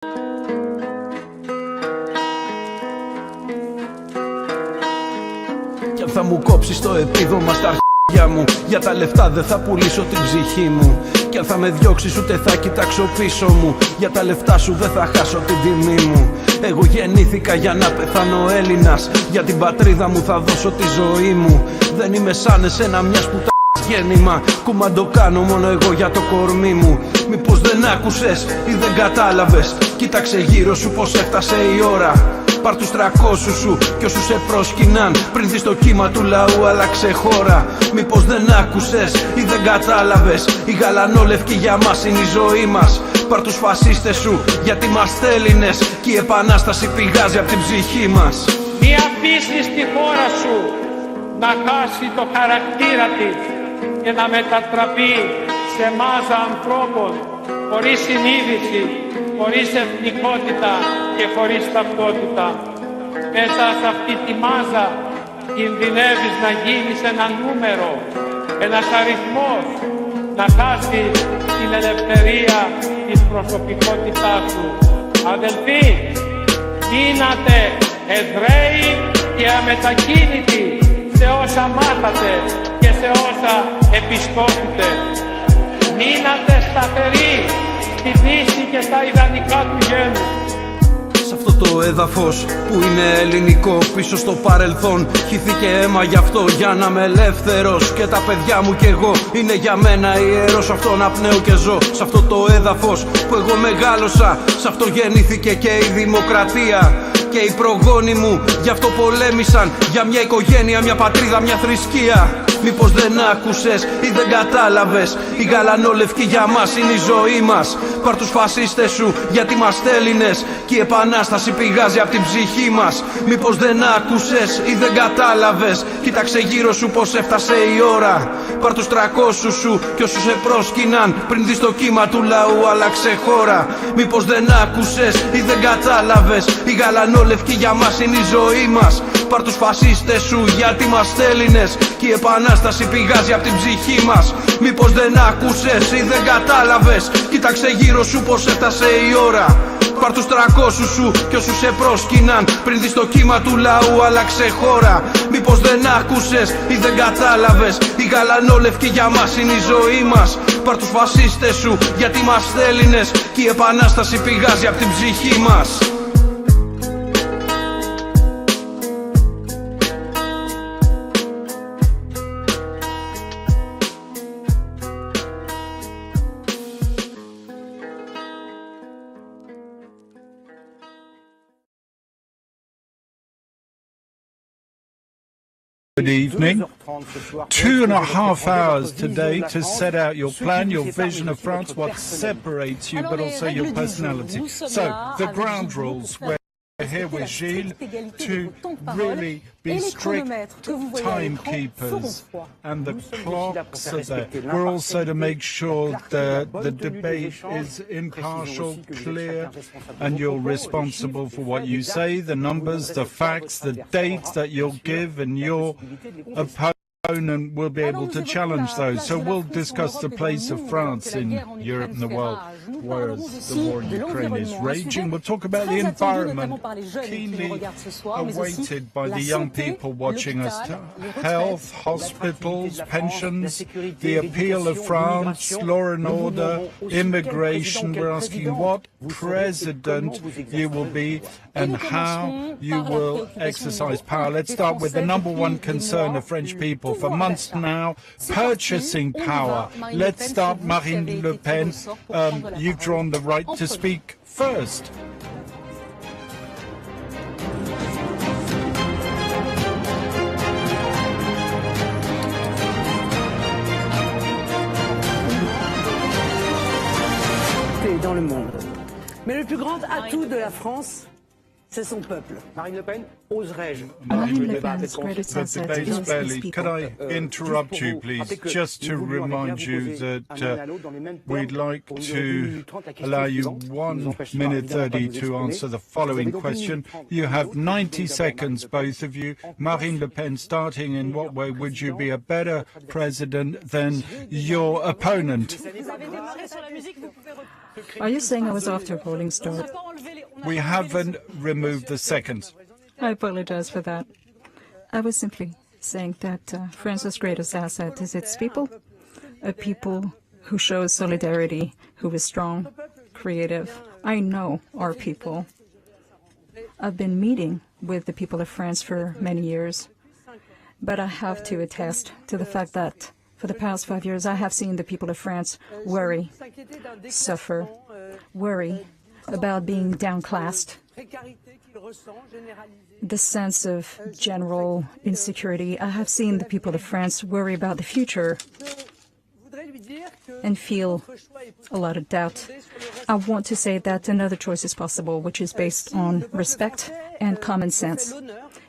Κι αν θα μου κόψεις το επίδομα στα αρχίδια μου, για τα λεφτά δεν θα πουλήσω την ψυχή μου. Κι αν θα με διώξεις ούτε θα κοιτάξω πίσω μου, για τα λεφτά σου δεν θα χάσω την τιμή μου. Εγώ γεννήθηκα για να πεθάνω Έλληνας, για την πατρίδα μου θα δώσω τη ζωή μου. Δεν είμαι σαν εσένα μιας πουτάνας γέννημα, κουμαντο κάνω μόνο εγώ για το κορμί μου. Μήπως δεν άκουσες ή δεν κατάλαβες, κοίταξε γύρω σου πως έφτασε η ώρα. Πάρ' τους 300 σου κι όσους σε πρόσκυναν, πριν δεις το κύμα του λαού άλλαξε χώρα. Μήπως δεν άκουσες ή δεν κατάλαβες, οι γαλανόλευκοι για μας είναι η ζωή μας. Πάρ' τους φασίστες σου γιατί είμαστε Έλληνες, και η επανάσταση πηγάζει από την ψυχή μας. Μη αφήσεις τη χώρα σου να χάσει το χαρακτήρα της και να μετατραπεί σε μάζα ανθρώπων χωρίς συνείδηση, χωρίς εθνικότητα και χωρίς ταυτότητα. Μέσα σε αυτή τη μάζα κινδυνεύεις να γίνεις ένα νούμερο, ένας αριθμός, να χάσεις την ελευθερία της προσωπικότητάς σου. Αδελφοί, μείνατε Εβραίοι και αμετακίνητοι σε όσα μάθατε και σε όσα επισκόπητε. Μείνατε σταθεροί στη φύση και στα ιδανικά του γένου. Σε αυτό το έδαφος που είναι ελληνικό, πίσω στο παρελθόν χύθηκε αίμα γι' αυτό, για να είμαι ελεύθερος. Και τα παιδιά μου κι εγώ είναι για μένα ιερός, αυτό να πνέω και ζω. Σε αυτό το έδαφος που εγώ μεγάλωσα, σε αυτό γεννήθηκε και η δημοκρατία. Και οι προγόνοι μου γι' αυτό πολέμησαν, για μια οικογένεια, μια πατρίδα, μια θρησκεία. Μήπως δεν άκουσες ή δεν κατάλαβες, οι γαλανόλευκοι για μας είναι η ζωή μας. Πάρ' τους φασίστες σου γιατί είμαστε Έλληνες, και η επανάσταση πηγάζει από την ψυχή μας. Μήπως δεν άκουσες ή δεν κατάλαβες, κοίταξε γύρω σου πως έφτασε η ώρα. Πάρ' τους 300 σου κι όσους σε πρόσκυναν, πριν δεις το κύμα του λαού άλλαξε χώρα. Μήπως δεν άκουσες ή δεν κατάλαβες, οι γαλανόλευκοι για μας είναι η ζωή μας. Πάρ' τους φασίστες σου γιατί είμαστε Έλληνες, και η επανάσταση πηγάζει από την ψυχή μας. Μήπως δεν άκουσες ή δεν κατάλαβες, κοίταξε γύρω σου πως έφτασε η ώρα. Πάρ' τους 300 σου κι όσους σε πρόσκυναν, πριν δεις το κύμα του λαού άλλαξε χώρα. Μήπως δεν άκουσες ή δεν κατάλαβες, οι γαλανόλευκοι για μας είναι η ζωή μας. Πάρ' τους φασίστες σου γιατί είμαστε Έλληνες, και η επανάσταση πηγάζει από την ψυχή μας. Good evening. 2.5 hours today to set out your plan, your vision of France, what separates you, but also your personality. So, the ground rules. We're here with Gilles to really be strict timekeepers, and the clocks are there. We're also to make sure that the debate is impartial, clear, and you're responsible for what you say, the numbers, the facts, the dates that you'll give, and your opponent will be able to challenge those. So we'll discuss the place of France in Europe and the world, whereas the war in Ukraine is raging. We'll talk about the environment, keenly awaited by the young people watching us. Health, hospitals, pensions, the appeal of France, law and order, immigration. We're asking what president you will be and how you will exercise power. Let's start with the number one concern of French people for months now, purchasing power. Let's start, Marine Le Pen. You've drawn the right to speak first. Dans le monde. Mais le plus grand atout de la France, c'est son peuple. Marine Le Pen, oserais-je The debate's barely. Could I interrupt you, please, just to remind you that we'd like to allow you 1 minute 30 to answer the following question. You have 90 seconds, both of you. Marine Le Pen, starting, in what way would you be a better president than your opponent? Are you saying I was off to a rolling start? We haven't removed the seconds. I apologize for that. I was simply saying that France's greatest asset is its people, a people who shows solidarity, who is strong, creative. I know our people. I've been meeting with the people of France for many years, but I have to attest to the fact that for the past 5 years, I have seen the people of France worry, suffer, worry about being downclassed, the sense of general insecurity. I have seen the people of France worry about the future and feel a lot of doubt. I want to say that another choice is possible, which is based on respect and common sense.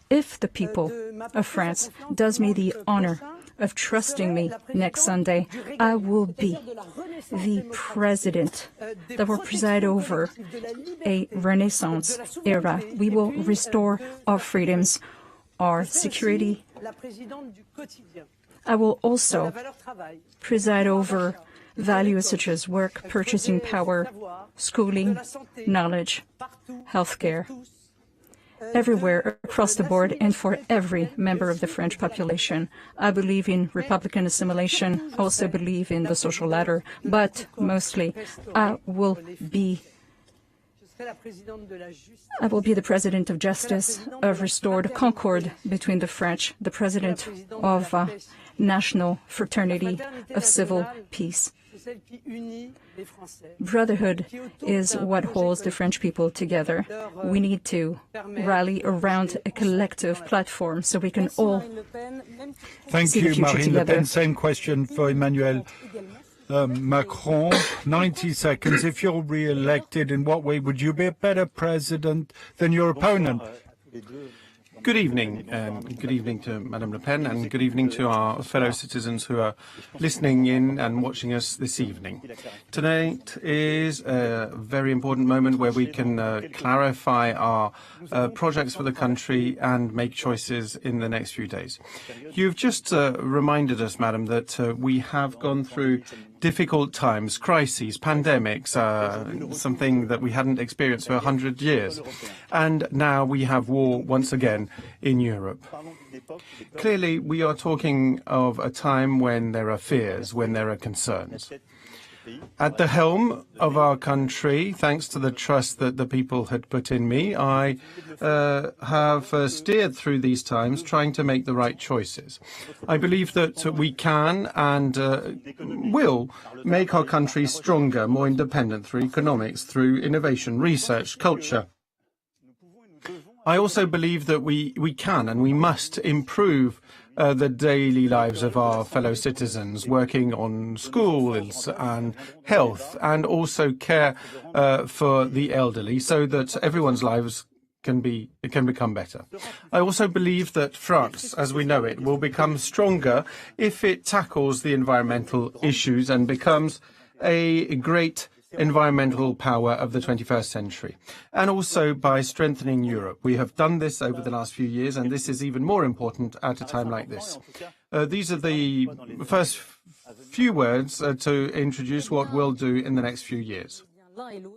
If the people of France does me the honor of trusting me next Sunday, I will be the president that will preside over a Renaissance era. We will restore our freedoms, our security. I will also preside over values such as work, purchasing power, schooling, knowledge, healthcare, everywhere across the board and for every member of the French population. I believe in Republican assimilation. I also believe in the social ladder, but mostly I will be the president of justice, of restored concord between the French, the president of national fraternity, of civil peace. Brotherhood is what holds the French people together. We need to rally around a collective platform so we can all Thank you, Marine Le Pen. Same question for Emmanuel Macron. 90 seconds. If you're re-elected, in what way would you be a better president than your opponent? Good evening. Good evening to Madame Le Pen and good evening to our fellow citizens who are listening in and watching us this evening. Tonight is a very important moment where we can clarify our projects for the country and make choices in the next few days. You've just reminded us, Madam, that we have gone through difficult times, crises, pandemics, something that we hadn't experienced for 100 years. And now we have war once again in Europe. Clearly, we are talking of a time when there are fears, when there are concerns. At the helm of our country, thanks to the trust that the people had put in me, I have steered through these times trying to make the right choices. I believe that we can and will make our country stronger, more independent through economics, through innovation, research, culture. I also believe that we can and we must improve the daily lives of our fellow citizens, working on schools and health and also care for the elderly so that everyone's lives can become better. I also believe that France, as we know it, will become stronger if it tackles the environmental issues and becomes a great environmental power of the 21st century, and also by strengthening Europe. We have done this over the last few years, and this is even more important at a time like this. These are the first few words to introduce what we'll do in the next few years.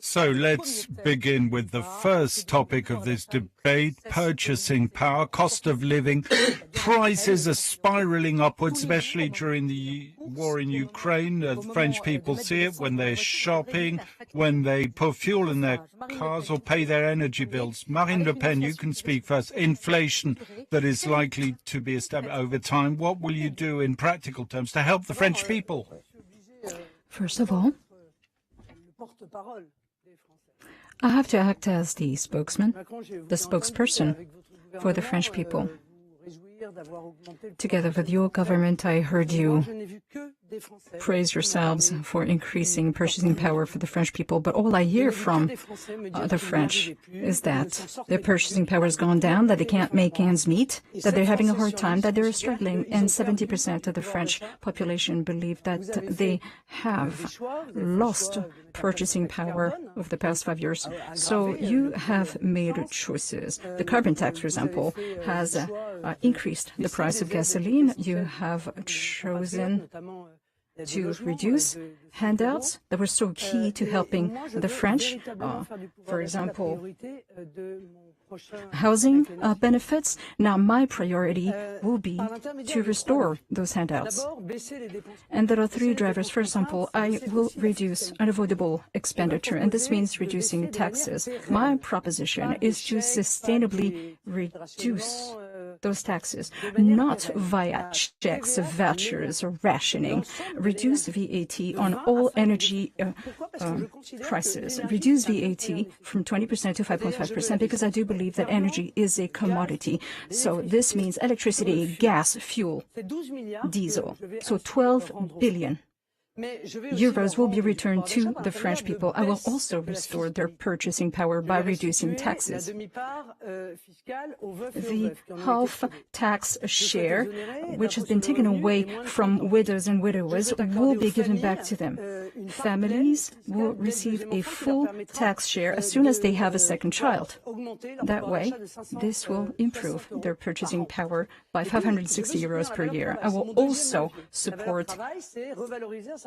So let's begin with the first topic of this debate, purchasing power, cost of living. Prices are spiraling upwards, especially during the war in Ukraine. French people see it when they're shopping, when they put fuel in their cars or pay their energy bills. Marine Le Pen, you can speak first. Inflation that is likely to be established over time. What will you do in practical terms to help the French people? First of all, I have to act as the spokesman, the spokesperson for the French people. Together with your government, I heard you praise yourselves for increasing purchasing power for the French people, but all I hear from the French is that their purchasing power has gone down, that they can't make ends meet, that they're having a hard time, that they're struggling, and 70% of the French population believe that they have lost purchasing power over the past 5 years. So you have made choices. The carbon tax, for example, has increased the price of gasoline. You have chosen to reduce handouts that were so key to helping the French. For example, housing benefits. Now my priority will be to restore those handouts. And there are three drivers. For example, I will reduce unavoidable expenditure, and this means reducing taxes. My proposition is to sustainably reduce those taxes, not via checks, vouchers, or rationing. Reduce VAT on all energy prices. Reduce VAT from 20% to 5.5%, because I do believe that energy is a commodity. So this means electricity, gas, fuel, diesel. So 12 billion euros will be returned to the French people. I will also restore their purchasing power by reducing taxes. The half tax share, which has been taken away from widows and widowers, will be given back to them. Families will receive a full tax share as soon as they have a second child. That way, this will improve their purchasing power by 560 euros per year. I will also support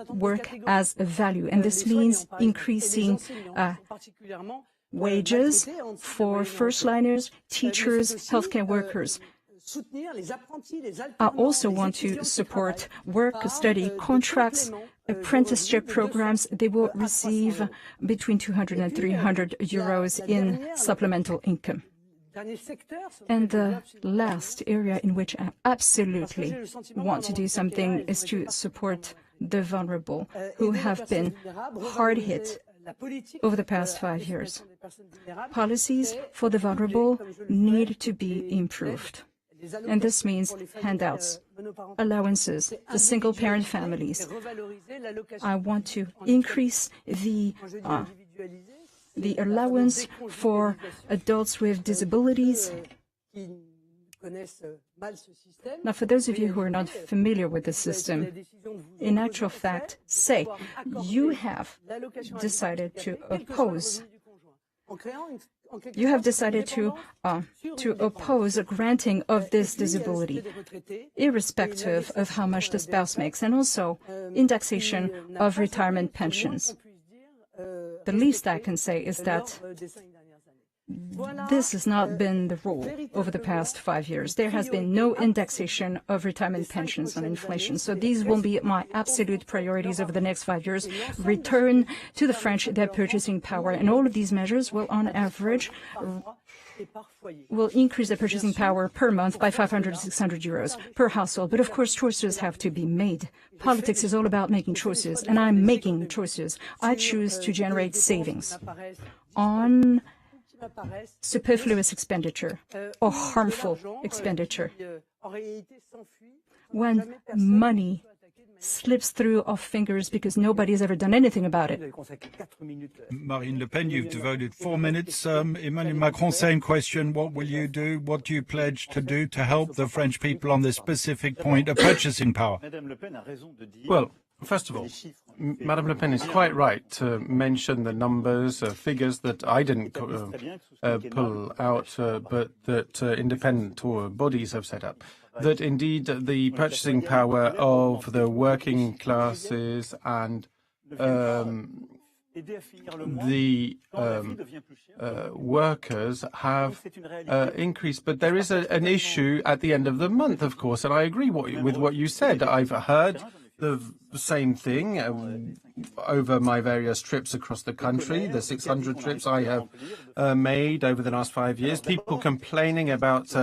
work as a value, and this means increasing wages for first-liners, teachers, healthcare workers. I also want to support work-study contracts, apprenticeship programs. They will receive between 200 and 300 euros in supplemental income. And the last area in which I absolutely want to do something is to support the vulnerable who have been hard hit over the past 5 years. Policies for the vulnerable need to be improved. And this means handouts, allowances for single-parent families. I want to increase the allowance for adults with disabilities. Now, for those of you who are not familiar with the system, in actual fact, say you have decided to oppose. You have decided to oppose a granting of this disability, irrespective of how much the spouse makes, and also indexation of retirement pensions. The least I can say is that this has not been the rule over the past 5 years. There has been no indexation of retirement pensions on inflation. So these will be my absolute priorities over the next 5 years. Return to the French their purchasing power. And all of these measures will, on average, will increase the purchasing power per month by 500 to 600 euros per household. But of course, choices have to be made. Politics is all about making choices, and I'm making choices. I choose to generate savings on superfluous expenditure or harmful expenditure. When money slips through our fingers because nobody has ever done anything about it. Marine Le Pen, you've devoted 4 minutes. Emmanuel Macron, same question. What will you do? What do you pledge to do to help the French people on this specific point of purchasing power? Well, first of all, Madame Le Pen is quite right to mention the numbers, figures that I didn't pull out, but that independent bodies have set up. That indeed the purchasing power of the working classes and the workers have increased. But there is an issue at the end of the month, of course, and I agree with what you said. I've heard the same thing over my various trips across the country, the 600 trips I have made over the last 5 years, people complaining about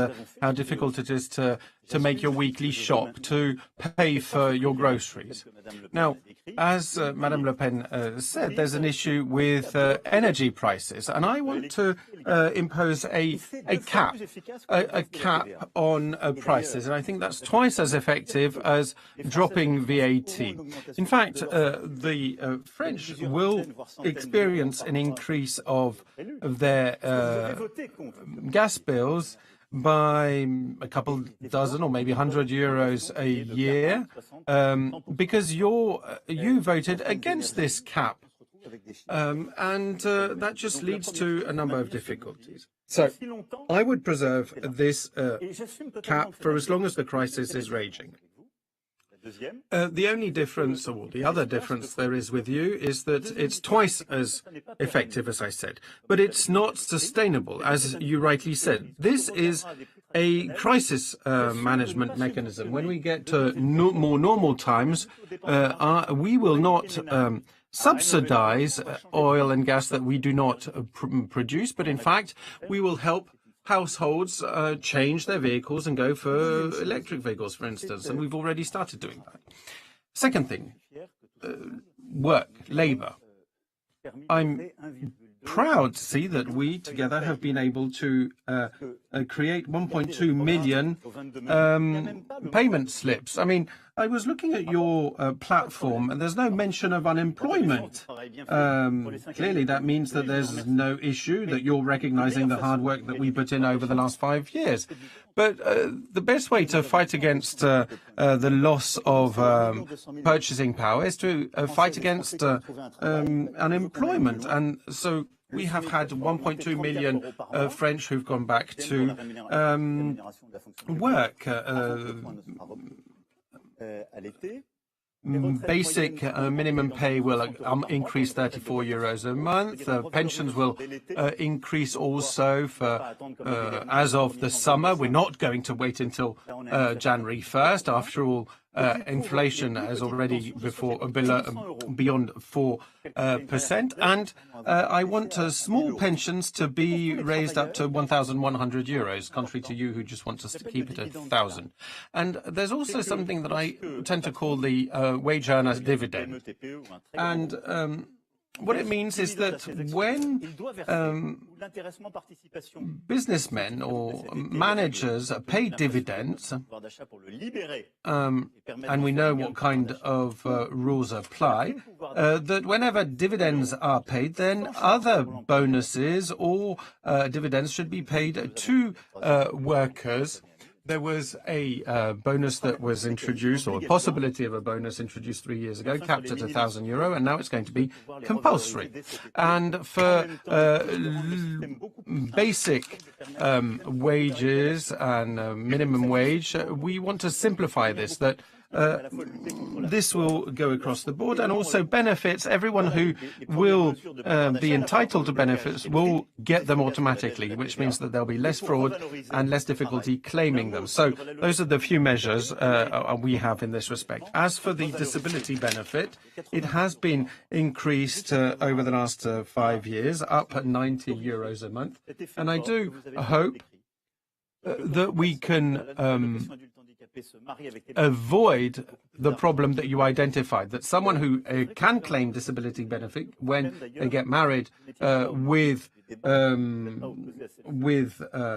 how difficult it is to make your weekly shop, to pay for your groceries. Now, as Madame Le Pen said, there's an issue with energy prices, and I want to impose a cap on prices, and I think that's twice as effective as dropping VAT. In fact, the French will experience an increase of their gas bills by a couple dozen or maybe 100 euros a year because you voted against this cap. And that just leads to a number of difficulties. So I would preserve this cap for as long as the crisis is raging. The only difference, or the other difference there is with you, is that it's twice as effective, as I said. But it's not sustainable, as you rightly said. This is a crisis management mechanism. When we get to more normal times, we will not subsidize oil and gas that we do not produce, but in fact, we will help households change their vehicles and go for electric vehicles, for instance, and we've already started doing that. Second thing, work, labor. I'm proud to see that we together have been able to create 1.2 million payment slips. I mean, I was looking at your platform and there's no mention of unemployment. Clearly that means that there's no issue, that you're recognizing the hard work that we put in over the last 5 years. But the best way to fight against the loss of purchasing power is to fight against unemployment. And so we have had 1.2 million French who've gone back to work. Basic minimum pay will increase 34 euros a month. Pensions will increase also for as of the summer. We're not going to wait until January 1st. After all, inflation is already beyond 4%. And I want small pensions to be raised up to 1,100 euros, contrary to you who just want us to keep it at 1,000. And there's also something that I tend to call the wage earner's dividend. And what it means is that when businessmen or managers pay dividends, and we know what kind of rules apply, that whenever dividends are paid, then other bonuses or dividends should be paid to workers. There was a bonus that was introduced, or a possibility of a bonus introduced 3 years ago, capped at €1,000, and now it's going to be compulsory. And for basic wages and minimum wage, we want to simplify this, that this will go across the board and also benefits. Everyone who will be entitled to benefits will get them automatically, which means that there'll be less fraud and less difficulty claiming them. So those are the few measures we have in this respect. As for the disability benefit, it has been increased over the last 5 years, up at 90 euros a month. And I do hope that we can avoid the problem that you identified, that someone who can claim disability benefit when they get married with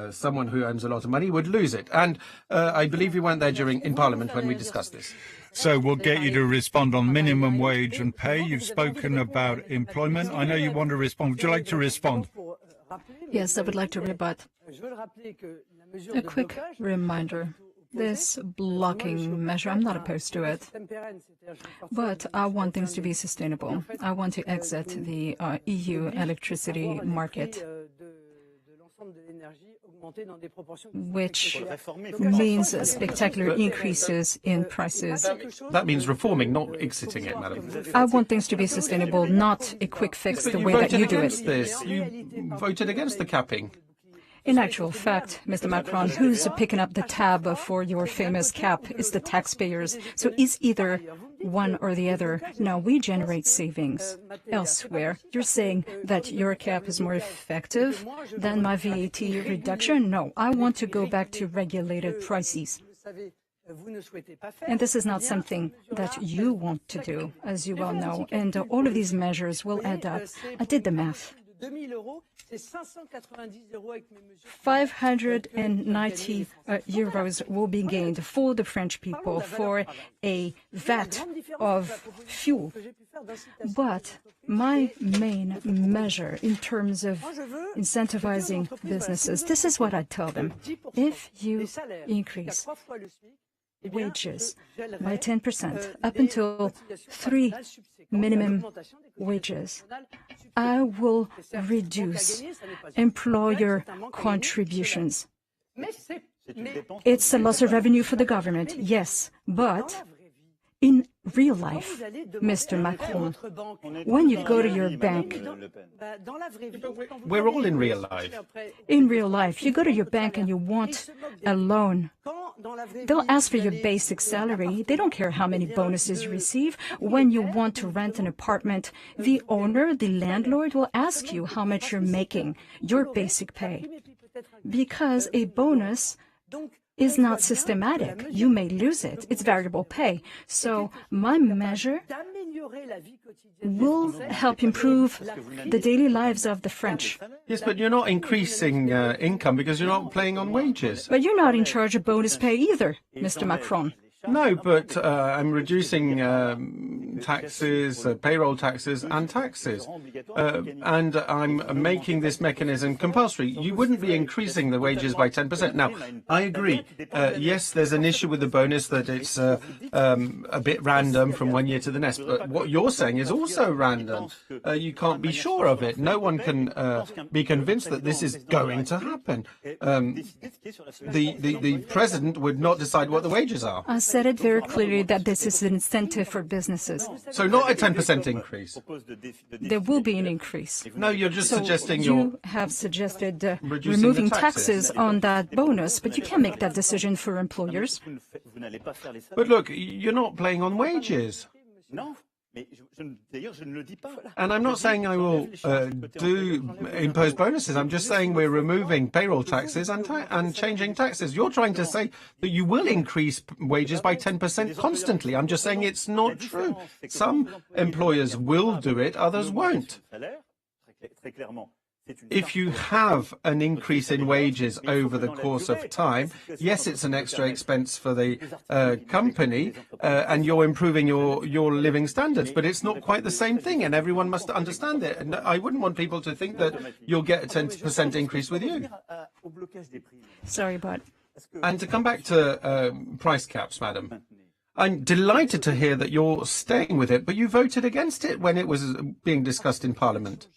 someone who earns a lot of money would lose it. And I believe you weren't there in Parliament when we discussed this. So we'll get you to respond on minimum wage and pay. You've spoken about employment. I know you want to respond. Would you like to respond? Yes, I would like to rebut. A quick reminder. This blocking measure, I'm not opposed to it, but I want things to be sustainable. I want to exit the EU electricity market, which means spectacular increases in prices. That means reforming, not exiting it, madam. I want things to be sustainable, not a quick fix the way that you do it. You voted against the capping. In actual fact, Mr. Macron, who's picking up the tab for your famous cap is the taxpayers. So it's either one or the other. Now, we generate savings elsewhere. You're saying that your cap is more effective than my VAT reduction? No, I want to go back to regulated prices. And this is not something that you want to do, as you well know. And all of these measures will add up. I did the math. 590 euros will be gained for the French people for a VAT of fuel. But my main measure in terms of incentivizing businesses, this is what I tell them. If you increase wages by 10% up until 3 minimum wages, I will reduce employer contributions. It's a loss of revenue for the government, yes, but In real life, Mr. Macron, when you go to your bank, We're all in real life. in real life, you go to your bank and you want a loan. They'll ask for your basic salary. They don't care how many bonuses you receive. When you want to rent an apartment, the owner, the landlord, will ask you how much you're making, your basic pay. Because a bonus is not systematic. You may lose it. It's variable pay. So my measure will help improve the daily lives of the French. Yes, but you're not increasing income because you're not playing on wages. But you're not in charge of bonus pay either, Mr. Macron. No, but I'm reducing taxes, payroll taxes and taxes. And I'm making this mechanism compulsory. You wouldn't be increasing the wages by 10%. Now, I agree. Yes, there's an issue with the bonus that it's a bit random from one year to the next. But what you're saying is also random. You can't be sure of it. No one can be convinced that this is going to happen. The president would not decide what the wages are. I said it very clearly that this is an incentive for businesses. So not a 10% increase. There will be an increase. No, you're just So suggesting you have suggested reducing removing the taxes. taxes on that bonus, but you can't make that decision for employers. But look, you're not playing on wages. And I'm not saying I will impose bonuses. I'm just saying we're removing payroll taxes and changing taxes. You're trying to say that you will increase wages by 10% constantly. I'm just saying it's not true. Some employers will do it, others won't. If you have an increase in wages over the course of time, yes, it's an extra expense for the company, and you're improving your living standards, but it's not quite the same thing, and everyone must understand it. And I wouldn't want people to think that you'll get a 10% increase with you. Sorry, but And to come back to price caps, madam, I'm delighted to hear that you're staying with it, but you voted against it when it was being discussed in Parliament.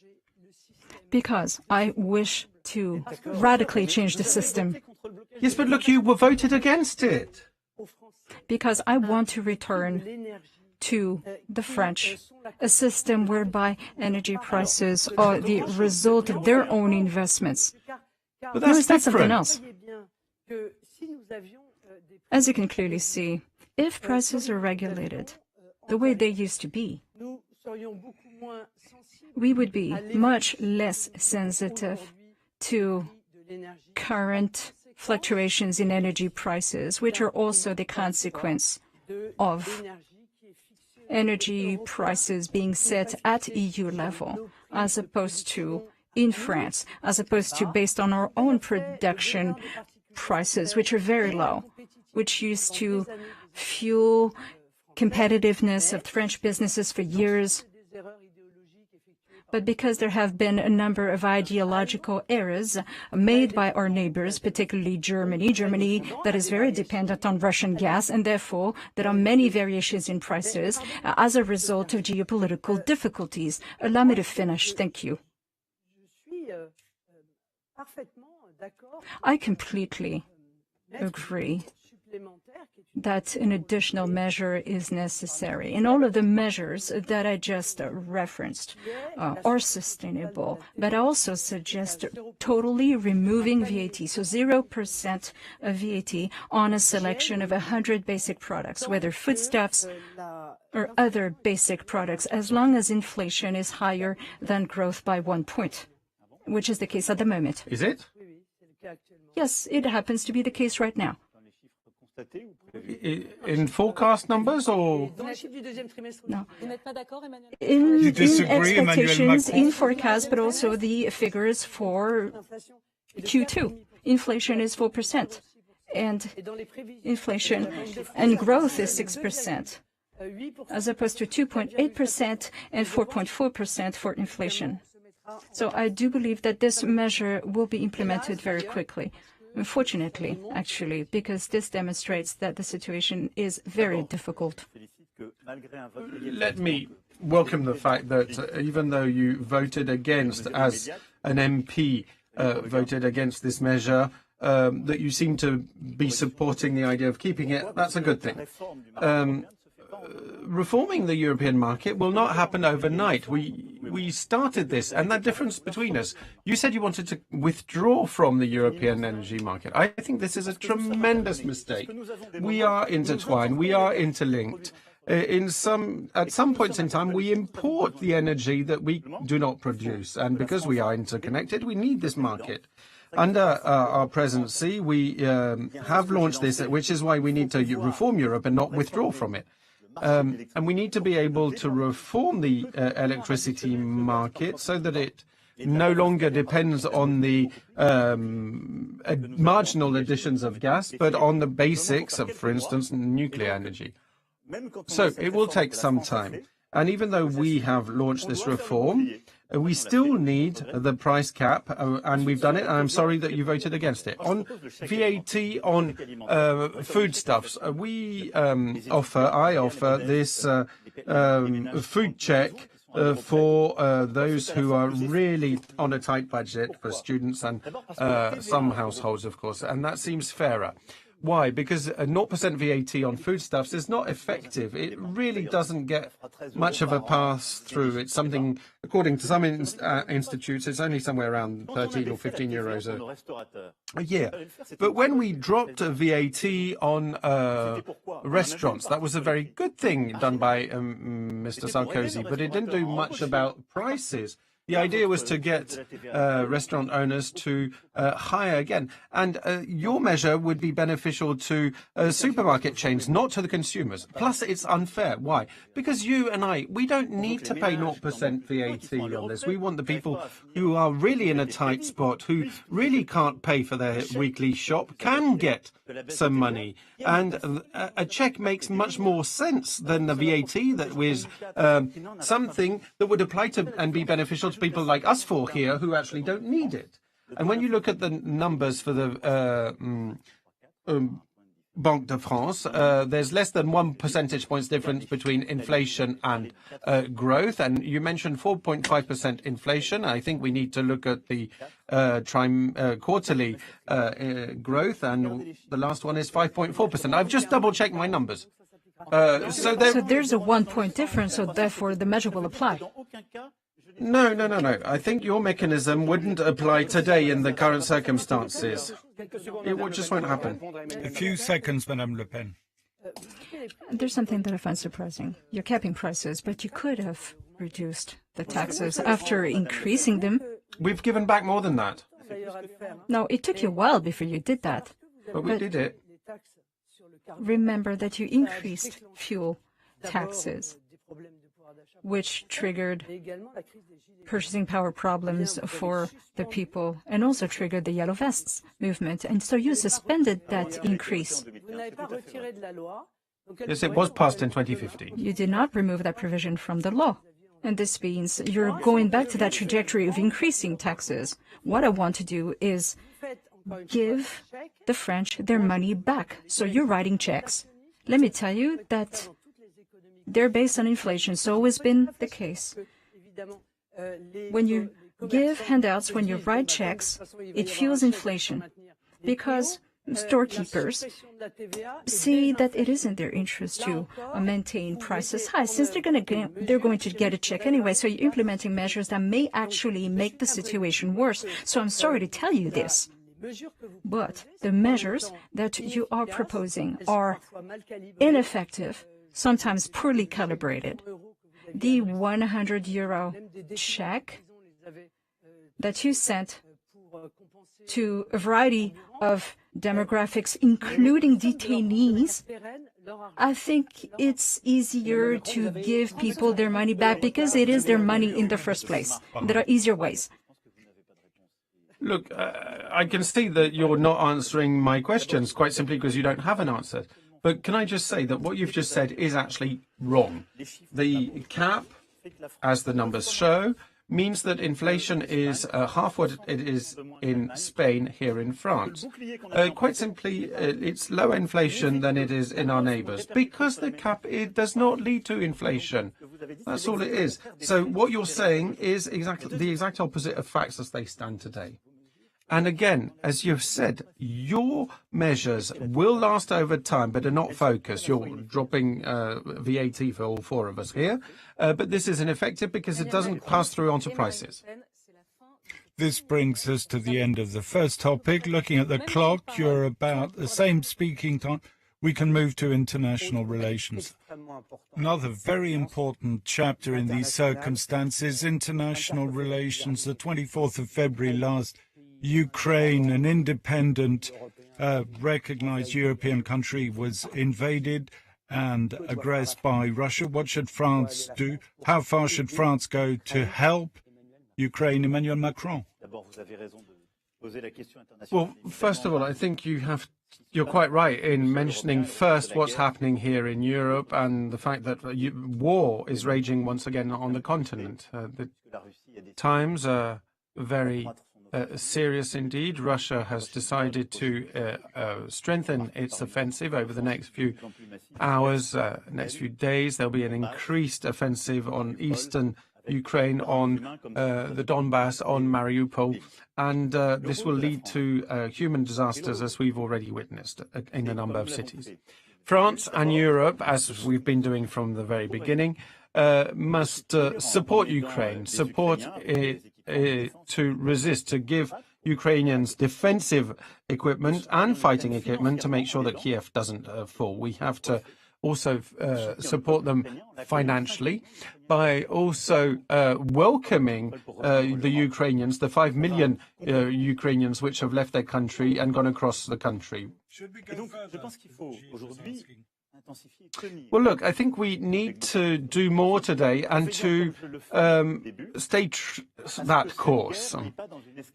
because I wish to radically change the system. Yes, but look, you were voted against it. Because I want to return to the French, a system whereby energy prices are the result of their own investments. But No, that's it's not something different. else. As you can clearly see, if prices are regulated the way they used to be, we would be much less sensitive to current fluctuations in energy prices, which are also the consequence of energy prices being set at EU level, as opposed to in France, as opposed to based on our own production prices, which are very low, which used to fuel competitiveness of French businesses for years. But because there have been a number of ideological errors made by our neighbors, particularly Germany that is very dependent on Russian gas, and therefore there are many variations in prices as a result of geopolitical difficulties. Allow me to finish. Thank you. I completely agree that an additional measure is necessary. And all of the measures that I just referenced are sustainable, but I also suggest totally removing VAT, so 0% of VAT on a selection of 100 basic products, whether foodstuffs or other basic products, as long as inflation is higher than growth by 1 point, which is the case at the moment. Is it? Yes, it happens to be the case right now. In forecast numbers or? No. In expectations, in forecasts, but also the figures for Q2. Inflation is 4%, and inflation and growth is 6%, as opposed to 2.8% and 4.4% for inflation. So I do believe that this measure will be implemented very quickly. Unfortunately, actually, because this demonstrates that the situation is very difficult. Let me welcome the fact that even though you voted against, as an MP voted against this measure, that you seem to be supporting the idea of keeping it. That's a good thing. reforming the European market will not happen overnight. We started this, and that difference between us, you said you wanted to withdraw from the European energy market. I think this is a tremendous mistake. We are intertwined, we are interlinked. At some points in time, we import the energy that we do not produce, and because we are interconnected, we need this market. Under our presidency, we have launched this, which is why we need to reform Europe and not withdraw from it. And we need to be able to reform the electricity market so that it no longer depends on the marginal additions of gas, but on the basics of, for instance, nuclear energy. So it will take some time. And even though we have launched this reform, we still need the price cap, and we've done it, and I'm sorry that you voted against it. On VAT on foodstuffs, I offer this food check for those who are really on a tight budget, for students and some households, of course, and that seems fairer. Why? Because 0% VAT on foodstuffs is not effective. It really doesn't get much of a pass-through. It's something, according to some institutes, it's only somewhere around 13 or 15 euros a year. But when we dropped VAT on restaurants, that was a very good thing done by Mr. Sarkozy, but it didn't do much about prices. The idea was to get restaurant owners to hire again. And your measure would be beneficial to supermarket chains, not to the consumers. Plus, it's unfair. Why? Because you and I, we don't need to pay 0% VAT on this. We want the people who are really in a tight spot, who really can't pay for their weekly shop, can get some money. And a check makes much more sense than the VAT that was something that would apply to and be beneficial to people like us four here who actually don't need it. And when you look at the numbers for the Banque de France, there's less than 1 percentage points difference between inflation and growth. And you mentioned 4.5% inflation. I think we need to look at the quarterly growth, and the last one is 5.4%. I've just double-checked my numbers. So there's a 1 point difference, so therefore the measure will apply. No. I think your mechanism wouldn't apply today in the current circumstances. It just won't happen. A few seconds, Madame Le Pen. There's something that I find surprising. You're capping prices, but you could have reduced the taxes after increasing them. We've given back more than that. No, it took you a while before you did that. But we did it. Remember that you increased fuel taxes, which triggered purchasing power problems for the people and also triggered the Yellow Vests movement. And so you suspended that increase. Yes, it was passed in 2015. You did not remove that provision from the law. And this means you're going back to that trajectory of increasing taxes. What I want to do is give the French their money back. So you're writing checks. Let me tell you that they're based on inflation. It's always been the case. When you give handouts, when you write checks, it fuels inflation because storekeepers see that it is in their interest to maintain prices high, since they're going to get a check anyway. So you're implementing measures that may actually make the situation worse. So I'm sorry to tell you this, but the measures that you are proposing are ineffective, sometimes poorly calibrated. The 100 euro check that you sent to a variety of demographics, including detainees, I think it's easier to give people their money back because it is their money in the first place. There are easier ways. Look, I can see that you're not answering my questions quite simply because you don't have an answer. But can I just say that what you've just said is actually wrong. The cap, as the numbers show, means that inflation is half what it is in Spain here in France. Quite simply, it's lower inflation than it is in our neighbours, because the cap, it does not lead to inflation. That's all it is. So what you're saying is exactly the exact opposite of facts as they stand today. And again, as you've said, your measures will last over time, but are not focused. You're dropping VAT for all four of us here, but this is ineffective because it doesn't pass through onto prices. This brings us to the end of the first topic. Looking at the clock, you're about the same speaking time. We can move to international relations. Another very important chapter in these circumstances, international relations. The 24th of February last, Ukraine, an independent, recognized European country, was invaded and aggressed by Russia. What should France do? How far should France go to help Ukraine? Emmanuel Macron. Well, first of all, I think you're quite right in mentioning first what's happening here in Europe and the fact that war is raging once again on the continent. The times are very serious indeed. Russia has decided to strengthen its offensive over the next few hours, next few days. There'll be an increased offensive on eastern Ukraine, on the Donbass, on Mariupol, and this will lead to human disasters, as we've already witnessed in a number of cities. France and Europe, as we've been doing from the very beginning, must support Ukraine, support to resist, to give Ukrainians defensive equipment and fighting equipment to make sure that Kiev doesn't fall. We have to also support them financially by also welcoming the Ukrainians, the 5 million Ukrainians which have left their country and gone across the country. Well, look, I think we need to do more today and to stay that course.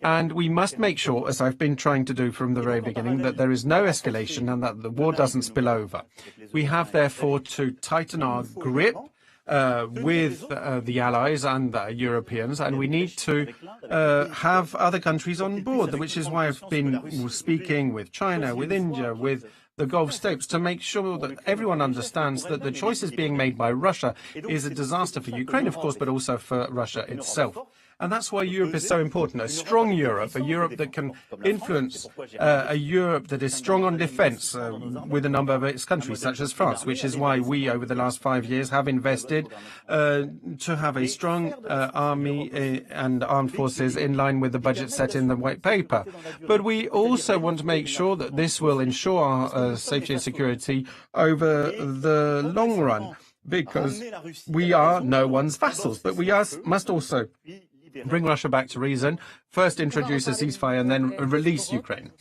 And we must make sure, as I've been trying to do from the very beginning, that there is no escalation and that the war doesn't spill over. We have, therefore, to tighten our grip with the Allies and the Europeans, and we need to have other countries on board, which is why I've been speaking with China, with India, with the Gulf states, to make sure that everyone understands that the choices being made by Russia is a disaster for Ukraine, of course, but also for Russia itself. And that's why Europe is so important. A strong Europe, a Europe that can influence, a Europe that is strong on defense with a number of its countries, such as France, which is why we, over the last 5 years, have invested to have a strong army and armed forces in line with the budget set in the white paper. But we also want to make sure that this will ensure our safety and security over the long run, because we are no one's vassals, but we must also bring Russia back to reason, first introduce a ceasefire and then release Ukraine.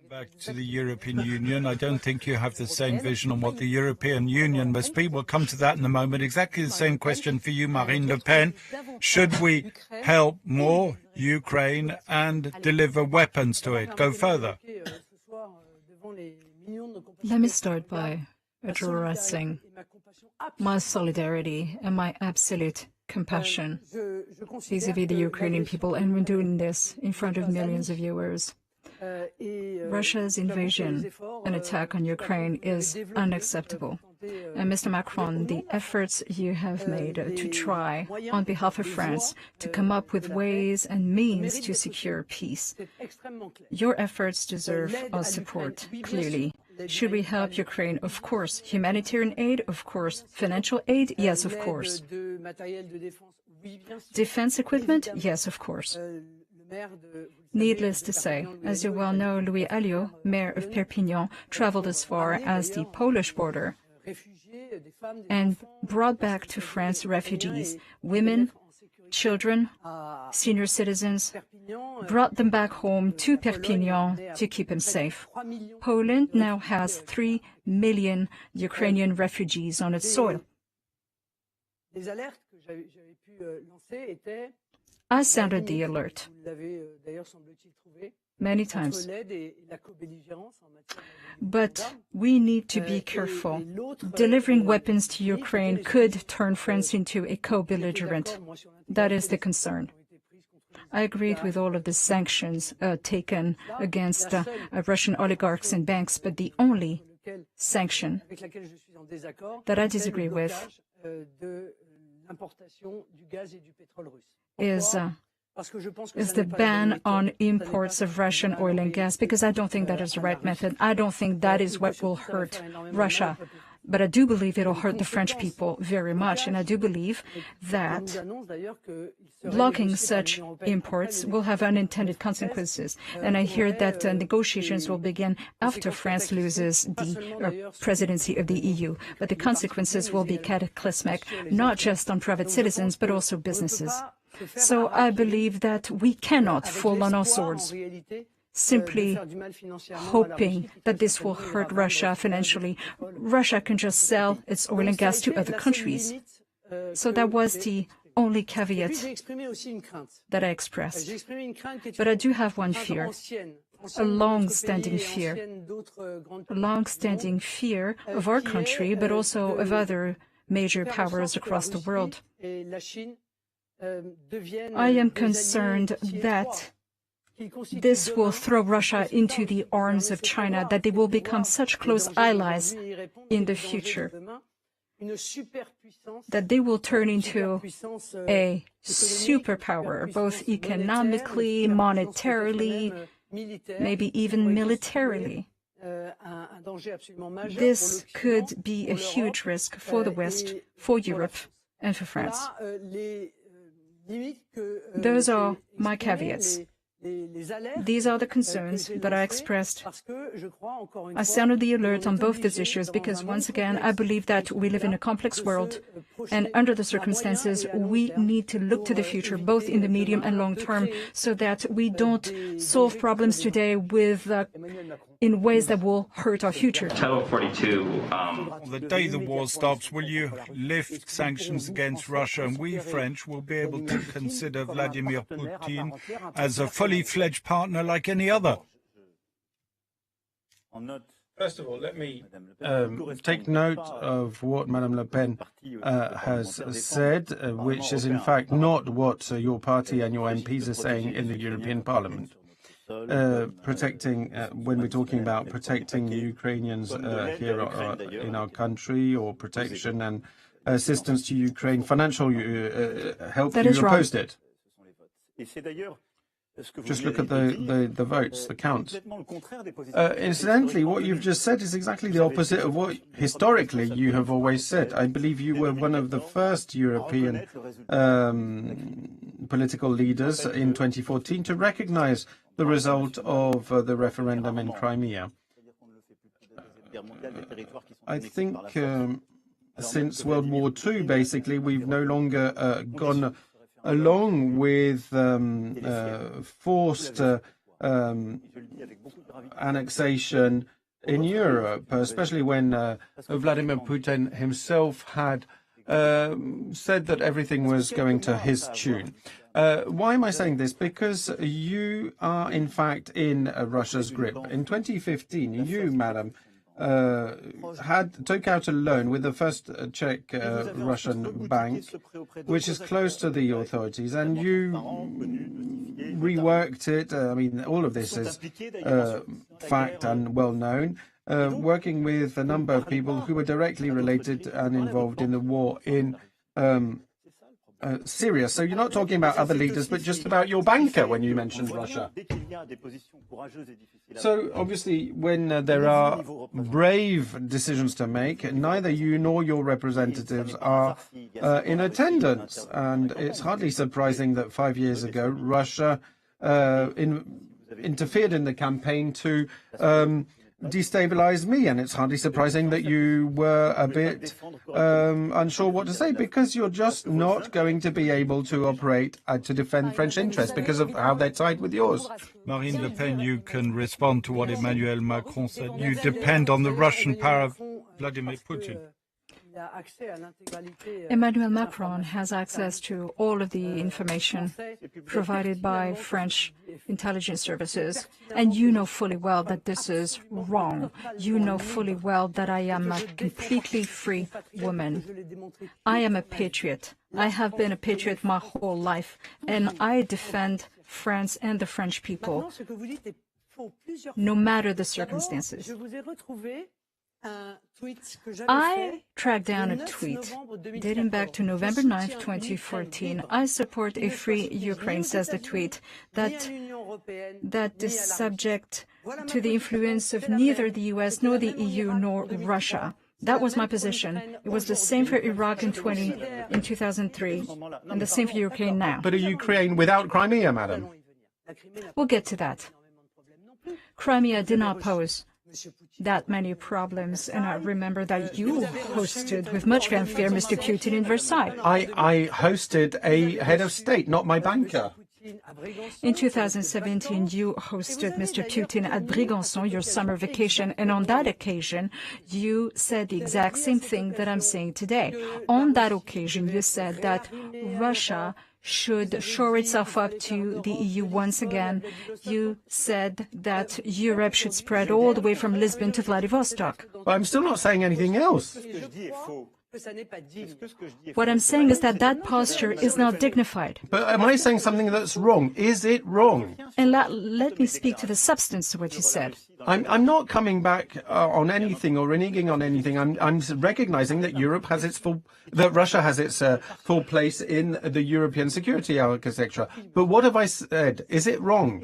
Back to the European Union. I don't think you have the same vision on what the European Union must be. We'll come to that in a moment. Exactly the same question for you, Marine Le Pen. Should we help more Ukraine and deliver weapons to it? Go further. Let me start by addressing my solidarity and my absolute compassion vis-à-vis the Ukrainian people, and we're doing this in front of millions of viewers. Russia's invasion and attack on Ukraine is unacceptable. And Mr. Macron, the efforts you have made to try, on behalf of France, to come up with ways and means to secure peace, your efforts deserve our support, clearly. Should we help Ukraine? Of course. Humanitarian aid? Of course. Financial aid? Yes, of course. Defense equipment? Yes, of course. Needless to say, as you well know, Louis Alliot, mayor of Perpignan, traveled as far as the Polish border and brought back to France refugees, women, children, senior citizens, brought them back home to Perpignan to keep them safe. Poland now has 3 million Ukrainian refugees on its soil. I sounded the alert many times. But we need to be careful. Delivering weapons to Ukraine could turn France into a co-belligerent. That is the concern. I agreed with all of the sanctions taken against Russian oligarchs and banks, but the only sanction that I disagree with is is the ban on imports of Russian oil and gas, because I don't think that is the right method. I don't think that is what will hurt Russia. But I do believe it will hurt the French people very much, and I do believe that blocking such imports will have unintended consequences. And I hear that negotiations will begin after France loses the presidency of the EU. But the consequences will be cataclysmic, not just on private citizens, but also businesses. So I believe that we cannot fall on our swords, simply hoping that this will hurt Russia financially. Russia can just sell its oil and gas to other countries. So that was the only caveat that I expressed. But I do have one fear, a long-standing fear of our country, but also of other major powers across the world. I am concerned that this will throw Russia into the arms of China, that they will become such close allies in the future, that they will turn into a superpower, both economically, monetarily, maybe even militarily. This could be a huge risk for the West, for Europe, and for France. Those are my caveats. These are the concerns that I expressed. I sounded the alert on both these issues because, once again, I believe that we live in a complex world, and under the circumstances, we need to look to the future, both in the medium and long term, so that we don't solve problems today in ways that will hurt our future. Title 42. The day the war stops, will you lift sanctions against Russia, and we French will be able to consider Vladimir Putin as a fully fledged partner like any other? First of all, let me take note of what Madame Le Pen has said, which is in fact not what your party and your MPs are saying in the European Parliament. Protecting, when we're talking about protecting the Ukrainians here in our country, or protection and assistance to Ukraine, financial help, you opposed it. Just look at the votes, the count. Incidentally, what you've just said is exactly the opposite of what historically you have always said. I believe you were one of the first European political leaders in 2014 to recognize the result of the referendum in Crimea. I think since World War II, basically, we've no longer gone along with forced annexation in Europe, especially when Vladimir Putin himself had said that everything was going to his tune. Why am I saying this? Because you are, in fact, in Russia's grip. In 2015, you, madam, took out a loan with the first Czech Russian bank, which is close to the authorities, and you reworked it. I mean, all of this is fact and well known. Working with a number of people who were directly related and involved in the war in Syria. So you're not talking about other leaders, but just about your banker when you mentioned Russia. So obviously, when there are brave decisions to make, neither you nor your representatives are in attendance. And it's hardly surprising that 5 years ago, Russia interfered in the campaign to destabilize me, and it's hardly surprising that you were a bit unsure what to say, because you're just not going to be able to operate to defend French interests because of how they're tied with yours. Marine Le Pen, you can respond to what Emmanuel Macron said. You depend on the Russian power of Vladimir Putin. Emmanuel Macron has access to all of the information provided by French intelligence services, and you know fully well that this is wrong. You know fully well that I am a completely free woman. I am a patriot. I have been a patriot my whole life, and I defend France and the French people, no matter the circumstances. I tracked down a tweet dating back to November 9th, 2014. I support a free Ukraine, says the tweet, that is subject to the influence of neither the US nor the EU nor Russia. That was my position. It was the same for Iraq in 2003, and the same for Ukraine now. But are Ukraine without Crimea, madam? We'll get to that. Crimea did not pose that many problems, and I remember that you hosted with much fanfare Mr. Putin in Versailles. I hosted a head of state, not my banker. In 2017, you hosted Mr. Putin at Brégançon, your summer vacation, and on that occasion, you said the exact same thing that I'm saying today. On that occasion, you said that Russia should shore itself up to the EU once again. You said that Europe should spread all the way from Lisbon to Vladivostok. But I'm still not saying anything else. What I'm saying is that that posture is not dignified. But am I saying something that's wrong? Is it wrong? And let me speak to the substance of what you said. I'm not coming back on anything or reneging on anything. I'm recognizing that that Russia has its full place in the European security architecture. But what have I said? Is it wrong?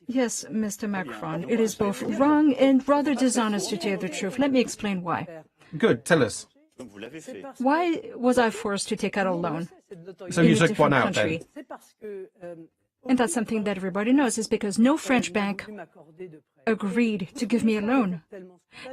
Yes, Mr. Macron, it is both wrong and rather dishonest to tell the truth. Let me explain why. Good, tell us. Why was I forced to take out a loan? So you took one out then? And that's something that everybody knows, is because no French bank agreed to give me a loan.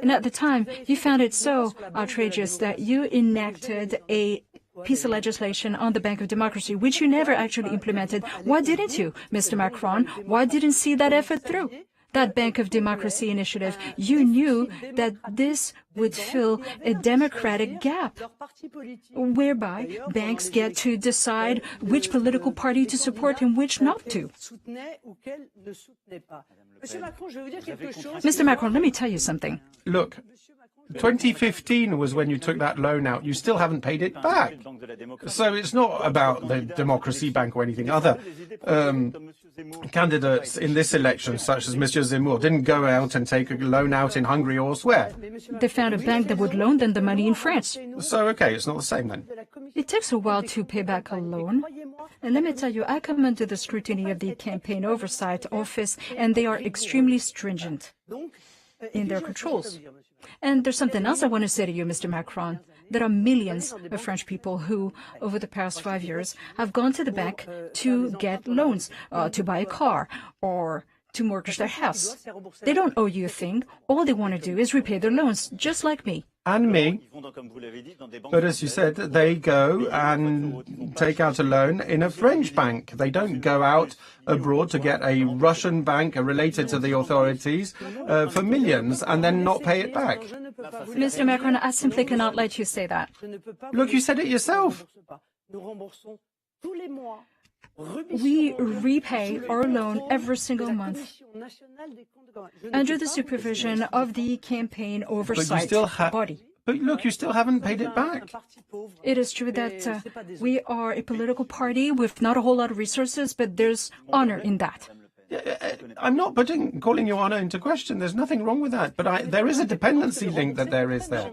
And at the time, you found it so outrageous that you enacted a piece of legislation on the Bank of Democracy, which you never actually implemented. Why didn't you, Mr. Macron? Why didn't you see that effort through? That Bank of Democracy initiative, you knew that this would fill a democratic gap, whereby banks get to decide which political party to support and which not to. Mr. Macron, let me tell you something. Look, 2015 was when you took that loan out. You still haven't paid it back. So it's not about the Democracy Bank or anything. Other candidates in this election, such as Mr. Zemmour, didn't go out and take a loan out in Hungary or elsewhere. They found a bank that would loan them the money in France. So, okay, it's not the same then. It takes a while to pay back a loan. And let me tell you, I come under the scrutiny of the Campaign Oversight Office, and they are extremely stringent in their controls. And there's something else I want to say to you, Mr. Macron. There are millions of French people who, over the past 5 years, have gone to the bank to get loans, to buy a car, or to mortgage their house. They don't owe you a thing. All they want to do is repay their loans, just like me. And me. But as you said, they go and take out a loan in a French bank. They don't go out abroad to get a Russian bank related to the authorities for millions and then not pay it back. Mr. Macron, I simply cannot let you say that. Look, you said it yourself. We repay our loan every single month under the supervision of the Campaign Oversight body. But look, you still haven't paid it back. It is true that we are a political party with not a whole lot of resources, but there's honor in that. I'm not calling your honor into question. There's nothing wrong with that. But there is a dependency link that there is there.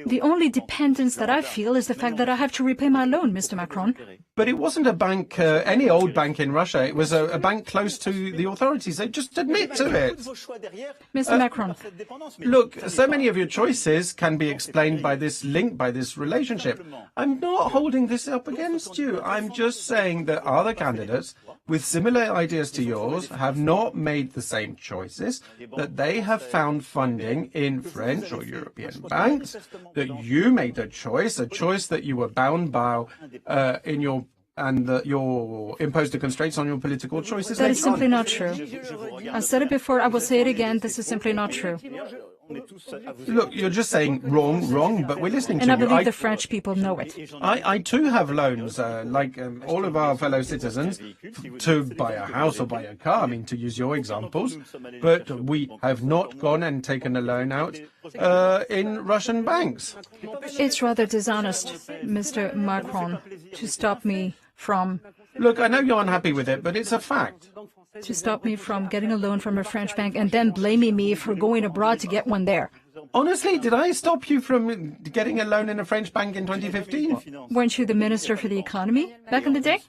The only dependence that I feel is the fact that I have to repay my loan, Mr. Macron. But it wasn't a bank, any old bank in Russia. It was a bank close to the authorities. They just admit to it. Mr. Macron. Look, so many of your choices can be explained by this link, by this relationship. I'm not holding this up against you. I'm just saying that other candidates with similar ideas to yours have not made the same choices, that they have found funding in French or European banks, that you made a choice that you were bound by in your and that you're imposed the constraints on your political choices. That is simply not true. I said it before, I will say it again, this is simply not true. Look, you're just saying wrong, but we're listening to you. And I believe the French people know it. I too have loans, like all of our fellow citizens, to buy a house or buy a car, I mean, to use your examples, but we have not gone and taken a loan out in Russian banks. It's rather dishonest, Mr. Macron, to stop me from... Look, I know you're unhappy with it, but it's a fact. to stop me from getting a loan from a French bank and then blaming me for going abroad to get one there. Honestly, did I stop you from getting a loan in a French bank in 2015? Weren't you the Minister for the Economy back in the day?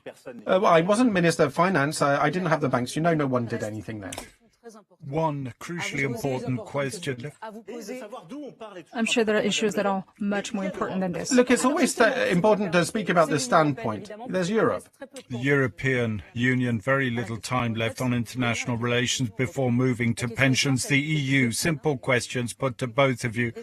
Well, I wasn't Minister of Finance. I didn't have the banks. You know, no one did anything there. One crucially important question. I'm sure there are issues that are much more important than this. Look, it's always important to speak about the standpoint. There's Europe. The European Union, very little time left on international relations before moving to pensions. The EU, simple questions put to both of you.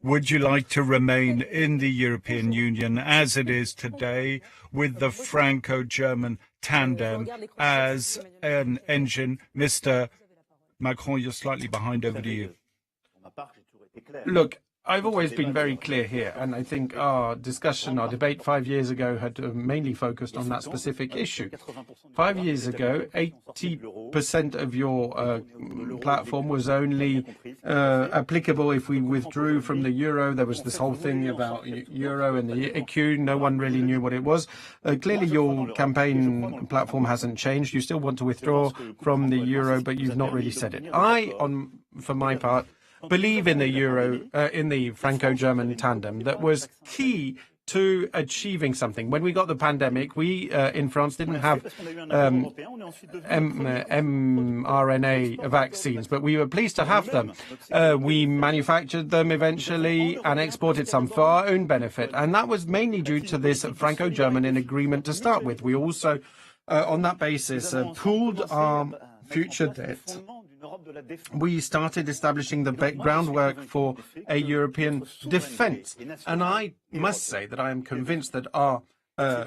Would you like to remain in the European Union as it is today, with the Franco-German tandem as an engine? Mr. Macron, you're slightly behind. Over to you. Look, I've always been very clear here, and I think our debate 5 years ago had mainly focused on that specific issue. 5 years ago, 80% of your platform was only applicable if we withdrew from the euro. There was this whole thing about euro and the ECU. No one really knew what it was. Clearly, your campaign platform hasn't changed. You still want to withdraw from the euro, but you've not really said it. For my part, believe in the euro, in the Franco-German tandem that was key to achieving something. When we got the pandemic, we in France didn't have mRNA vaccines, but we were pleased to have them. We manufactured them eventually and exported some for our own benefit, and that was mainly due to this Franco-German agreement to start with. We also, on that basis, pooled our future debt. We started establishing the groundwork for a European defence. And I must say that I am convinced that our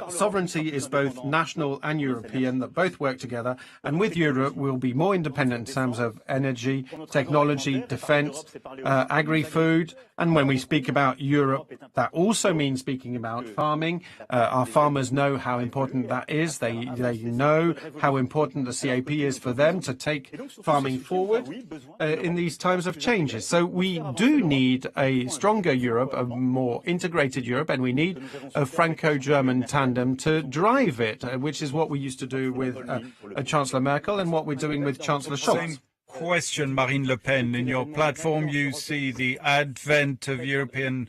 sovereignty is both national and European, that both work together. And with Europe, we'll be more independent in terms of energy, technology, defence, agri-food. And when we speak about Europe, that also means speaking about farming. Our farmers know how important that is. They know how important the CAP is for them to take farming forward in these times of changes. So we do need a stronger Europe, a more integrated Europe, and we need a Franco-German tandem to drive it, which is what we used to do with Chancellor Merkel and what we're doing with Chancellor Scholz. Question, Marine Le Pen. In your platform, you see the advent of European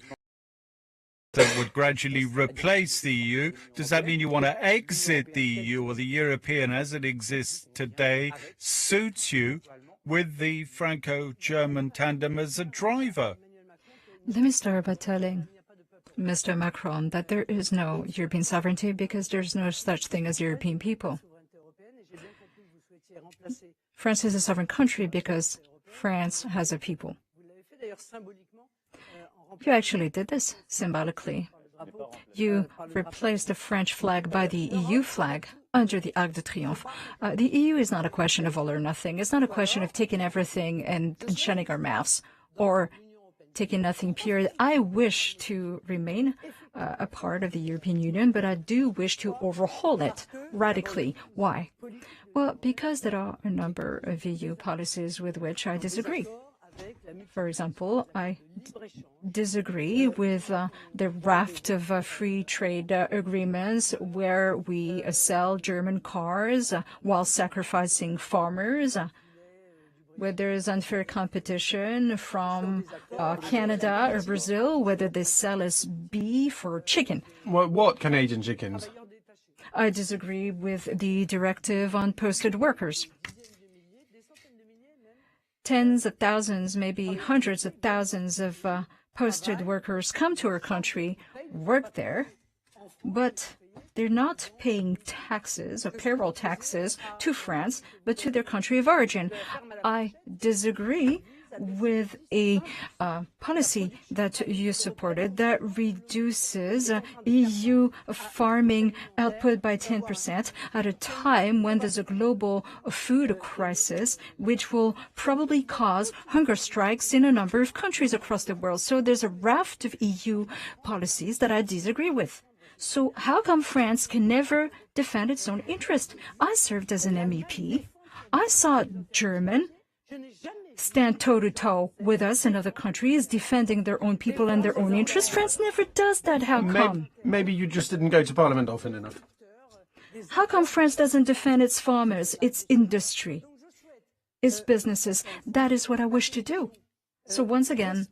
that would gradually replace the EU. Does that mean you want to exit the EU, or the European as it exists today suits you with the Franco-German tandem as a driver? Let me start by telling Mr. Macron that there is no European sovereignty because there's no such thing as European people. France is a sovereign country because France has a people. You actually did this symbolically. You replaced the French flag by the EU flag under the Arc de Triomphe. The EU is not a question of all or nothing. It's not a question of taking everything and shutting our mouths or taking nothing, period. I wish to remain a part of the European Union, but I do wish to overhaul it radically. Why? Well, because there are a number of EU policies with which I disagree. For example, I disagree with the raft of free trade agreements where we sell German cars while sacrificing farmers, where there is unfair competition from Canada or Brazil, whether they sell us beef or chicken. What Canadian chickens? I disagree with the directive on posted workers. Tens of thousands, maybe hundreds of thousands of posted workers come to our country, work there, but they're not paying taxes or payroll taxes to France, but to their country of origin. I disagree with a policy that you supported that reduces EU farming output by 10% at a time when there's a global food crisis, which will probably cause hunger strikes in a number of countries across the world. So there's a raft of EU policies that I disagree with. So how come France can never defend its own interest? I served as an MEP. I saw German stand toe-to-toe with us and other countries defending their own people and their own interests. France never does that. How come? Maybe you just didn't go to Parliament often enough. How come France doesn't defend its farmers, its industry, its businesses? That is what I wish to do. So once again,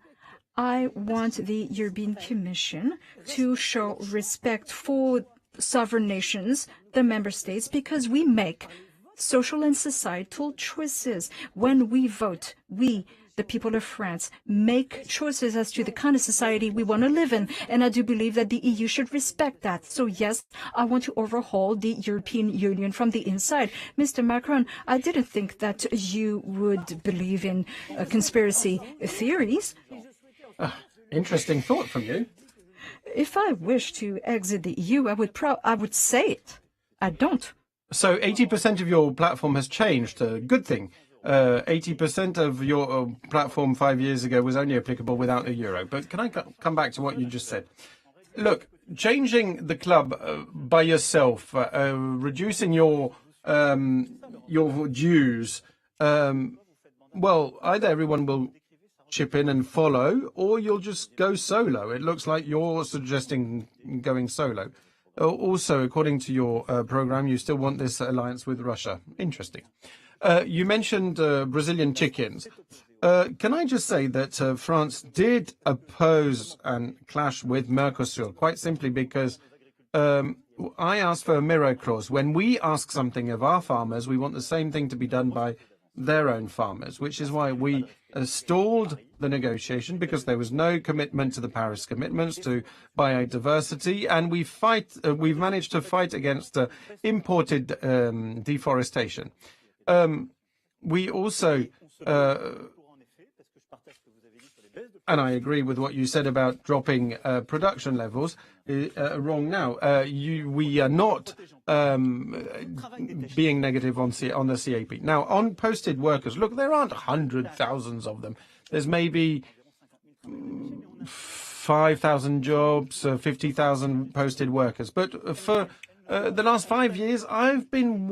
I want the European Commission to show respect for sovereign nations, the member states, because we make social and societal choices. When we vote, we, the people of France, make choices as to the kind of society we want to live in. And I do believe that the EU should respect that. So yes, I want to overhaul the European Union from the inside. Mr. Macron, I didn't think that you would believe in conspiracy theories. Interesting thought from you. If I wish to exit the EU, I would say it. I don't. So 80% of your platform has changed. A good thing. 80% of your platform 5 years ago was only applicable without the euro. But can I come back to what you just said? Look, changing the club by yourself, reducing your dues, well, either everyone will chip in and follow, or you'll just go solo. It looks like you're suggesting going solo. Also, according to your program, you still want this alliance with Russia. Interesting. You mentioned Brazilian chickens. Can I just say that France did oppose and clash with Mercosur, quite simply because I asked for a mirror clause. When we ask something of our farmers, we want the same thing to be done by their own farmers, which is why we stalled the negotiation, because there was no commitment to the Paris commitments to biodiversity, and we've managed to fight against imported deforestation. We also, and I agree with what you said about dropping production levels, wrong now. We are not being negative on the CAP. Now, on posted workers, look, there aren't thousands of them. There's maybe 5,000 jobs, 50,000 posted workers. But for the last 5 years, I've been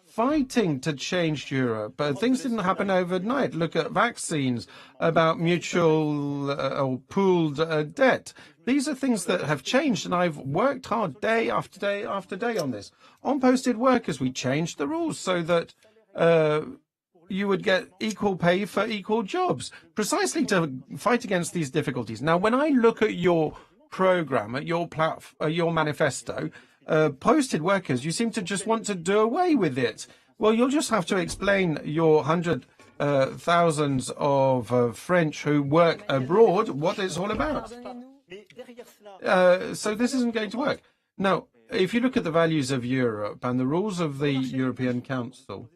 fighting to change Europe. Things didn't happen overnight. Look at vaccines, about mutual or pooled debt. These are things that have changed, and I've worked hard day after day after day on this. On posted workers, we changed the rules so that you would get equal pay for equal jobs, precisely to fight against these difficulties. Now, when I look at your program, at your your manifesto, posted workers, you seem to just want to do away with it. Well, you'll just have to explain your thousands of French who work abroad what it's all about. So this isn't going to work. Now, if you look at the values of Europe and the rules of the European Council,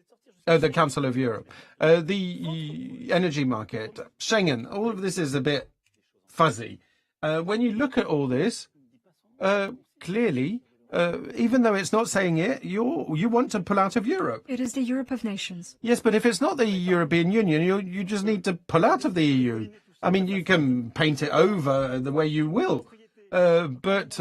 the Council of Europe, the energy market, Schengen, all of this is a bit fuzzy. When you look at all this, clearly, even though it's not saying it, you want to pull out of Europe. It is the Europe of nations. Yes, but if it's not the European Union, you just need to pull out of the EU. I mean, you can paint it over the way you will, but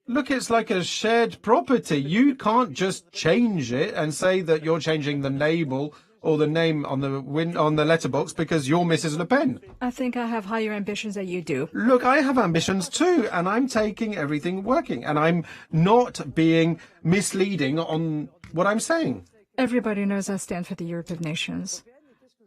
look, it's like a shared property. You can't just change it and say that you're changing the label or the name on the letterbox because you're Mrs. Le Pen. I think I have higher ambitions than you do. Look, I have ambitions too, and I'm taking everything working, and I'm not being misleading on what I'm saying. Everybody knows I stand for the Europe of nations.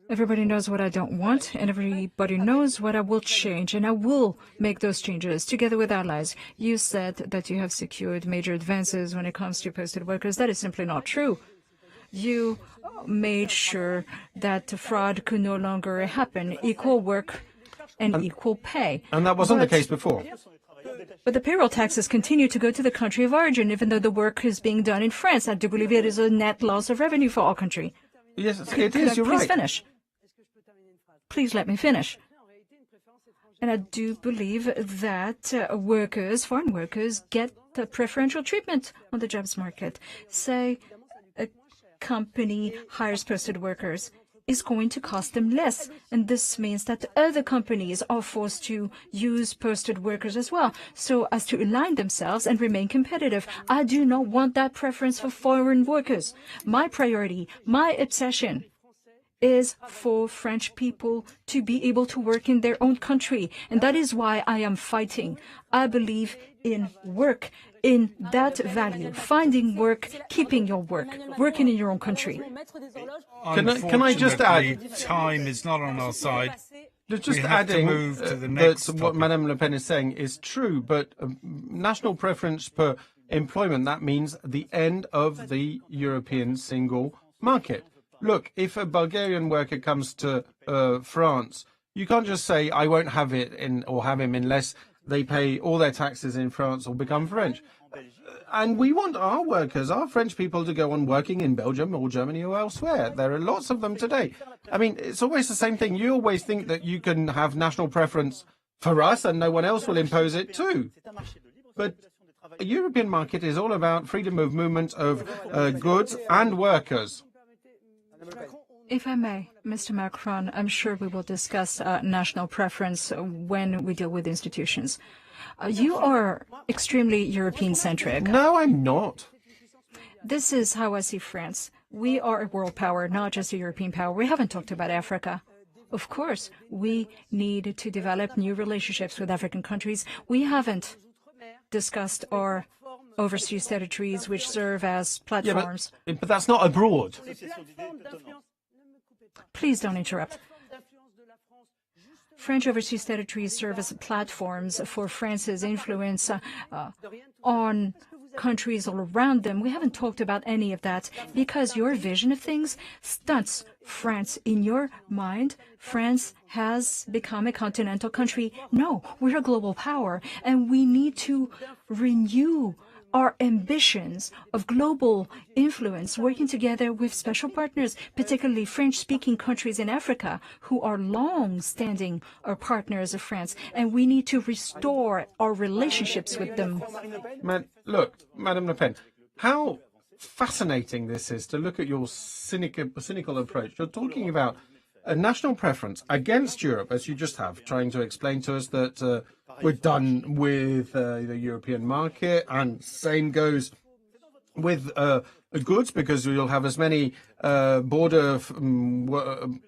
Everybody knows what I don't want, and everybody knows what I will change, and I will make those changes together with allies. You said that you have secured major advances when it comes to posted workers. That is simply not true. You made sure that fraud could no longer happen, equal work and equal pay. And that wasn't the case before. But the payroll taxes continue to go to the country of origin, even though the work is being done in France. I do believe it is a net loss of revenue for our country. Yes, it is, you're right. Please finish. Please let me finish. And I do believe that foreign workers, get preferential treatment on the jobs market. Say a company hires posted workers, is going to cost them less. And this means that other companies are forced to use posted workers as well, so as to align themselves and remain competitive. I do not want that preference for foreign workers. My priority, my obsession, is for French people to be able to work in their own country. And that is why I am fighting. I believe in work, in that value, finding work, keeping your work, working in your own country. Can I just add? Time is not on our side. Just adding that what Madame Le Pen is saying is true, but national preference per employment, that means the end of the European single market. Look, if a Bulgarian worker comes to France, you can't just say, I won't have it or have him unless they pay all their taxes in France or become French. And we want our workers, our French people, to go on working in Belgium or Germany or elsewhere. There are lots of them today. I mean, it's always the same thing. You always think that you can have national preference for us and no one else will impose it too. But a European market is all about freedom of movement of goods and workers. If I may, Mr. Macron, I'm sure we will discuss national preference when we deal with institutions. You are extremely European-centric. No, I'm not. This is how I see France. We are a world power, not just a European power. We haven't talked about Africa. Of course, we need to develop new relationships with African countries. We haven't discussed our overseas territories, which serve as platforms. Yeah, but that's not abroad. Please don't interrupt. French overseas territories serve as platforms for France's influence on countries all around them. We haven't talked about any of that because your vision of things stunts France. In your mind, France has become a continental country. No, we're a global power, and we need to renew our ambitions of global influence, working together with special partners, particularly French-speaking countries in Africa, who are long-standing partners of France, and we need to restore our relationships with them. Look, Madame Le Pen, how fascinating this is to look at your cynical approach. You're talking about a national preference against Europe, as you just have, trying to explain to us that we're done with the European market, and same goes with goods, because you'll have as many border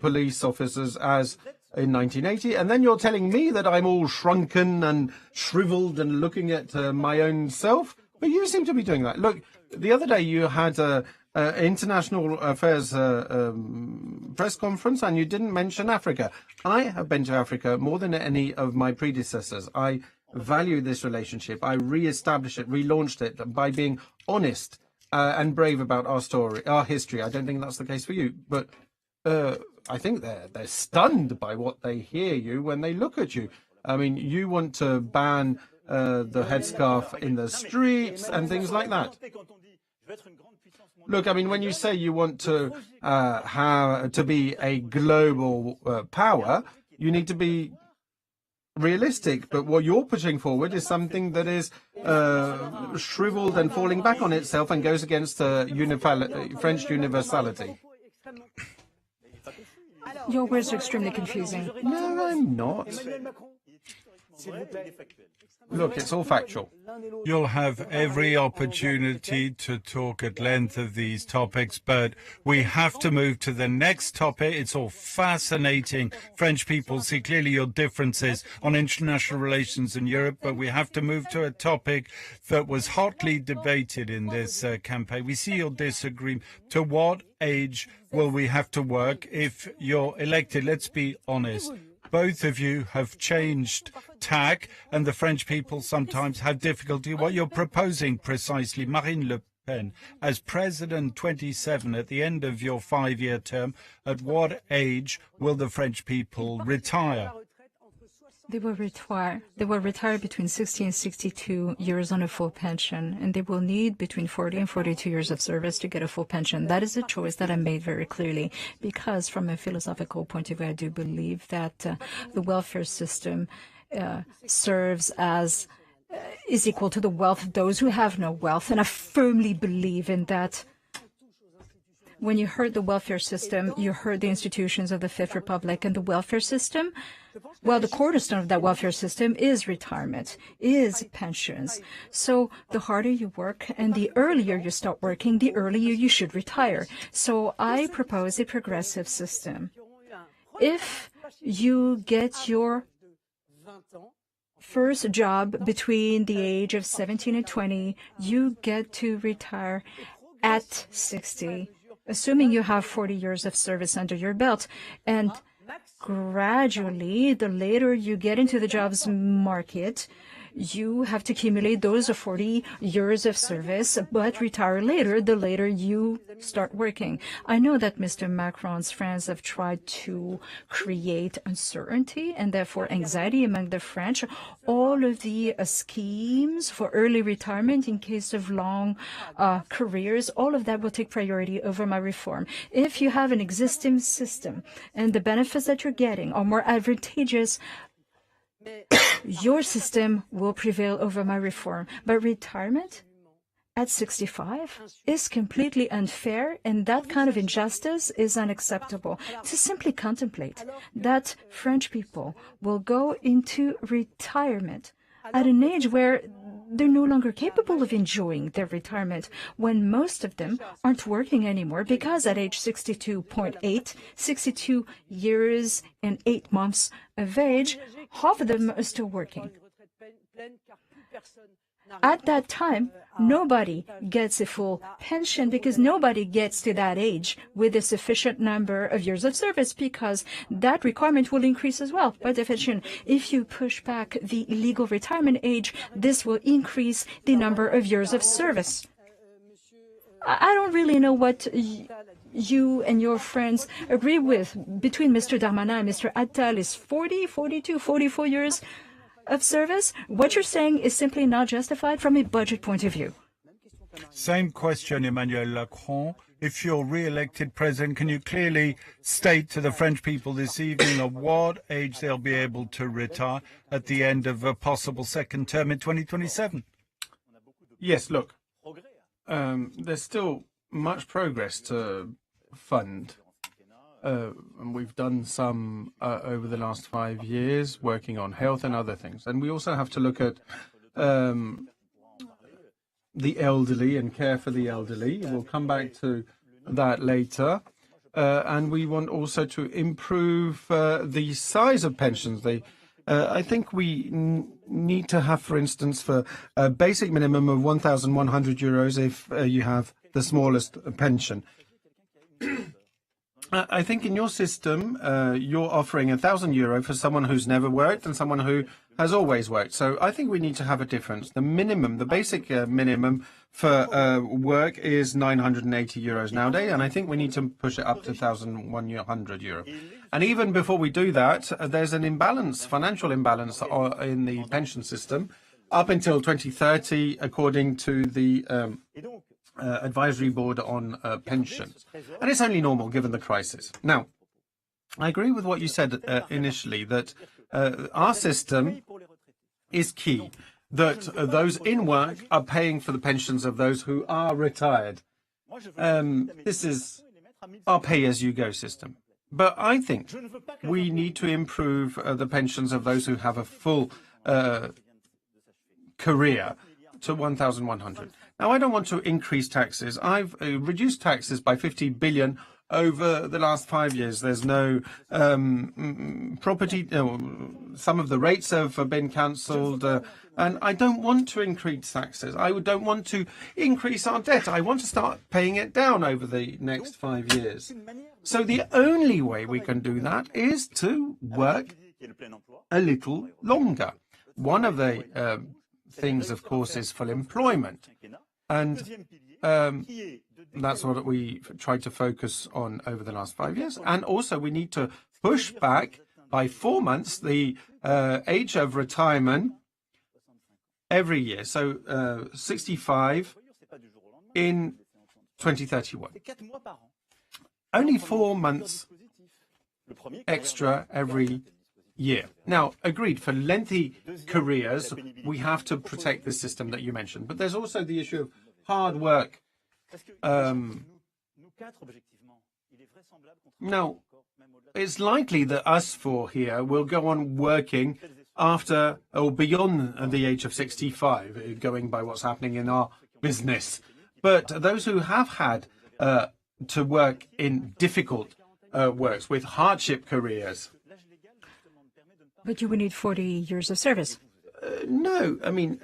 police officers as in 1980, and then you're telling me that I'm all shrunken and shriveled and looking at my own self. But you seem to be doing that. Look, the other day you had international affairs press conference, and you didn't mention Africa. I have been to Africa more than any of my predecessors. I value this relationship. I re-established it, relaunched it by being honest and brave about our story, our history. I don't think that's the case for you, but I think they're stunned by what they hear you when they look at you. I mean, you want to ban the headscarf in the streets and things like that. Look, I mean, when you say you want to be a global power, you need to be realistic. But what you're pushing forward is something that is shriveled and falling back on itself and goes against French universality. Your words are extremely confusing. No, I'm not. Look, it's all factual. You'll have every opportunity to talk at length of these topics, but we have to move to the next topic. It's all fascinating. French people see clearly your differences on international relations in Europe, but we have to move to a topic that was hotly debated in this campaign. We see your disagreement. To what age will we have to work if you're elected? Let's be honest. Both of you have changed tack, and the French people sometimes have difficulty. What you're proposing precisely, Marine Le Pen, as President 27 at the end of your 5-year term, at what age will the French people retire? They will retire between 60 and 62 years on a full pension, and they will need between 40 and 42 years of service to get a full pension. That is a choice that I made very clearly, because from a philosophical point of view, I do believe that the welfare system serves as is equal to the wealth of those who have no wealth, and I firmly believe in that. When you heard the welfare system, you heard the institutions of the Fifth Republic, and the welfare system, well, the cornerstone of that welfare system is retirement, is pensions. So the harder you work and the earlier you start working, the earlier you should retire. So I propose a progressive system. If you get your first job between the age of 17 and 20, you get to retire at 60, assuming you have 40 years of service under your belt. And gradually, the later you get into the jobs market, you have to accumulate those 40 years of service, but retire later, the later you start working. I know that Mr. Macron's friends have tried to create uncertainty and therefore anxiety among the French. All of the schemes for early retirement in case of long careers, all of that will take priority over my reform. If you have an existing system and the benefits that you're getting are more advantageous, your system will prevail over my reform. But retirement at 65 is completely unfair, and that kind of injustice is unacceptable. To simply contemplate that French people will go into retirement at an age where they're no longer capable of enjoying their retirement, when most of them aren't working anymore, because at age 62.8, 62 years and 8 months of age, half of them are still working. At that time, nobody gets a full pension because nobody gets to that age with a sufficient number of years of service, because that requirement will increase as well by definition. If you push back the legal retirement age, this will increase the number of years of service. I don't really know what you and your friends agree with. Between Mr. Darmanin and Mr. Attal is 40, 42, 44 years of service. What you're saying is simply not justified from a budget point of view. Same question, Emmanuel Macron. If you're re-elected president, can you clearly state to the French people this evening at what age they'll be able to retire at the end of a possible second term in 2027? Yes, look, there's still much progress to fund. And we've done some over the last 5 years, working on health and other things. And we also have to look at the elderly and care for the elderly. We'll come back to that later. And we want also to improve the size of pensions. I think we need to have, for instance, for a basic minimum of 1,100 euros if you have the smallest pension. I think in your system, you're offering 1,000 euro for someone who's never worked and someone who has always worked. So I think we need to have a difference. The minimum, the basic minimum for work is 980 euros nowadays, and I think we need to push it up to 1,100 euro. And even before we do that, there's an imbalance, financial imbalance in the pension system up until 2030, according to the advisory board on pensions. And it's only normal given the crisis. Now, I agree with what you said initially, that our system is key, that those in work are paying for the pensions of those who are retired. This is our pay-as-you-go system. But I think we need to improve the pensions of those who have a full career to 1,100. Now, I don't want to increase taxes. I've reduced taxes by 50 billion over the last 5 years. There's no property. Some of the rates have been cancelled. And I don't want to increase taxes. I don't want to increase our debt. I want to start paying it down over the next 5 years. So the only way we can do that is to work a little longer. One of the things, of course, is full employment. And that's what we tried to focus on over the last 5 years. And also we need to push back by 4 months the age of retirement every year. So 65 in 2031. Only 4 months extra every year. Now, agreed, for lengthy careers, we have to protect the system that you mentioned. But there's also the issue of hard work. Now, it's likely that us four here will go on working after or beyond the age of 65, going by what's happening in our business. But those who have had to work in difficult works with hardship careers. But you would need 40 years of service. No, I mean,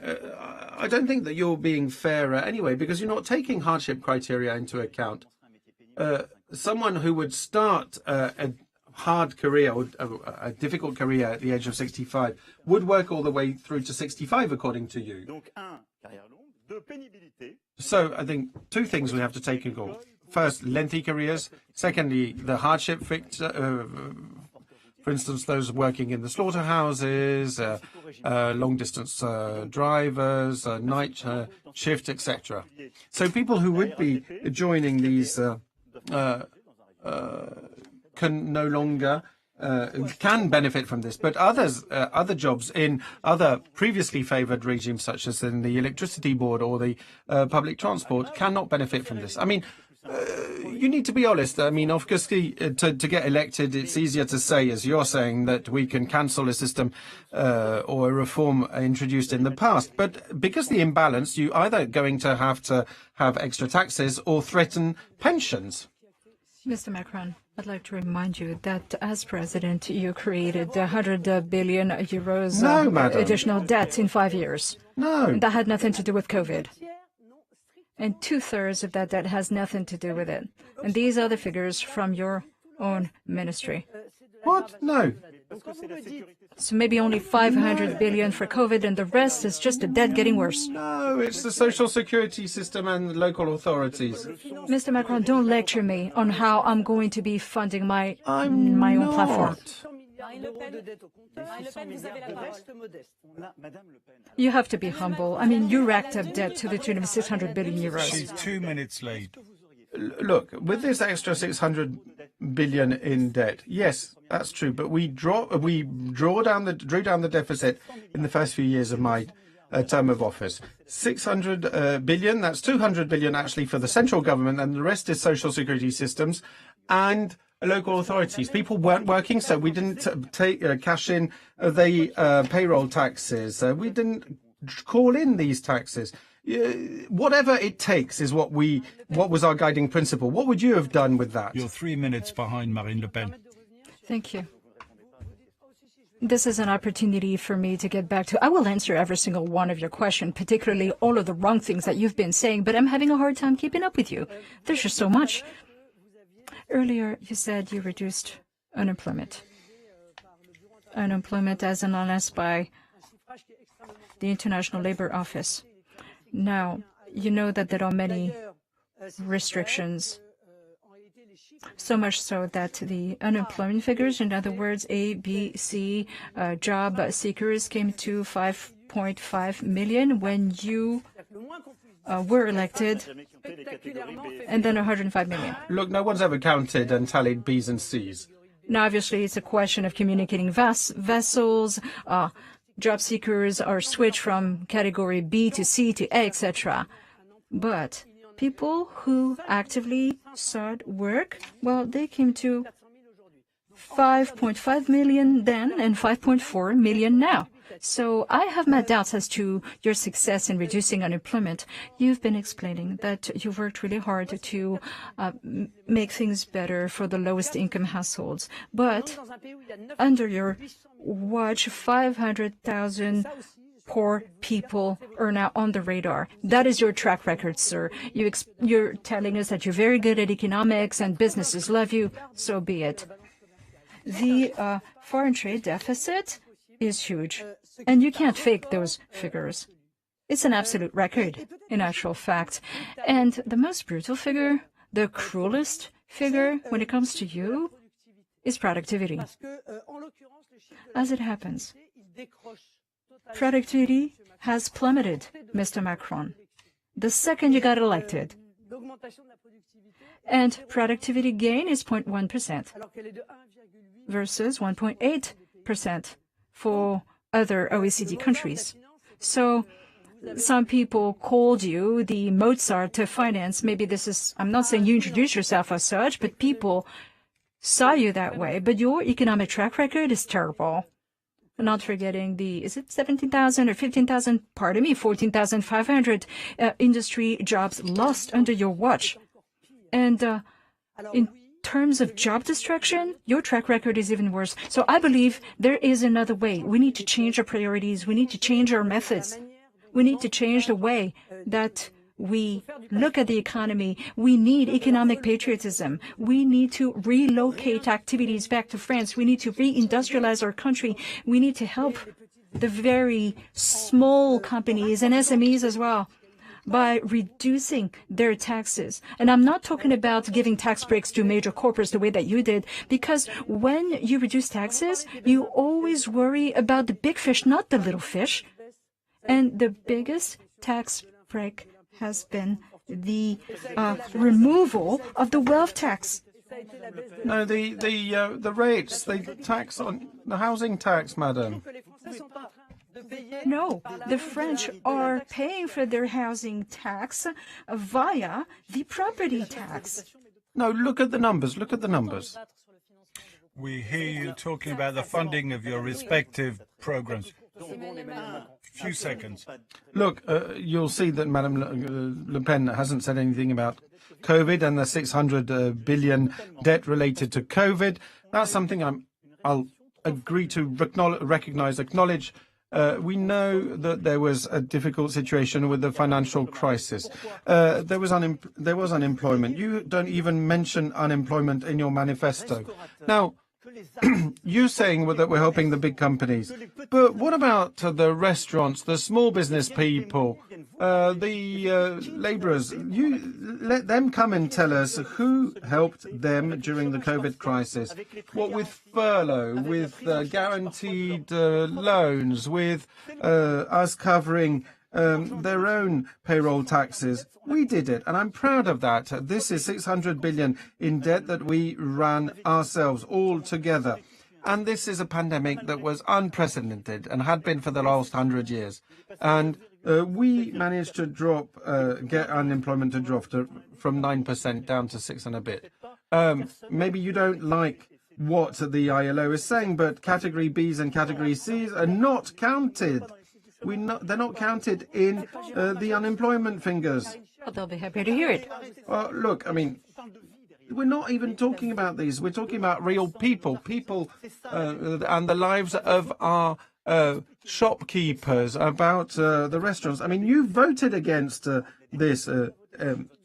I don't think that you're being fairer anyway, because you're not taking hardship criteria into account. Someone who would start a hard career or a difficult career at the age of 65 would work all the way through to 65, according to you. So I think two things we have to take into account. First, lengthy careers. Secondly, the hardship for instance, those working in the slaughterhouses, long-distance drivers, night shift, etc. So people who would be joining these can no longer can benefit from this, but other jobs in other previously favoured regimes, such as in the electricity board or the public transport, cannot benefit from this. I mean, you need to be honest. I mean, obviously, to get elected, it's easier to say, as you're saying, that we can cancel a system or a reform introduced in the past. But because the imbalance, you either going to have extra taxes or threaten pensions. Mr. Macron, I'd like to remind you that as president, you created 100 billion euros additional debt in 5 years. No. And that had nothing to do with COVID. And 2/3 of that debt has nothing to do with it. And these are the figures from your own ministry. What? No. So maybe only 500 billion for COVID, and the rest is just the debt getting worse. No, it's the social security system and the local authorities. Mr. Macron, don't lecture me on how I'm going to be funding my own platform. You have to be humble. I mean, you racked up debt to the tune of 600 billion euros. She's 2 minutes late. Look, with this extra 600 billion in debt, yes, that's true. But we drew down the deficit in the first few years of my term of office. 600 billion. That's 200 billion actually for the central government, and the rest is social security systems and local authorities. People weren't working, so we didn't cash in the payroll taxes. We didn't call in these taxes. Whatever it takes is what was our guiding principle. What would you have done with that? You're 3 minutes behind Marine Le Pen. Thank you. This is an opportunity for me to get back to, I will answer every single one of your questions, particularly all of the wrong things that you've been saying, but I'm having a hard time keeping up with you. There's just so much. Earlier, you said you reduced unemployment. Unemployment as analyzed by the International Labour Office. Now, you know that there are many restrictions, so much so that the unemployment figures, in other words, A, B, C, job seekers came to 5.5 million when you were elected, and then 105 million. Look, no one's ever counted and tallied B's and C's. Now, obviously, it's a question of communicating vessels. Job seekers are switched from category B to C to A, etc. But people who actively sought work, well, they came to 5.5 million then and 5.4 million now. So I have my doubts as to your success in reducing unemployment. You've been explaining that you've worked really hard to make things better for the lowest income households. But under your watch, 500,000 poor people are now on the radar. That is your track record, sir. You're telling us that you're very good at economics and businesses love you. So be it. The foreign trade deficit is huge, and you can't fake those figures. It's an absolute record, in actual fact. And the most brutal figure, the cruelest figure when it comes to you, is productivity. As it happens, productivity has plummeted, Mr. Macron, the second you got elected. And productivity gain is 0.1% versus 1.8% for other OECD countries. So some people called you the Mozart of finance. Maybe this is, I'm not saying you introduce yourself as such, but people saw you that way. But your economic track record is terrible. Not forgetting is it 17,000 or 15,000, pardon me, 14,500 industry jobs lost under your watch. And in terms of job destruction, your track record is even worse. So I believe there is another way. We need to change our priorities. We need to change our methods. We need to change the way that we look at the economy. We need economic patriotism. We need to relocate activities back to France. We need to reindustrialize our country. We need to help the very small companies and SMEs as well by reducing their taxes. And I'm not talking about giving tax breaks to major corporates the way that you did, because when you reduce taxes, you always worry about the big fish, not the little fish. And the biggest tax break has been the removal of the wealth tax. No, the rates, the tax on the housing tax, madam. No, the French are paying for their housing tax via the property tax. No, look at the numbers. Look at the numbers. We hear you talking about the funding of your respective programs. Few seconds. Look, you'll see that Madame Le Pen hasn't said anything about COVID and the 600 billion debt related to COVID. That's something I'll agree to acknowledge. We know that there was a difficult situation with the financial crisis. There was unemployment. You don't even mention unemployment in your manifesto. Now, you're saying that we're helping the big companies, but what about the restaurants, the small business people, the laborers? You let them come and tell us who helped them during the COVID crisis. What with furlough, with guaranteed loans, with us covering their own payroll taxes. We did it, and I'm proud of that. This is 600 billion in debt that we ran ourselves all together. And this is a pandemic that was unprecedented and had been for the last 100 years. And we managed to get unemployment to drop from 9% down to 6 and a bit. Maybe you don't like what the ILO is saying, but category Bs and category Cs are not counted. They're not counted in the unemployment figures. Well, they'll be happy to hear it. Look, I mean, we're not even talking about these. We're talking about real people, and the lives of our shopkeepers, about the restaurants. I mean, you voted against this.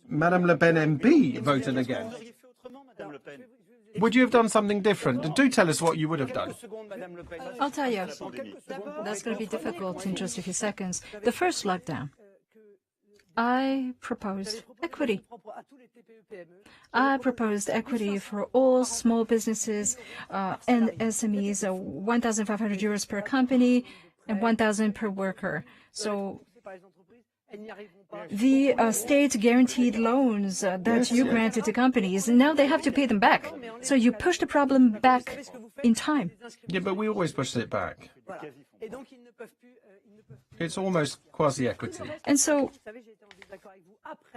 Madame Le Pen MP voted against. Would you have done something different? Do tell us what you would have done. I'll tell you. That's going to be difficult in just a few seconds. The first lockdown, I proposed equity. I proposed equity for all small businesses and SMEs, 1,500 euros per company and 1,000 per worker. So the state guaranteed loans that you granted to companies, now they have to pay them back. So you push the problem back in time. Yeah, but we always push it back. It's almost quasi-equity. And so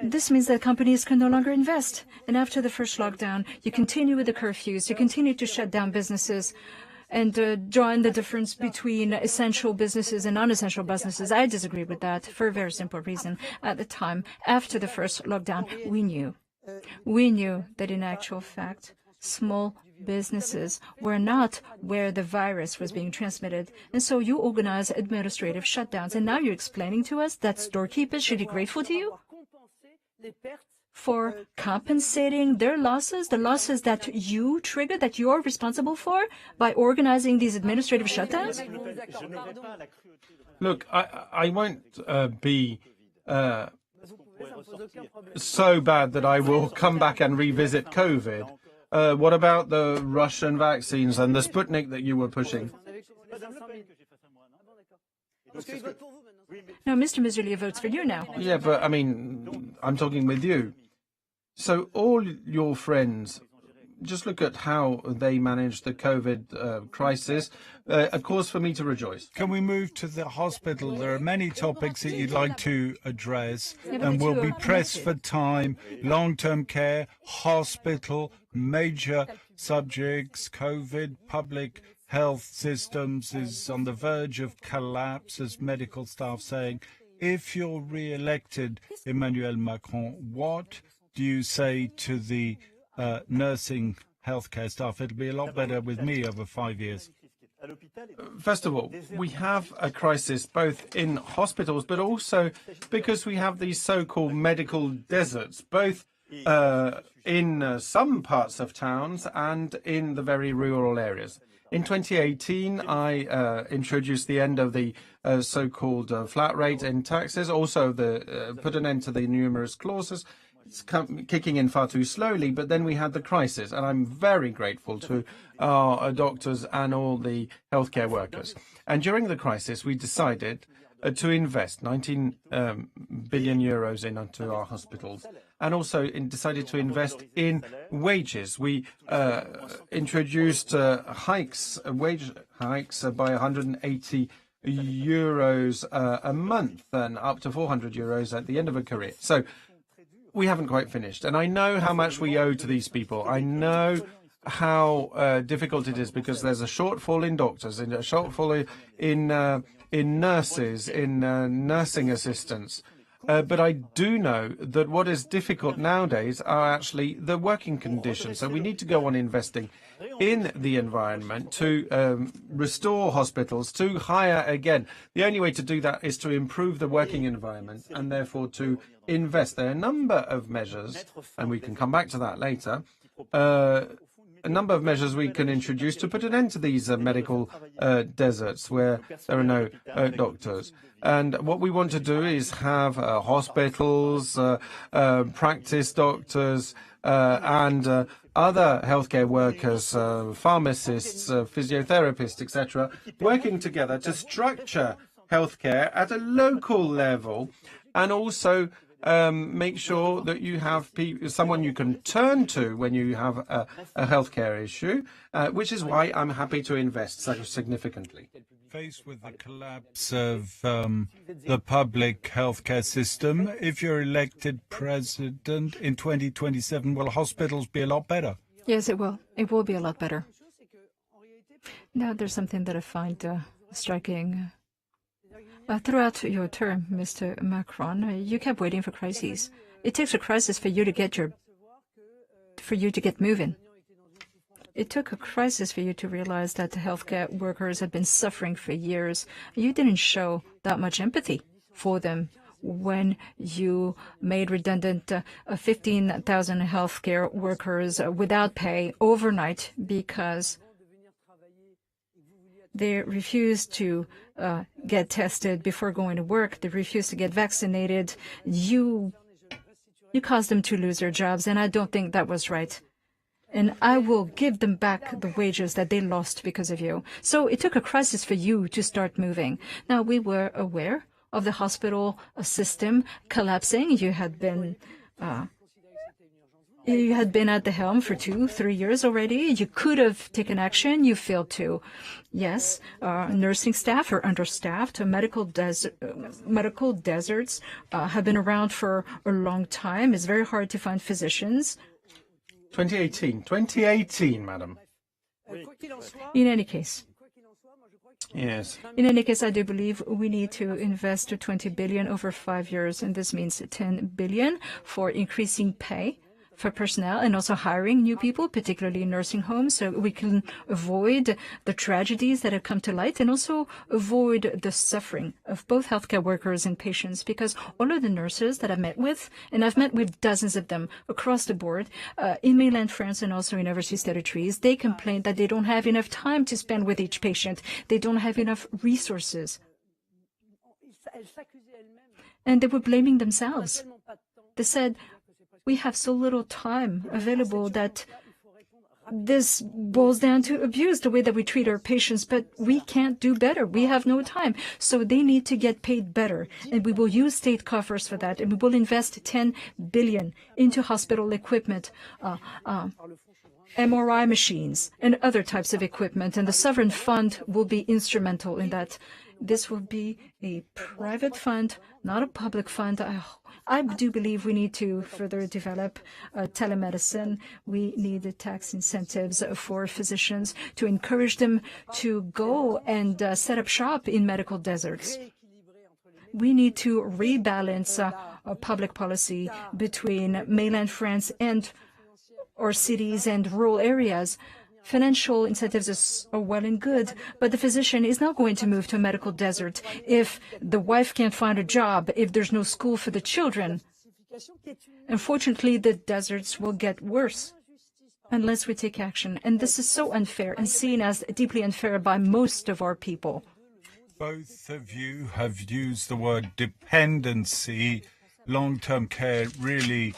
this means that companies can no longer invest. And after the first lockdown, you continue with the curfews, you continue to shut down businesses and drawing the difference between essential businesses and non-essential businesses. I disagree with that for a very simple reason. At the time, after the first lockdown, we knew that in actual fact, small businesses were not where the virus was being transmitted. And so you organize administrative shutdowns. And now you're explaining to us that storekeepers should be grateful to you for compensating their losses, the losses that you triggered, that you're responsible for by organizing these administrative shutdowns? Look, I won't be so bad that I will come back and revisit COVID. What about the Russian vaccines and the Sputnik that you were pushing? No, Mr. Muselier votes for you now. Yeah, but I mean, I'm talking with you. So all your friends, just look at how they managed the COVID crisis, a cause for me to rejoice. Can we move to the hospital? There are many topics that you'd like to address, and we'll be pressed for time. Long-term care, hospital, major subjects, COVID, public health systems is on the verge of collapse, as medical staff saying. If you're re-elected, Emmanuel Macron, what do you say to the nursing healthcare staff? It'll be a lot better with me over 5 years. First of all, we have a crisis both in hospitals, but also because we have these so-called medical deserts, both in some parts of towns and in the very rural areas. In 2018, I introduced the end of the so-called flat rate in taxes, also put an end to the numerous clauses. It's kicking in far too slowly, but then we had the crisis, and I'm very grateful to our doctors and all the healthcare workers. And during the crisis, we decided to invest 19 billion euros into our hospitals, and also decided to invest in wages. We introduced wage hikes by 180 euros a month, and up to 400 euros at the end of a career. So we haven't quite finished, and I know how much we owe to these people. I know how difficult it is, because there's a shortfall in doctors, and a shortfall in nurses, in nursing assistants. But I do know that what is difficult nowadays are actually the working conditions. So we need to go on investing in the environment to restore hospitals, to hire again. The only way to do that is to improve the working environment, and therefore to invest. There are a number of measures, and we can come back to that later, a number of measures we can introduce to put an end to these medical deserts where there are no doctors. And what we want to do is have hospitals, practice doctors, and other healthcare workers, pharmacists, physiotherapists, etc., working together to structure healthcare at a local level, and also make sure that you have someone you can turn to when you have a healthcare issue, which is why I'm happy to invest so significantly. Faced with the collapse of the public healthcare system, if you're elected president in 2027, will hospitals be a lot better? Yes, it will. It will be a lot better. Now, there's something that I find striking. Throughout your term, Mr. Macron, you kept waiting for crises. It takes a crisis for you to get moving. It took a crisis for you to realize that the healthcare workers had been suffering for years. You didn't show that much empathy for them when you made redundant 15,000 healthcare workers without pay overnight because they refused to get tested before going to work. They refused to get vaccinated. You caused them to lose their jobs, and I don't think that was right. And I will give them back the wages that they lost because of you. So it took a crisis for you to start moving. Now, we were aware of the hospital system collapsing. You had been at the helm for 2-3 years already. You could have taken action. You failed to. Yes, nursing staff are understaffed. Medical deserts have been around for a long time. It's very hard to find physicians. 2018, madam. In any case. Yes. In any case, I do believe we need to invest 20 billion over 5 years, and this means 10 billion for increasing pay for personnel and also hiring new people, particularly in nursing homes, so we can avoid the tragedies that have come to light and also avoid the suffering of both healthcare workers and patients, because all of the nurses that I've met with, and I've met with dozens of them across the board, in mainland France and also in overseas territories, they complain that they don't have enough time to spend with each patient. They don't have enough resources. And they were blaming themselves. They said, we have so little time available that this boils down to abuse, the way that we treat our patients, but we can't do better. We have no time. So they need to get paid better. And we will use state coffers for that. And we will invest 10 billion into hospital equipment. MRI machines and other types of equipment, and the sovereign fund will be instrumental in that. This will be a private fund, not a public fund. I do believe we need to further develop telemedicine. We need the tax incentives for physicians to encourage them to go and set up shop in medical deserts. We need to rebalance public policy between mainland France and our cities and rural areas. Financial incentives are well and good, but the physician is not going to move to a medical desert if the wife can't find a job, if there's no school for the children. Unfortunately, the deserts will get worse unless we take action. And this is so unfair and seen as deeply unfair by most of our people. Both of you have used the word dependency. Long-term care really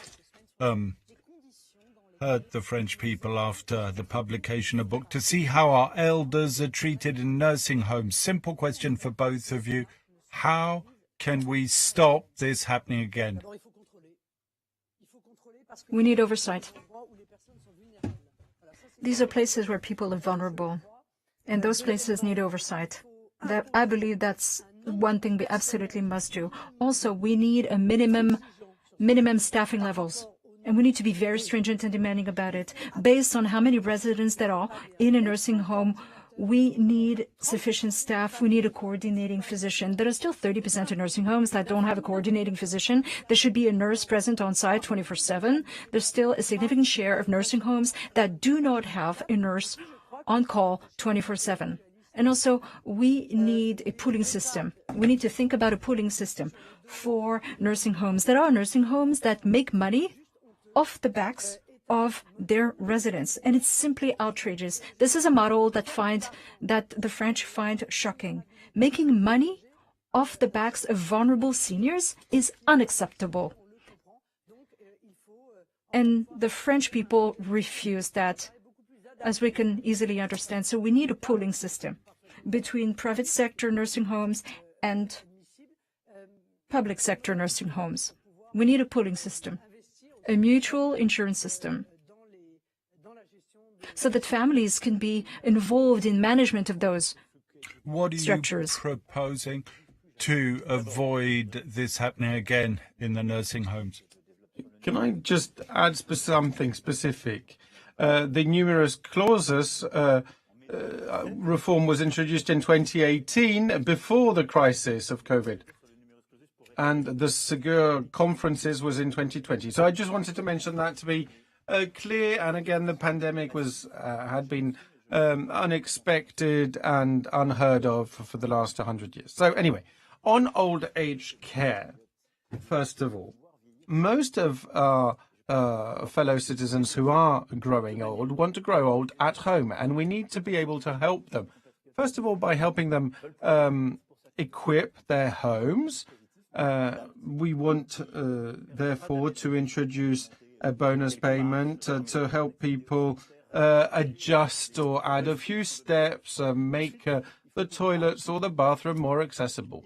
hurt the French people after the publication of a book. To see how our elders are treated in nursing homes. Simple question for both of you. How can we stop this happening again? We need oversight. These are places where people are vulnerable, and those places need oversight. I believe that's one thing we absolutely must do. Also, we need a minimum staffing levels. And we need to be very stringent and demanding about it. Based on how many residents there are in a nursing home, we need sufficient staff. We need a coordinating physician. There are still 30% of nursing homes that don't have a coordinating physician. There should be a nurse present on site 24/7. There's still a significant share of nursing homes that do not have a nurse on call 24/7. And also, we need a pooling system. We need to think about a pooling system for nursing homes. There are nursing homes that make money off the backs of their residents, and it's simply outrageous. This is a model that the French find shocking. Making money off the backs of vulnerable seniors is unacceptable. And the French people refuse that, as we can easily understand. So we need a pooling system between private sector nursing homes and public sector nursing homes. We need a pooling system, a mutual insurance system, so that families can be involved in management of those structures. What are you proposing to avoid this happening again in the nursing homes? Can I just add something specific? The numerous clauses reform was introduced in 2018 before the crisis of COVID. And the Ségur conferences was in 2020. So I just wanted to mention that to be clear. And again, the pandemic had been unexpected and unheard of for the last 100 years. So anyway, on old age care, first of all, most of our fellow citizens who are growing old want to grow old at home, and we need to be able to help them. First of all, by helping them equip their homes. We want, therefore, to introduce a bonus payment to help people adjust or add a few steps, make the toilets or the bathroom more accessible.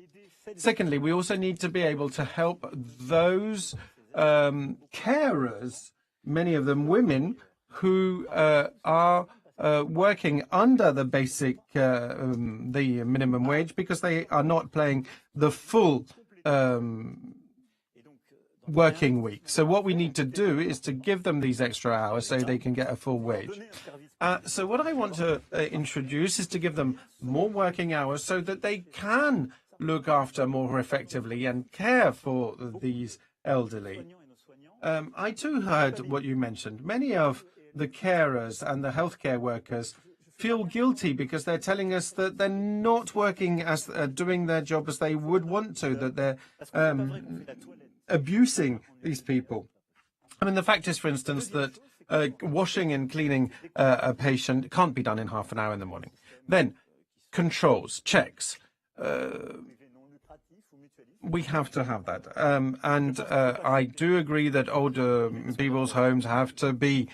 Secondly, we also need to be able to help those carers, many of them women, who are working under the basic, the minimum wage, because they are not paying the full working week. So what we need to do is to give them these extra hours so they can get a full wage. So what I want to introduce is to give them more working hours so that they can look after more effectively and care for these elderly. I too heard what you mentioned. Many of the carers and the healthcare workers feel guilty because they're telling us that they're not working as doing their job as they would want to, that they're abusing these people. I mean, the fact is, for instance, that washing and cleaning a patient can't be done in half an hour in the morning. Then controls, checks. We have to have that. And I do agree that older people's homes have to be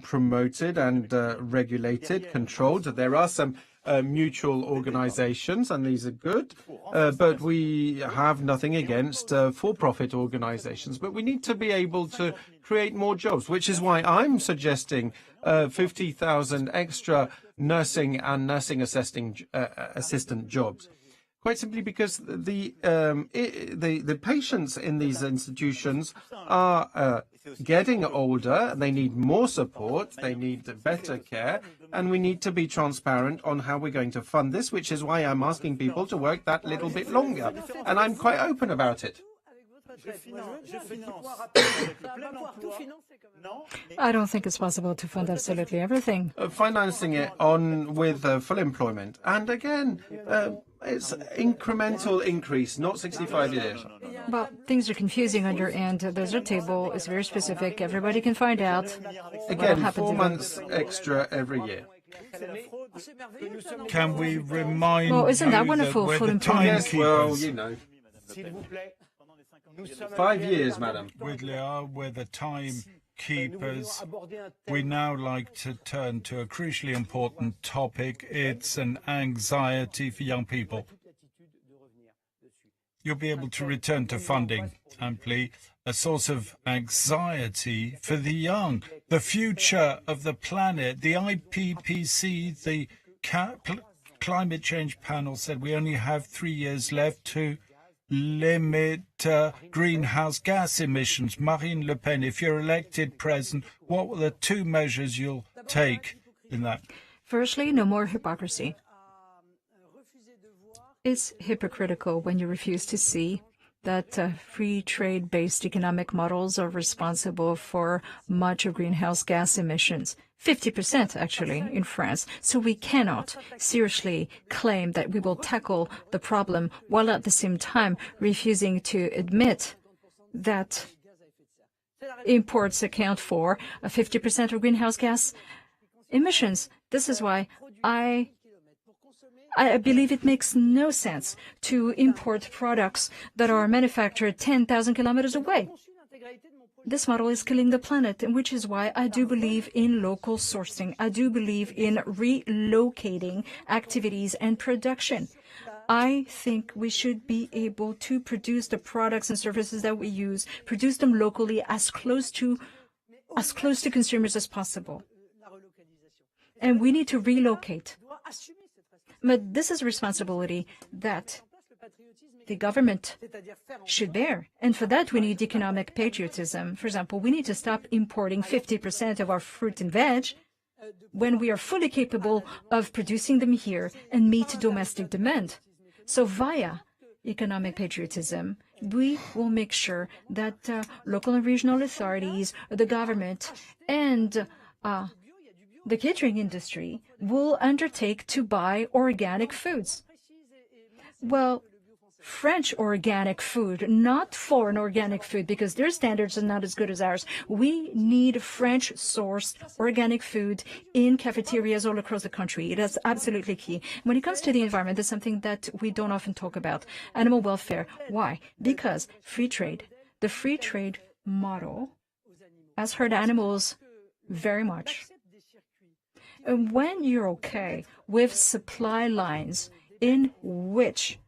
promoted and regulated, controlled. There are some mutual organizations, and these are good, but we have nothing against for-profit organizations. But we need to be able to create more jobs, which is why I'm suggesting 50,000 extra nursing and nursing assistant jobs. Quite simply because the patients in these institutions are getting older, they need more support, they need better care, and we need to be transparent on how we're going to fund this, which is why I'm asking people to work that little bit longer. And I'm quite open about it. I don't think it's possible to fund absolutely everything. Financing it on with full employment. And again, it's incremental increase, not 65 years. Well, things are confusing on your end. There's a table. It's very specific. Everybody can find out. Again, 4 months extra every year. Can we remind Well, isn't that you wonderful? we're Full the employment. Yes, well, timekeepers? you know. 5 years, madam. With Léa, we're the timekeepers. We now like to turn to a crucially important topic. It's an anxiety for young people. You'll be able to return to funding amply, a source of anxiety for the young. The future of the planet, the IPCC, the climate change panel said we only have 3 years left to limit greenhouse gas emissions. Marine Le Pen, if you're elected president, what were the 2 measures you'll take in that? Firstly, no more hypocrisy. It's hypocritical when you refuse to see that free trade-based economic models are responsible for much of greenhouse gas emissions. 50% actually in France. So we cannot seriously claim that we will tackle the problem while at the same time refusing to admit that imports account for 50% of greenhouse gas emissions. This is why I believe it makes no sense to import products that are manufactured 10,000 kilometers away. This model is killing the planet, and which is why I do believe in local sourcing. I do believe in relocating activities and production. I think we should be able to produce the products and services that we use, produce them locally as close to consumers as possible. And we need to relocate. But this is a responsibility that the government should bear. And for that, we need economic patriotism. For example, we need to stop importing 50% of our fruit and veg when we are fully capable of producing them here and meet domestic demand. So via economic patriotism, we will make sure that local and regional authorities, the government, and the catering industry will undertake to buy organic foods. Well, French organic food, not foreign organic food, because their standards are not as good as ours. We need French-sourced organic food in cafeterias all across the country. It is absolutely key. When it comes to the environment, there's something that we don't often talk about. Animal welfare. Why? Because free trade, the free trade model, has hurt animals very much. And when you're okay with supply lines in which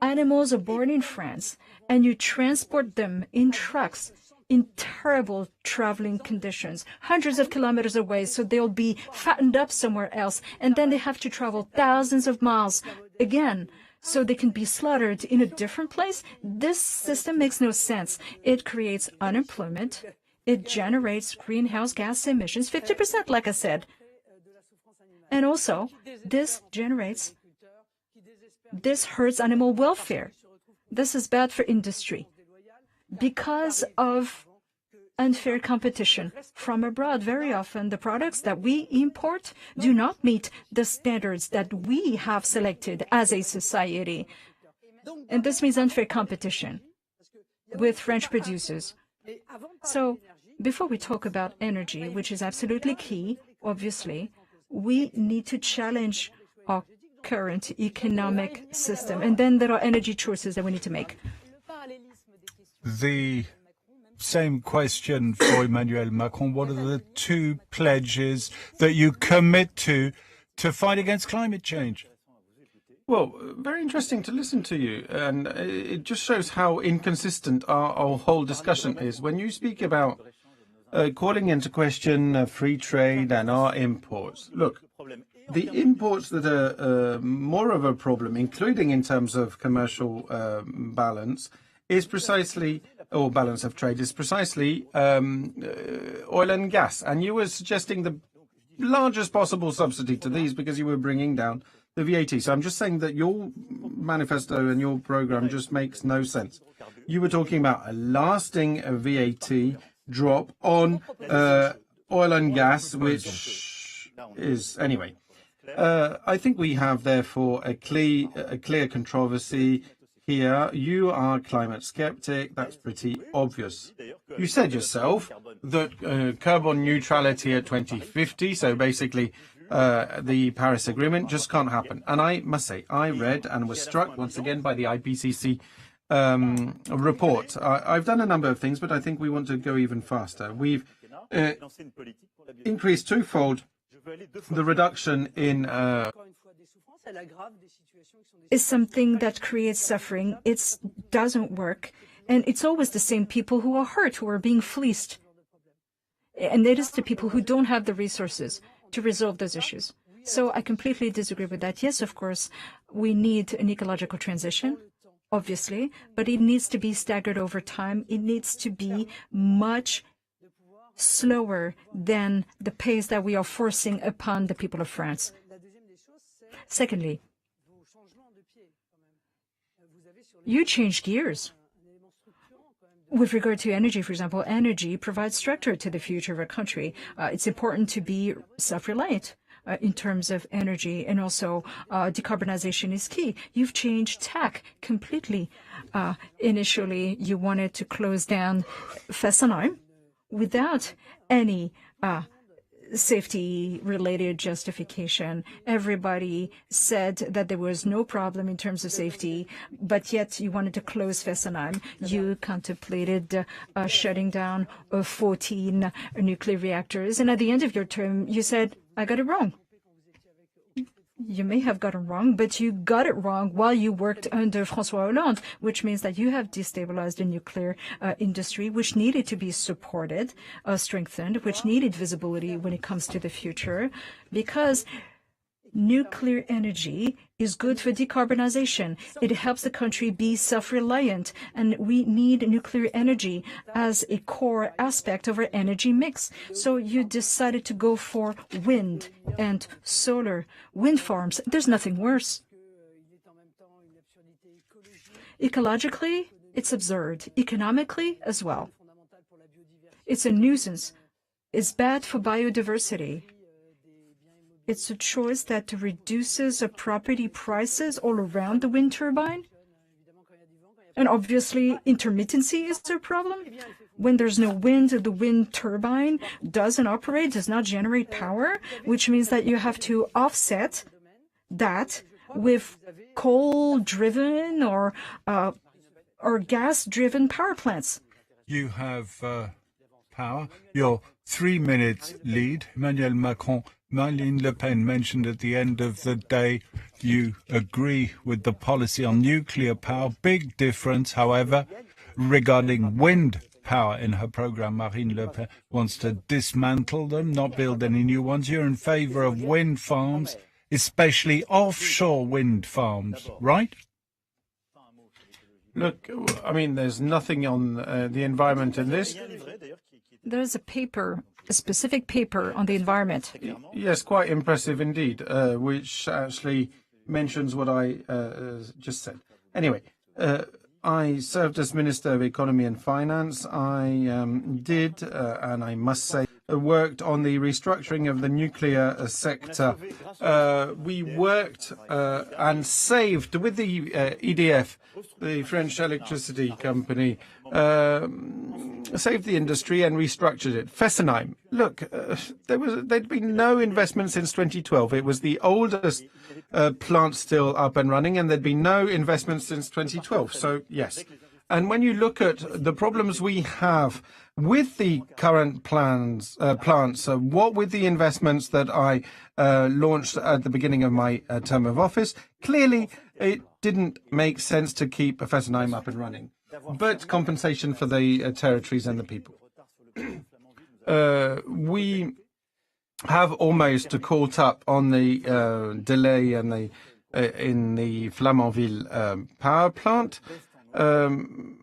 animals are born in France and you transport them in trucks in terrible traveling conditions, hundreds of kilometers away, so they'll be fattened up somewhere else, and then they have to travel thousands of miles again so they can be slaughtered in a different place, this system makes no sense. It creates unemployment. It generates greenhouse gas emissions, 50%, like I said. And also, this hurts animal welfare. This is bad for industry because of unfair competition from abroad. Very often, the products that we import do not meet the standards that we have selected as a society. And this means unfair competition with French producers. So, before we talk about energy, which is absolutely key, obviously, we need to challenge our current economic system. And then there are energy choices that we need to make. The same question for Emmanuel Macron. What are the two pledges that you commit to fight against climate change? Well, very interesting to listen to you, and it just shows how inconsistent our whole discussion is. When you speak about calling into question free trade and our imports, look, the imports that are more of a problem, including in terms of commercial balance, is precisely, or balance of trade, is precisely oil and gas. And you were suggesting the largest possible subsidy to these because you were bringing down the VAT. So I'm just saying that your manifesto and your program just makes no sense. You were talking about a lasting VAT drop on oil and gas, which is, anyway. I think we have, therefore, a clear controversy here. You are climate skeptic. That's pretty obvious. You said yourself that carbon neutrality at 2050, so basically the Paris Agreement, just can't happen. And I must say, I read and was struck once again by the IPCC report. I've done a number of things, but I think we want to go even faster. We've increased twofold the reduction in is something that creates suffering. It doesn't work, and it's always the same people who are hurt, who are being fleeced. And it is the people who don't have the resources to resolve those issues. So I completely disagree with that. Yes, of course, we need an ecological transition, obviously, but it needs to be staggered over time. It needs to be much slower than the pace that we are forcing upon the people of France. Secondly, you change gears. With regard to energy, for example, energy provides structure to the future of a country. It's important to be self-reliant in terms of energy, and also decarbonization is key. You've changed tack completely. Initially, you wanted to close down Fessenheim without any safety-related justification. Everybody said that there was no problem in terms of safety, but yet you wanted to close Fessenheim. You contemplated shutting down 14 nuclear reactors, and at the end of your term, you said, I got it wrong. You may have gotten wrong, but you got it wrong while you worked under François Hollande, which means that you have destabilized the nuclear industry, which needed to be supported, strengthened, which needed visibility when it comes to the future, because nuclear energy is good for decarbonization. It helps the country be self-reliant, and we need nuclear energy as a core aspect of our energy mix. So you decided to go for wind and solar. Wind farms, there's nothing worse. Ecologically, it's absurd. Economically, as well. It's a nuisance. It's bad for biodiversity. It's a choice that reduces property prices all around the wind turbine. And obviously, intermittency is a problem. When there's no wind, the wind turbine doesn't operate, does not generate power, which means that you have to offset that with coal-driven or gas-driven power plants. You have power. Your 3-minute lead, Emmanuel Macron. Marine Le Pen mentioned at the end of the day you agree with the policy on nuclear power. Big difference, however, regarding wind power in her program. Marine Le Pen wants to dismantle them, not build any new ones. You're in favor of wind farms, especially offshore wind farms, right? Look, I mean, there's nothing on the environment in this. There's a specific paper on the environment. Yes, quite impressive indeed, which actually mentions what I just said. Anyway, I served as Minister of Economy and Finance. I did, and I must say, worked on the restructuring of the nuclear sector. We worked and saved with the EDF, the French electricity company, saved the industry and restructured it. Fessenheim, look, there'd been no investment since 2012. It was the oldest plant still up and running, and there'd been no investment since 2012. So yes, And when you look at the problems we have with the current plants, what with the investments that I launched at the beginning of my term of office, clearly it didn't make sense to keep Fessenheim up and running. But compensation for the territories and the people. We have almost caught up on the delay and in the Flamanville power plant. And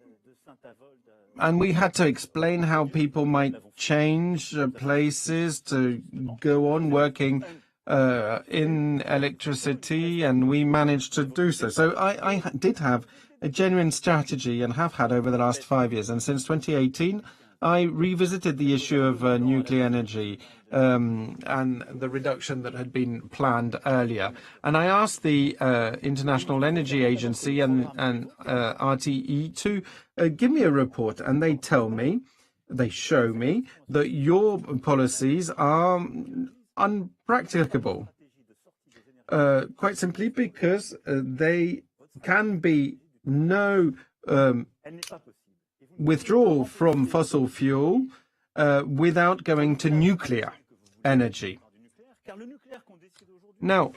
we had to explain how people might change places to go on working in electricity, and we managed to do so. So I did have a genuine strategy and have had over the last 5 years. And since 2018, I revisited the issue of nuclear energy and the reduction that had been planned earlier. And I asked the International Energy Agency and RTE to give me a report, and they show me that your policies are unpracticable, quite simply because they can be no withdrawal from fossil fuel without going to nuclear energy. Now,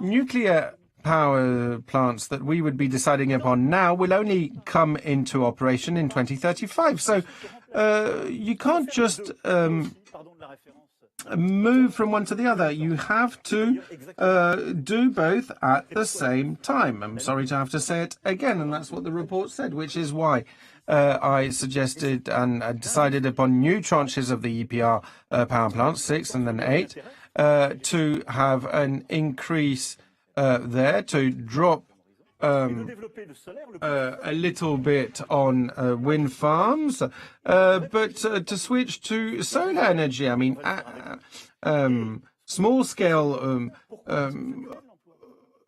nuclear power plants that we would be deciding upon now will only come into operation in 2035. So you can't just move from one to the other. You have to do both at the same time. I'm sorry to have to say it again, and that's what the report said, which is why I suggested and decided upon new tranches of the EPR power plants, 6 and then 8, to have an increase there, to drop a little bit on wind farms, but to switch to solar energy. I mean, small-scale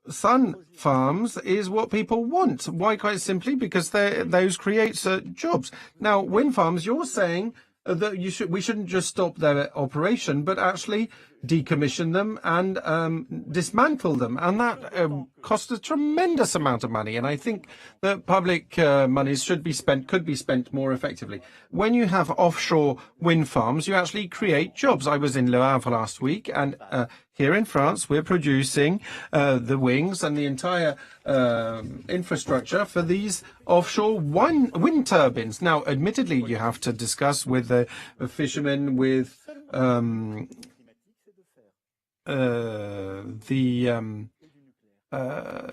sun farms is what people want. Why? Quite simply because those create jobs. Now, wind farms, you're saying that we shouldn't just stop their operation, but actually decommission them and dismantle them, and that costs a tremendous amount of money. And I think that public monies could be spent more effectively. When you have offshore wind farms, you actually create jobs. I was in Le Havre last week, and here in France, we're producing the wings and the entire infrastructure for these offshore wind turbines. Now, admittedly, you have to discuss with the fishermen, with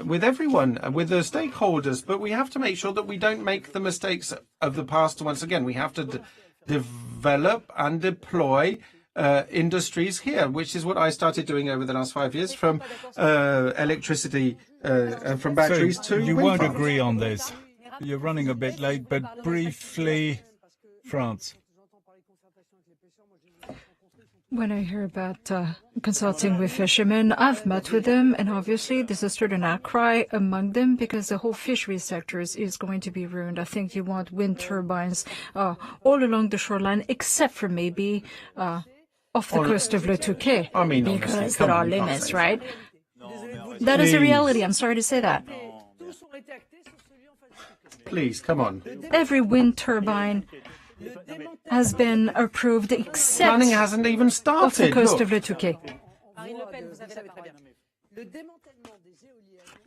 with everyone, with the stakeholders, but we have to make sure that we don't make the mistakes of the past once again. We have to develop and deploy industries here, which is what I started doing over the last 5 years, from electricity and from batteries to you wind won't farms. agree on this. You're running a bit late, but briefly, France. When I hear about consulting with fishermen, I've met with them, and obviously there's a certain outcry among them because the whole fishery sector is going to be ruined. I think you want wind turbines all along the shoreline, except for maybe off the coast of Le Touquet, I mean, because there are limits, right? That is a reality. I'm sorry to say that. Please, come on. Every wind turbine has been approved except Planning hasn't even started. off the coast Look. of Le Touquet.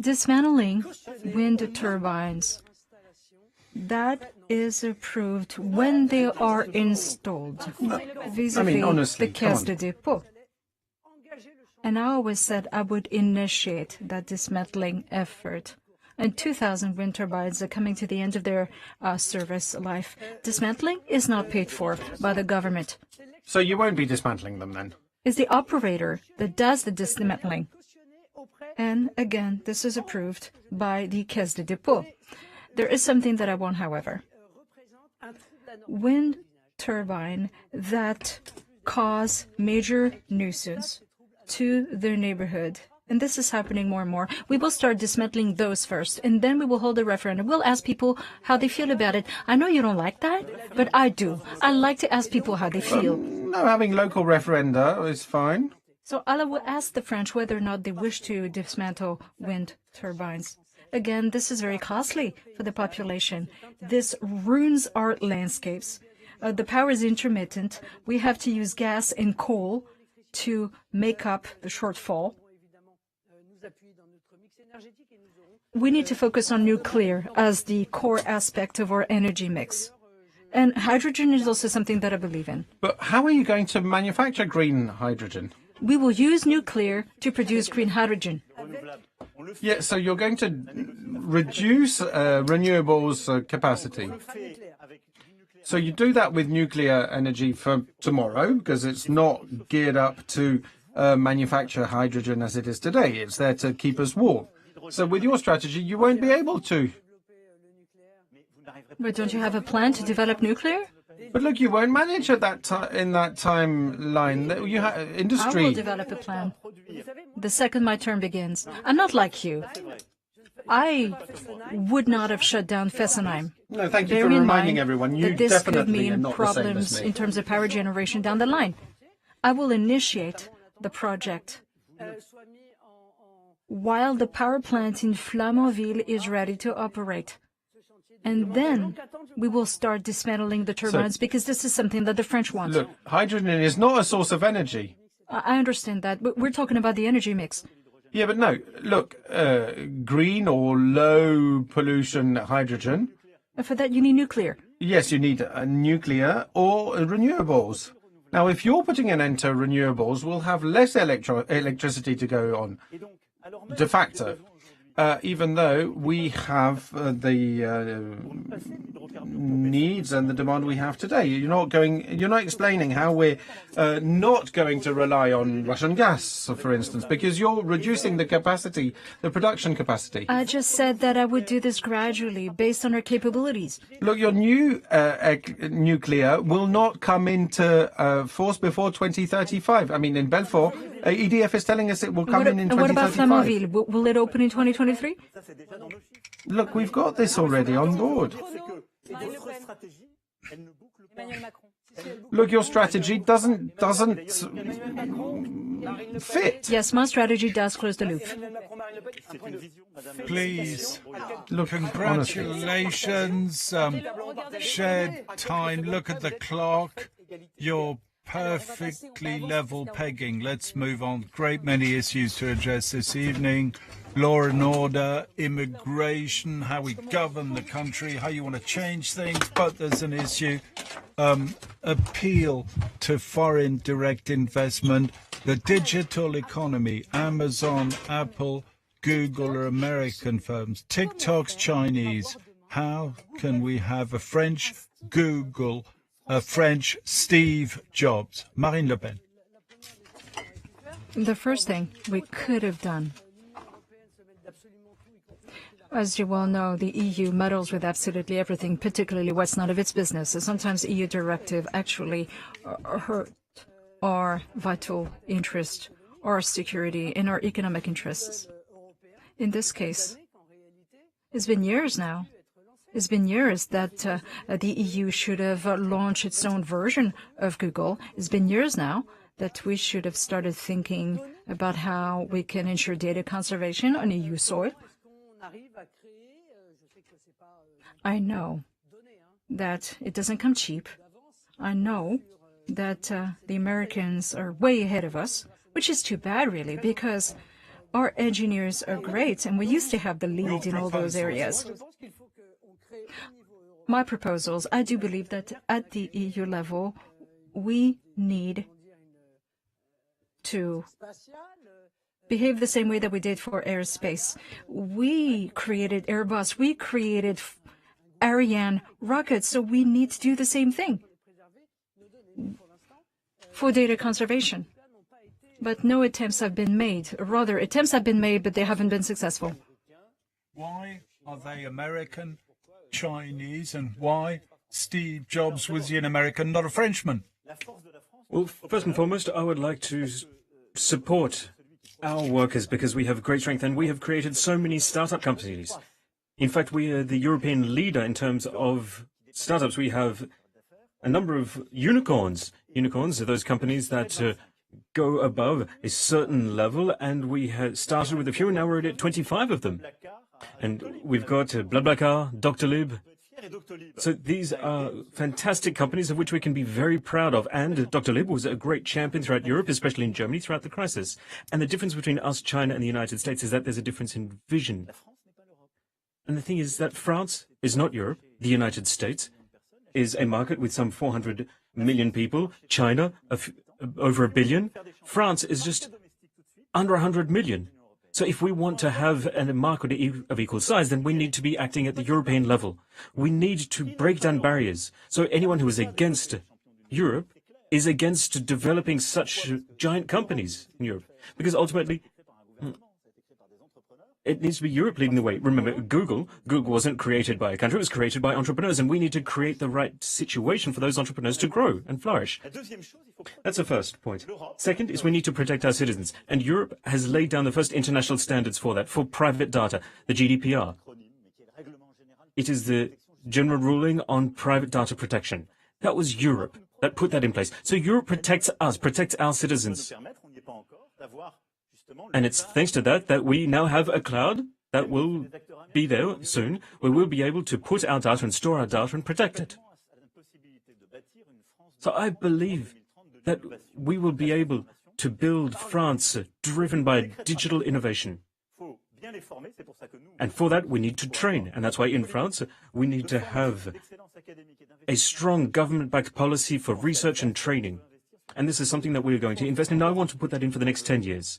Dismantling wind turbines, that is approved when they are installed, vis-a-vis honestly, the come Caisse on. de dépôt. And I always said I would initiate that dismantling effort. And 2,000 wind turbines are coming to the end of their service life. Dismantling is not paid for by the government. So you won't be dismantling them then? It's the operator that does the dismantling. And again, this is approved by the Caisse de dépôt. There is something that I want, however. Wind turbine that cause major nuisance to their neighborhood. And this is happening more and more. We will start dismantling those first, and then we will hold a referendum. We'll ask people how they feel about it. I know you don't like that, but I do. I like to ask people how they feel. No, having local referenda is fine. So I will ask the French whether or not they wish to dismantle wind turbines. Again, this is very costly for the population. This ruins our landscapes. The power is intermittent. We have to use gas and coal to make up the shortfall. We need to focus on nuclear as the core aspect of our energy mix. And hydrogen is also something that I believe in. But how are you going to manufacture green hydrogen? We will use nuclear to produce green hydrogen. Yeah, so you're going to reduce renewables capacity. So you do that with nuclear energy for tomorrow, because it's not geared up to manufacture hydrogen as it is today. It's there to keep us warm. So with your strategy, you won't be able to. But don't you have a plan to develop nuclear? But look, you won't manage at that in that timeline. You industry. I will develop a plan. The second my term begins. I'm not like you. I would not have shut down Fessenheim. No, thank you for reminding everyone. You this definitely could mean are not problems the same as me. in terms of power generation down the line. I will initiate the project while the power plant in Flamanville is ready to operate. And then we will start dismantling the turbines, because this is something that the French want. Look, hydrogen is not a source of energy. I understand that, but we're talking about the energy mix. Yeah, but no. Look, green or low pollution hydrogen. For that, you need nuclear. Yes, you need nuclear or renewables. Now, if you're putting an end to renewables, we'll have less electricity to go on, de facto. Even though we have the needs and the demand we have today. You're not explaining how we're not going to rely on Russian gas, for instance, because you're reducing the capacity, the production capacity. I just said that I would do this gradually, based on our capabilities. Look, your new nuclear will not come into force before 2035. I mean, in Belfort, EDF is telling us it will come in 2035. And what about Flamanville? Will it open in 2023? Look, we've got this already on board. Look, your strategy doesn't fit. Yes, my strategy does close the loop. Please, look, congratulations. Shared time. Look at the clock. You're perfectly level pegging. Let's move on. Great many issues to address this evening. Law and order, immigration, how we govern the country, how you want to change things. But there's an issue, appeal to foreign direct investment, the digital economy. Amazon, Apple, Google are American firms. TikTok's Chinese. How can we have a French Google, a French Steve Jobs? Marine Le Pen. The first thing we could have done, as you well know, the EU meddles with absolutely everything, particularly what's none of its business. So sometimes EU directive actually hurt our vital interest, our security, and our economic interests. In this case, it's been years now. It's been years that the EU should have launched its own version of Google. It's been years now that we should have started thinking about how we can ensure data conservation on EU soil. I know that it doesn't come cheap. I know that the Americans are way ahead of us, which is too bad, really, because our engineers are great, and we used to have the lead in all those areas. My proposals, I do believe that at the EU level, we need to behave the same way that we did for aerospace. We created Airbus, we created Ariane rockets, so we need to do the same thing for data conservation. But no attempts have been made. Rather, attempts have been made, but they haven't been successful. Why are they American, Chinese, and why Steve Jobs was he an American, not a Frenchman? Well, first and foremost, I would like to support our workers because we have great strength and we have created so many startup companies. In fact, we are the European leader in terms of startups. We have a number of unicorns. Unicorns are those companies that go above a certain level, and we had started with a few, and now we're at 25 of them. And we've got BlaBlaCar, Doctolib. So these are fantastic companies of which we can be very proud of. And Doctolib was a great champion throughout Europe, especially in Germany, throughout the crisis. And the difference between us, China, and the United States is that there's a difference in vision. And the thing is that France is not Europe. The United States is a market with some 400 million people. China, over 1 billion. France is just under 100 million. So if we want to have a market of equal size, then we need to be acting at the European level. We need to break down barriers. So anyone who is against Europe is against developing such giant companies in Europe. Because ultimately, it needs to be Europe leading the way. Remember, Google wasn't created by a country, it was created by entrepreneurs, and we need to create the right situation for those entrepreneurs to grow and flourish. That's the first point. Second is we need to protect our citizens, and Europe has laid down the first international standards for that, for private data, the GDPR. It is the general ruling on private data protection. That was Europe that put that in place. So Europe protects us, protects our citizens. And it's thanks to that we now have a cloud that will be there soon, where we'll be able to put our data and store our data and protect it. So I believe that we will be able to build France driven by digital innovation. And for that, we need to train. And that's why in France, we need to have a strong government-backed policy for research and training. And this is something that we're going to invest in. I want to put that in for the next 10 years.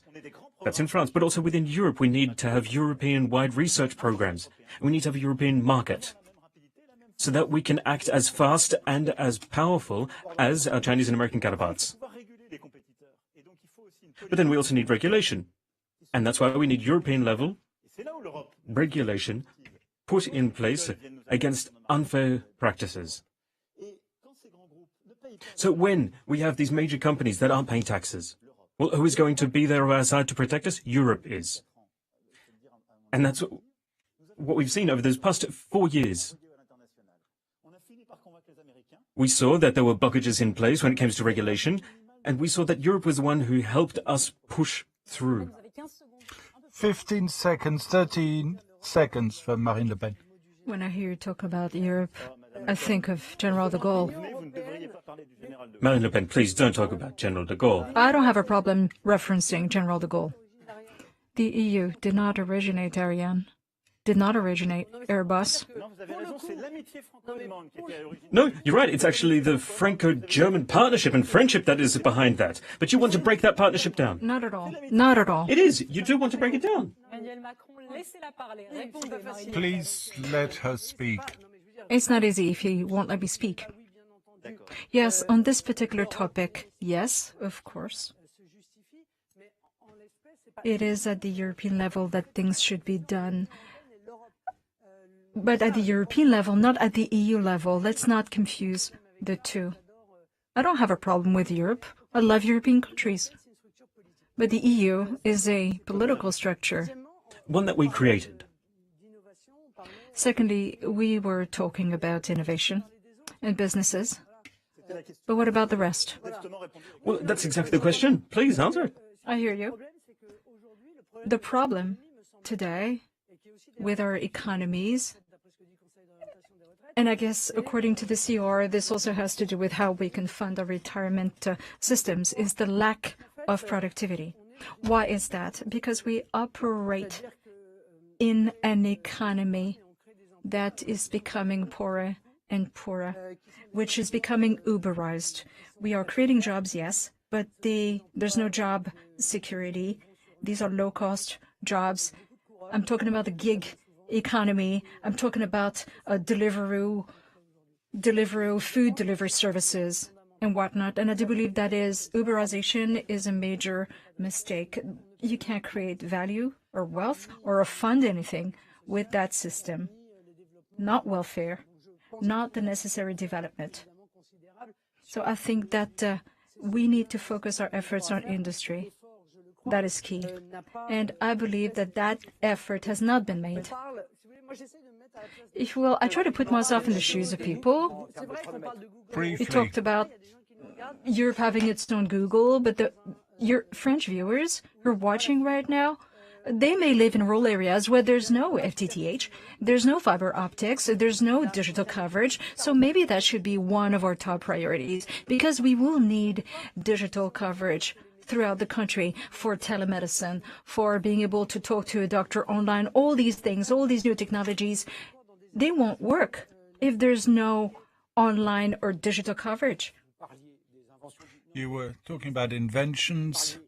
That's in France. But also within Europe, we need to have European-wide research programs. We need to have a European market so that we can act as fast and as powerful as our Chinese and American counterparts. But then we also need regulation. And that's why we need European-level regulation put in place against unfair practices. So when we have these major companies that aren't paying taxes, well, who is going to be there on our side to protect us? Europe is. And that's what we've seen over those past 4 years. We saw that there were blockages in place when it comes to regulation, and we saw that Europe was the one who helped us push through. 15 seconds, 13 seconds for Marine Le Pen. When I hear you talk about Europe, I think of General de Gaulle. Marine Le Pen, please don't talk about General de Gaulle. I don't have a problem referencing General de Gaulle. The EU did not originate Ariane, did not originate Airbus. No, you're right. It's actually the Franco-German partnership and friendship that is behind that. But you want to break that partnership down. Not at all. Not at all. It is. You do want to break it down. Please let her speak. It's not easy if you won't let me speak. Yes, on this particular topic, yes, of course. It is at the European level that things should be done. But at the European level, not at the EU level. Let's not confuse the two. I don't have a problem with Europe. I love European countries. But the EU is a political structure. One that we created. Secondly, we were talking about innovation and businesses. But what about the rest? Well, that's exactly the question. Please answer it. I hear you. The problem today with our economies, and I guess according to the CR, this also has to do with how we can fund our retirement systems, is the lack of productivity. Why is that? Because we operate in an economy that is becoming poorer and poorer, which is becoming Uberized. We are creating jobs, yes, but there's no job security. These are low-cost jobs. I'm talking about the gig economy. I'm talking about Deliveroo, food delivery services, and whatnot. And I do believe that Uberization is a major mistake. You can't create value or wealth or fund anything with that system. Not welfare, not the necessary development. So I think that we need to focus our efforts on industry. That is key. And I believe that that effort has not been made. If you will, I try to put myself in the shoes of people. Briefly. You talked about Europe having its own Google, but your French viewers who are watching right now, They may live in rural areas where there's no FTTH, there's no fiber optics, there's no digital coverage, so maybe that should be one of our top priorities, because we will need digital coverage throughout the country for telemedicine, for being able to talk to a doctor online. All these things, all these new technologies, they won't work if there's no online or digital coverage. You were talking about inventions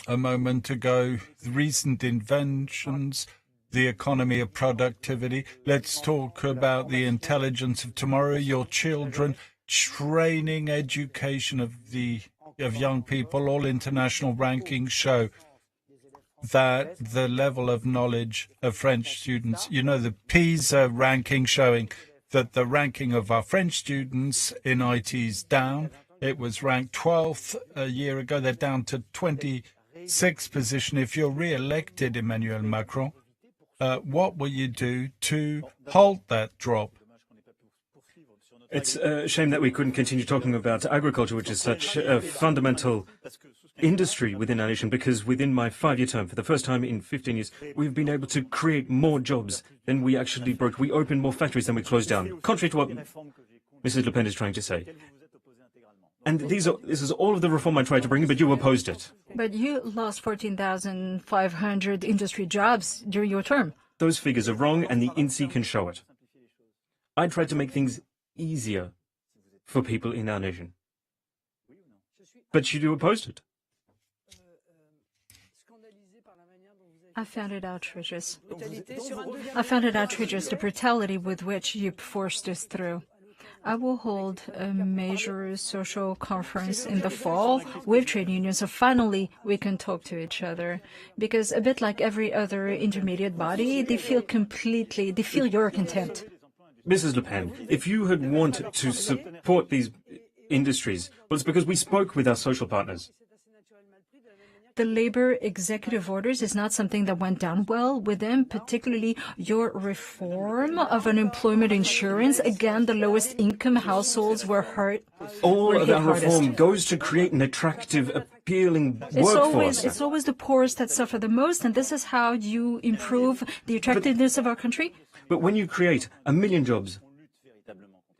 a moment ago, recent inventions, the economy of productivity. Let's talk about the intelligence of tomorrow, your children, training, education of young people. All international rankings show that the level of knowledge of French students, you know, the PISA ranking showing that the ranking of our French students in IT is down. It was ranked 12th a year ago. They're down to 26th position. If you're re-elected, Emmanuel Macron, what will you do to halt that drop? It's a shame that we couldn't continue talking about agriculture, which is such a fundamental industry within our nation, because within my 5-year term, for the first time in 15 years, we've been able to create more jobs than we actually broke. We opened more factories than we closed down, contrary to what Mrs. Le Pen is trying to say. And this is all of the reform I tried to bring in, but you opposed it. But you lost 14,500 industry jobs during your term. Those figures are wrong, and the INSEE can show it. I tried to make things easier for people in our nation. But you opposed it. I found it outrageous. I found it outrageous, the brutality with which you forced us through. I will hold a major social conference in the fall with trade unions, so finally we can talk to each other. Because a bit like every other intermediate body, they feel your contempt. Mrs. Le Pen, if you had wanted to support these industries, well, it's because we spoke with our social partners. The labor executive orders is not something that went down well with them, particularly your reform of unemployment insurance. Again, the lowest income households were hurt. All of our reform goes to create an attractive, appealing workforce. It's always the poorest that suffer the most, and this is how you improve the attractiveness of our country. But when you create 1 million jobs,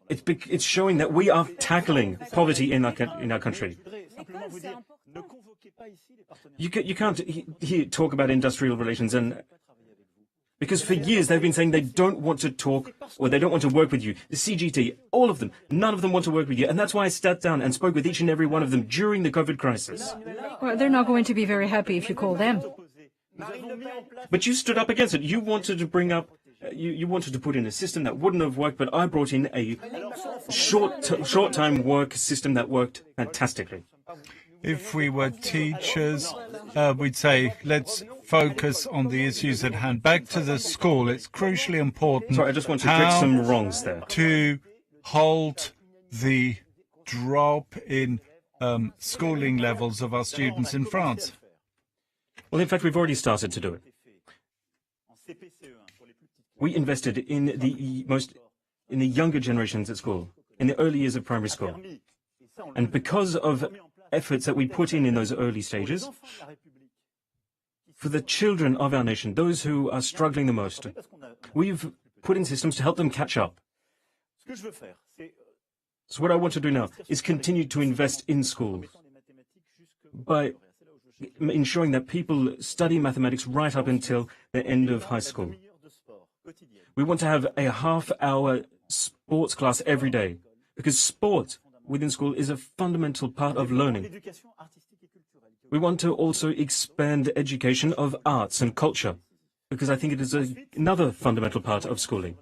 it's showing that we are tackling poverty in our country. You can't here talk about industrial relations, and because for years they've been saying they don't want to talk or they don't want to work with you. The CGT, all of them, none of them want to work with you, and that's why I sat down and spoke with each and every one of them during the COVID crisis. Well, they're not going to be very happy if you call them. But you stood up against it. You wanted to bring up. You wanted to put in a system that wouldn't have worked, but I brought in a short-time work system that worked fantastically. If we were teachers, we'd say, let's focus on the issues at hand. Back to the school, it's crucially important. Sorry, I just want to correct some wrongs there. To halt the drop in schooling levels of our students in France. Well, in fact, we've already started to do it. We invested in the younger generations at school, in the early years of primary school. And because of efforts that we put in those early stages, for the children of our nation, those who are struggling the most, we've put in systems to help them catch up. So what I want to do now is continue to invest in schools by ensuring that people study mathematics right up until the end of high school. We want to have a half-hour sports class every day, because sport within school is a fundamental part of learning. We want to also expand education of arts and culture, because I think it is another fundamental part of schooling.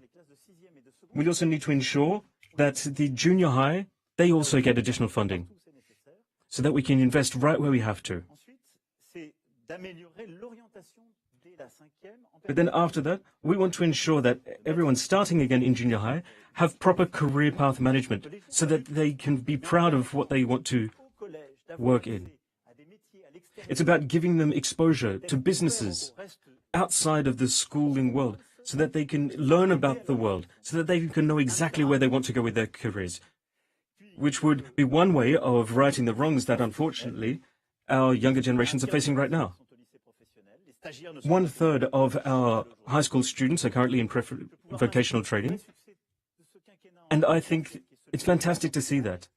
We also need to ensure that the junior high, they also get additional funding, so that we can invest right where we have to. But then after that, we want to ensure that everyone starting again in junior high have proper career path management so that they can be proud of what they want to work in. It's about giving them exposure to businesses outside of the schooling world so that they can learn about the world, so that they can know exactly where they want to go with their careers, which would be one way of righting the wrongs that, unfortunately, our younger generations are facing right now. 1/3 of our high school students are currently in vocational training. And I think it's fantastic to see that,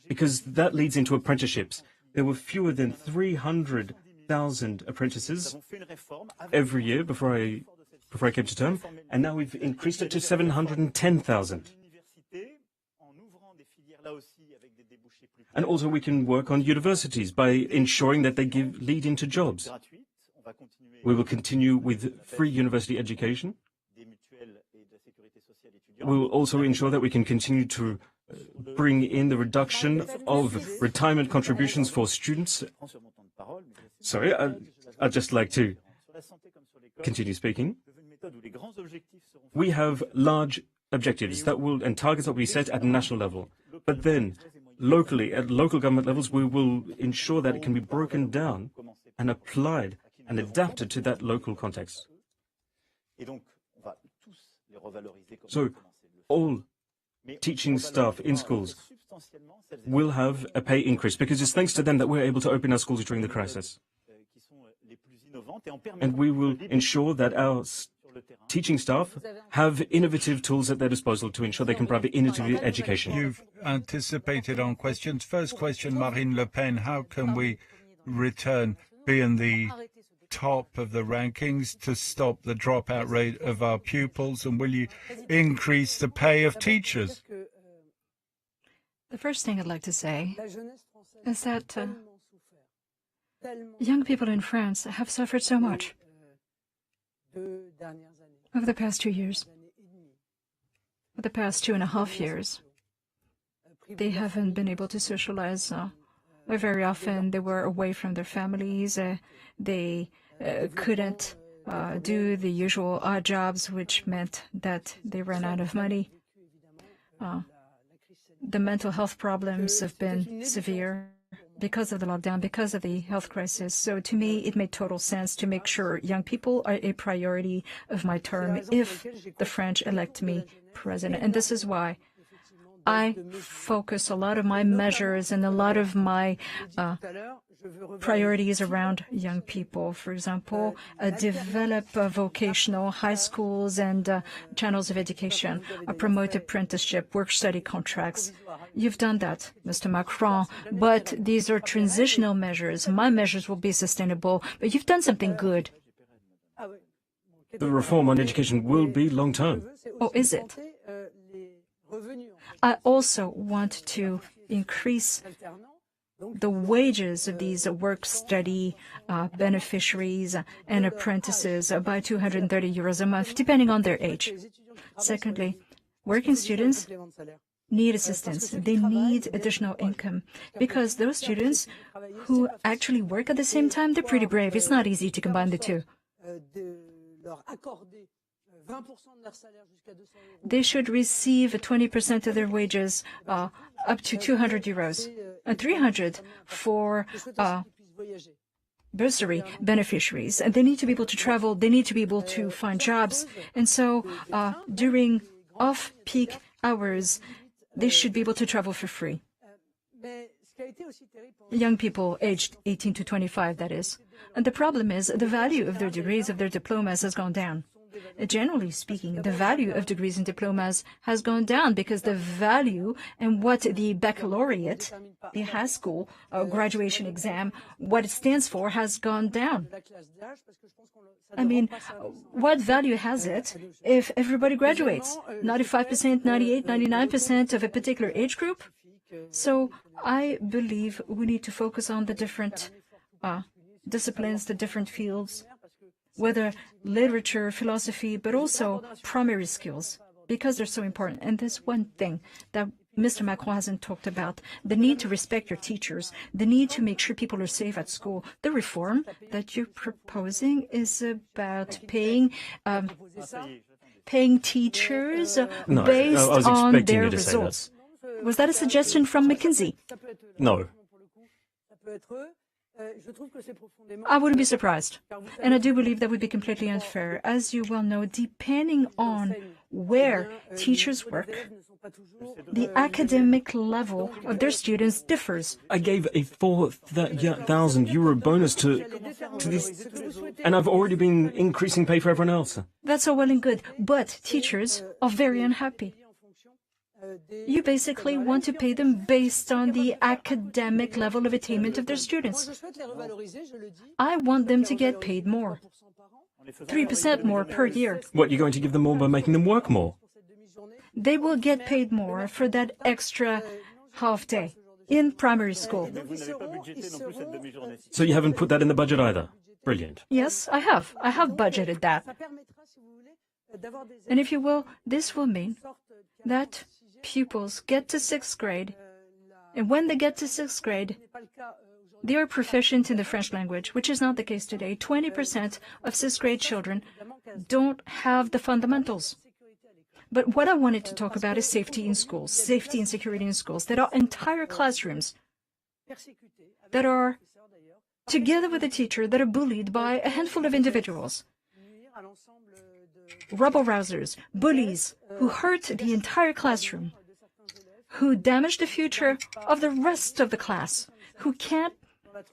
because that leads into apprenticeships. There were fewer than 300,000 apprentices every year before I came to term, and now we've increased it to 710,000. And also we can work on universities by ensuring that they lead into jobs. We will continue with free university education. We will also ensure that we can continue to bring in the reduction of retirement contributions for students. Sorry, I'd just like to continue speaking. We have large objectives and targets that we set at national level. But then, locally, at local government levels, we will ensure that it can be broken down and applied and adapted to that local context. So, all teaching staff in schools will have a pay increase, because it's thanks to them that we're able to open our schools during the crisis. And we will ensure that our teaching staff have innovative tools at their disposal to ensure they can provide innovative education. You've anticipated on questions. First question, Marine Le Pen, how can we return being the top of the rankings to stop the dropout rate of our pupils, and will you increase the pay of teachers? The first thing I'd like to say is that young people in France have suffered so much over the past 2 years. For the past 2.5 years, they haven't been able to socialize. Very often they were away from their families. They couldn't do the usual odd jobs, which meant that they ran out of money. The mental health problems have been severe because of the lockdown, because of the health crisis. So to me, it made total sense to make sure young people are a priority of my term if the French elect me president. And this is why I focus a lot of my measures and a lot of my priorities around young people. For example, develop vocational high schools and channels of education, promote apprenticeship, work-study contracts. You've done that, Mr. Macron, but these are transitional measures. My measures will be sustainable, but you've done something good. The reform on education will be long-term. Oh, is it? I also want to increase the wages of these work-study beneficiaries and apprentices by 230 euros a month, depending on their age. Secondly, working students need assistance. They need additional income, because those students who actually work at the same time, they're pretty brave. It's not easy to combine the two. They should receive 20% of their wages, up to 200 euros, 300 for bursary beneficiaries. And they need to be able to travel. They need to be able to find jobs. And so during off-peak hours, they should be able to travel for free. Young people aged 18 to 25, that is. And the problem is the value of their degrees, of their diplomas, has gone down. Generally speaking, the value of degrees and diplomas has gone down because the value and what the baccalaureate, the high school graduation exam, what it stands for, has gone down. I mean, what value has it if everybody graduates? 95%, 98%, 99% of a particular age group? So I believe we need to focus on the different disciplines, the different fields, whether literature, philosophy, but also primary skills, because they're so important. And there's one thing that Mr. Macron hasn't talked about: the need to respect your teachers, the need to make sure people are safe at school. The reform that you're proposing is about paying teachers based on their results. Was that a suggestion from McKinsey? No. I wouldn't be surprised. And I do believe that would be completely unfair. As you well know, depending on where teachers work, the academic level of their students differs. I gave a 4,000 euro bonus to these And I've already been increasing pay for everyone else. That's all well and good, but teachers are very unhappy. You basically want to pay them based on the academic level of attainment of their students. I want them to get paid more. 3% more per year. What, you're going to give them more by making them work more? They will get paid more for that extra half day in primary school. So you haven't put that in the budget either? Brilliant. Yes, I have. I have budgeted that. And if you will, this will mean that pupils get to 6th grade, and when they get to 6th grade, they are proficient in the French language, which is not the case today. 20% of 6th grade children don't have the fundamentals. But what I wanted to talk about is safety in schools, safety and security in schools. There are entire classrooms that are, together with a teacher, that are bullied by a handful of individuals. Rabble-rousers, bullies, who hurt the entire classroom, who damage the future of the rest of the class, who can't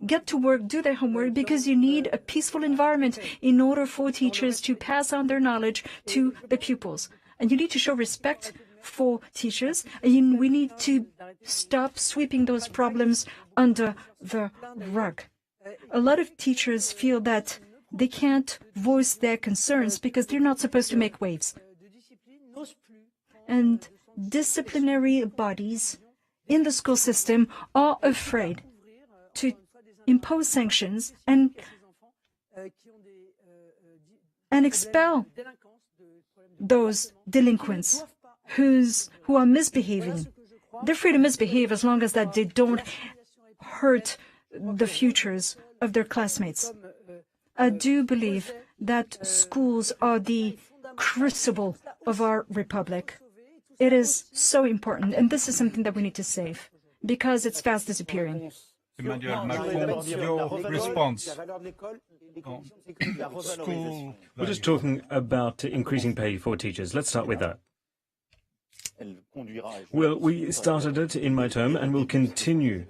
get to work, do their homework, because you need a peaceful environment in order for teachers to pass on their knowledge to the pupils. And you need to show respect for teachers, and we need to stop sweeping those problems under the rug. A lot of teachers feel that they can't voice their concerns because they're not supposed to make waves. And disciplinary bodies in the school system are afraid to impose sanctions and expel those delinquents who are misbehaving. They're free to misbehave as long as that they don't hurt the futures of their classmates. I do believe that schools are the crucible of our republic. It is so important, and this is something that we need to save, because it's fast disappearing. Emmanuel Macron, your response. School. We're just talking about increasing pay for teachers. Let's start with that. Well, we started it in my term, and we'll continue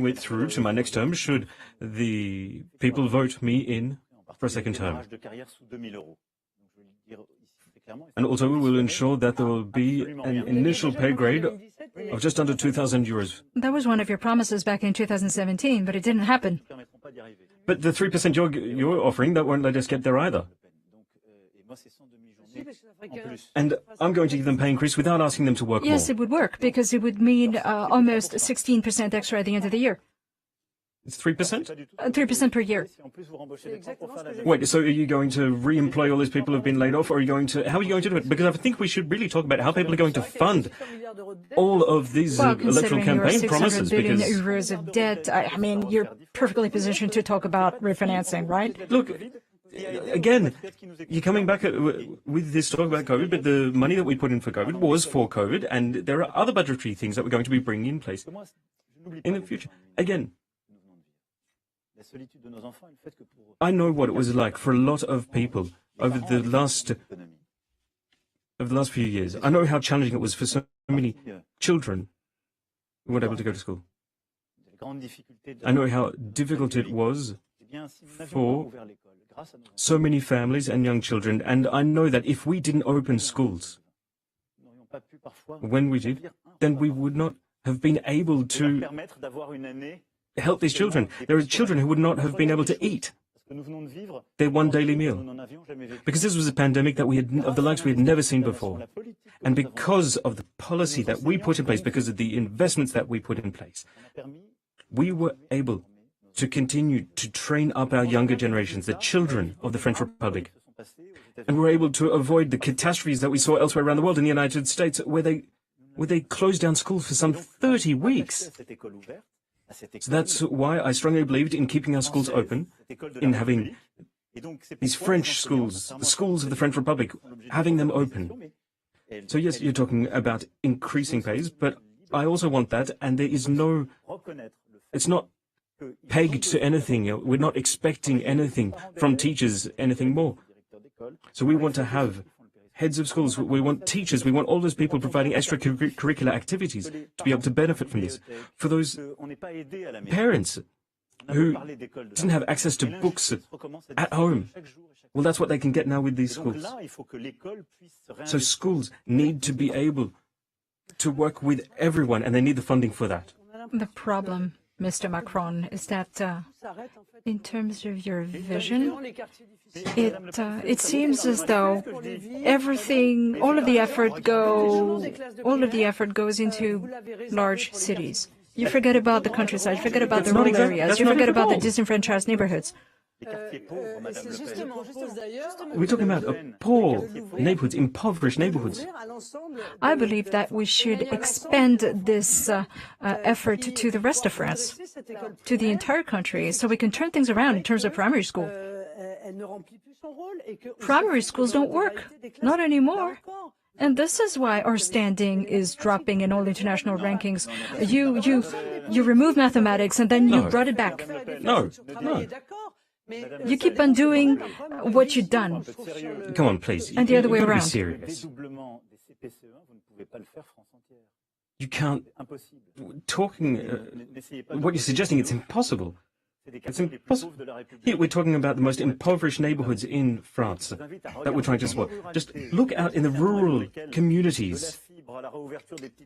it through to my next term, should the people vote me in for a second term. And also we will ensure that there will be an initial pay grade of just under 2,000 euros. That was one of your promises back in 2017, but it didn't happen. But the 3% you're offering, that won't let us get there either. And I'm going to give them pay increase without asking them to work more. Yes, it would work, because it would mean almost 16% extra at the end of the year. It's 3%? 3% per year. Wait, so are you going to re-employ all these people who've been laid off, or how are you going to do it? Because I think we should really talk about how people are going to fund all of these electoral campaign promises. Because euros of debt, I mean, you're perfectly positioned to talk about refinancing, right? Look, again, you're coming back with this talk about COVID, but the money that we put in for COVID was for COVID, and there are other budgetary things that we're going to be bringing in place in the future. Again, I know what it was like for a lot of people over the last few years. I know how challenging it was for so many children who weren't able to go to school. I know how difficult it was for so many families and young children, and I know that if we didn't open schools when we did, then we would not have been able to help these children. There are children who would not have been able to eat their one daily meal, because this was a pandemic that of the likes we had never seen before. And because of the policy that we put in place, because of the investments that we put in place, we were able to continue to train up our younger generations, the children of the French Republic. And we're able to avoid the catastrophes that we saw elsewhere around the world, in the United States, where they closed down schools for some 30 weeks. So that's why I strongly believed in keeping our schools open, in having these French schools, the schools of the French Republic, having them open. So yes, you're talking about increasing pays, but I also want that, and there is it's not pegged to anything. We're not expecting anything from teachers, anything more. So we want to have heads of schools, we want teachers, we want all those people providing extracurricular activities to be able to benefit from this. For those parents, who didn't have access to books at home. Well, that's what they can get now with these schools. So schools need to be able to work with everyone, and they need the funding for that. The problem, Mr. Macron, is that in terms of your vision, it seems as though everything, all of the effort goes into large cities. You forget about the countryside, you forget about the rural areas, you forget about the disenfranchised neighborhoods. We're talking about poor neighborhoods, impoverished neighborhoods. I believe that we should expand this effort to the rest of France, to the entire country, so we can turn things around in terms of primary school. Primary schools don't work, not anymore. And this is why our standing is dropping in all international rankings. You remove mathematics and then you brought it back. No. You keep on doing what you've done. Come on, please. And the other way around. Be serious. You can't. What you're suggesting, it's impossible. It's impossible. Here we're talking about the most impoverished neighborhoods in France that we're trying to support. Just look out in the rural communities.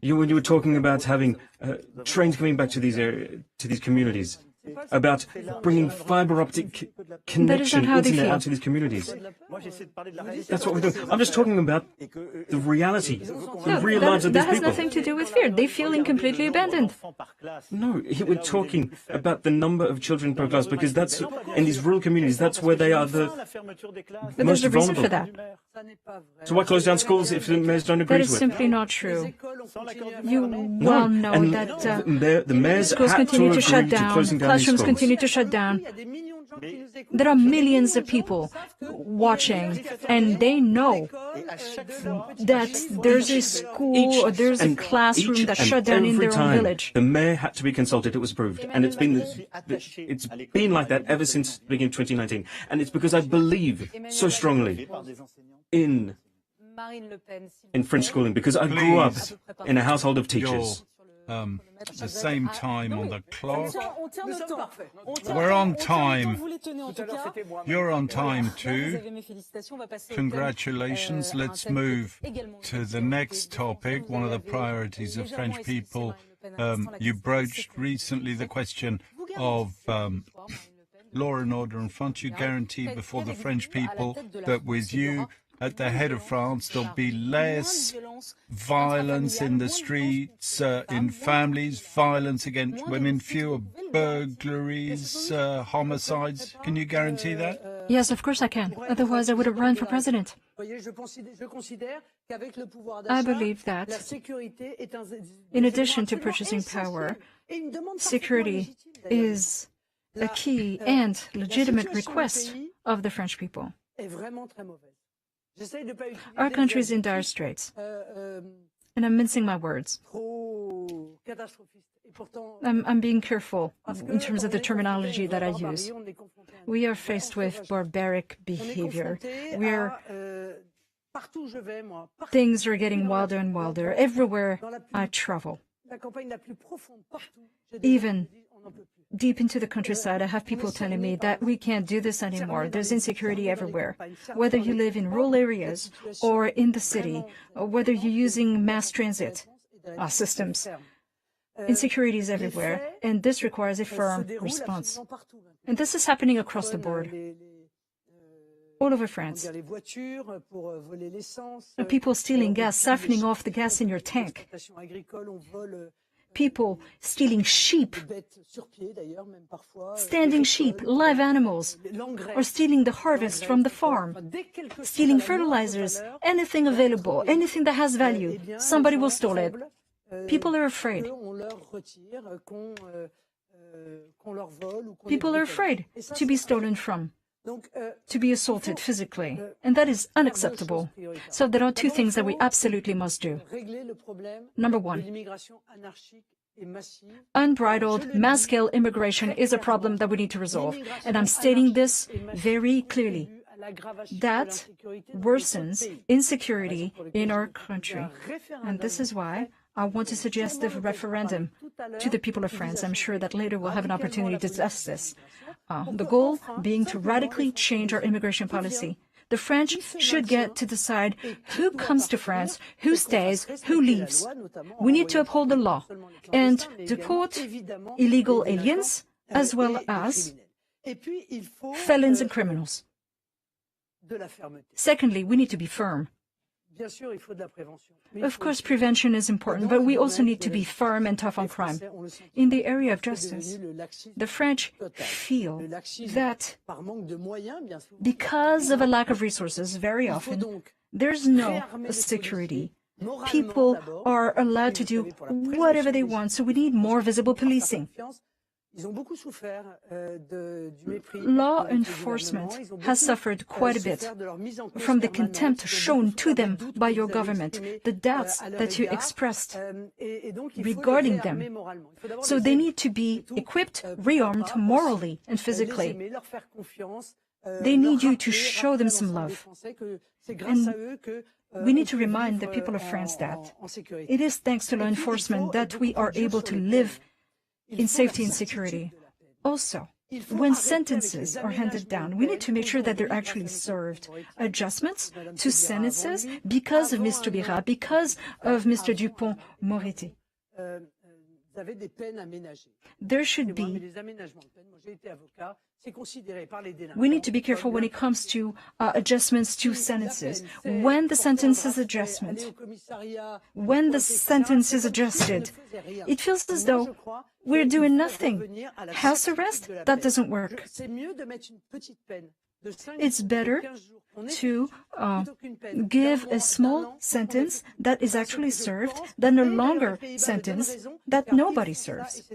When you were talking about having trains coming back to these communities, about bringing fiber optic connection internet out to these communities. That's what we're doing. I'm just talking about the reality, the real lives of these people. That has nothing to do with fear. They feel completely abandoned. No, we're talking about the number of children per class, because that's in these rural communities, that's where they are the but most there's a reason vulnerable. for that. So why close down schools if the mayors don't agree That to it? is simply not true. You well know that the mayors schools had continue to shut agree down, closing down classrooms these schools. continue to shut down. There are millions of people watching, and they know that there's a school or there's a classroom that shut down in their own village. The mayor had to be consulted, it was approved, and it's been like that ever since the beginning of 2019. And it's because I believe so strongly in French schooling, because I grew up in a household of teachers. The same time on the clock. We're on time. You're on time too. Congratulations. Let's move to the next topic, one of the priorities of French people. You broached recently the question of law and order in France. You guaranteed before the French people that with you at the head of France, there'll be less violence in the streets, in families, violence against women, fewer burglaries, homicides. Can you guarantee that? Yes, of course I can. Otherwise, I would have run for president. I believe that, in addition to purchasing power, security is a key and legitimate request of the French people. Our country is in dire straits, and I'm mincing my words. I'm being careful in terms of the terminology that I use. We are faced with barbaric behavior. Things are getting wilder and wilder everywhere I travel. Even deep into the countryside, I have people telling me that we can't do this anymore. There's insecurity everywhere. Whether you live in rural areas or in the city, or whether you're using mass transit systems, insecurity is everywhere, and this requires a firm response. And this is happening across the board, all over France. People stealing gas, siphoning off the gas in your tank. People stealing sheep, standing sheep, live animals, or stealing the harvest from the farm, stealing fertilizers, anything available, anything that has value. Somebody will steal it. People are afraid. People are afraid to be stolen from, to be assaulted physically, and that is unacceptable. So there are two things that we absolutely must do. Number one, unbridled mass-scale immigration is a problem that we need to resolve, and I'm stating this very clearly. That worsens insecurity in our country, and this is why I want to suggest a referendum to the people of France. I'm sure that later we'll have an opportunity to discuss this. The goal being to radically change our immigration policy. The French should get to decide who comes to France, who stays, who leaves. We need to uphold the law and deport illegal aliens as well as felons and criminals. Secondly, we need to be firm. Of course, prevention is important, but we also need to be firm and tough on crime. In the area of justice, the French feel that because of a lack of resources, very often, there's no security. People are allowed to do whatever they want, so we need more visible policing. Law enforcement has suffered quite a bit from the contempt shown to them by your government, the doubts that you expressed regarding them. So they need to be equipped, rearmed morally and physically. They need you to show them some love. And we need to remind the people of France that it is thanks to law enforcement that we are able to live in safety and security. Also, when sentences are handed down, we need to make sure that they're actually served. Adjustments to sentences because of Mr. Bira, because of Mr. Dupont-Moretti. There should be. We need to be careful when it comes to adjustments to sentences. When the sentence is adjusted, it feels as though we're doing nothing. House arrest? That doesn't work. It's better to give a small sentence that is actually served than a longer sentence that nobody serves.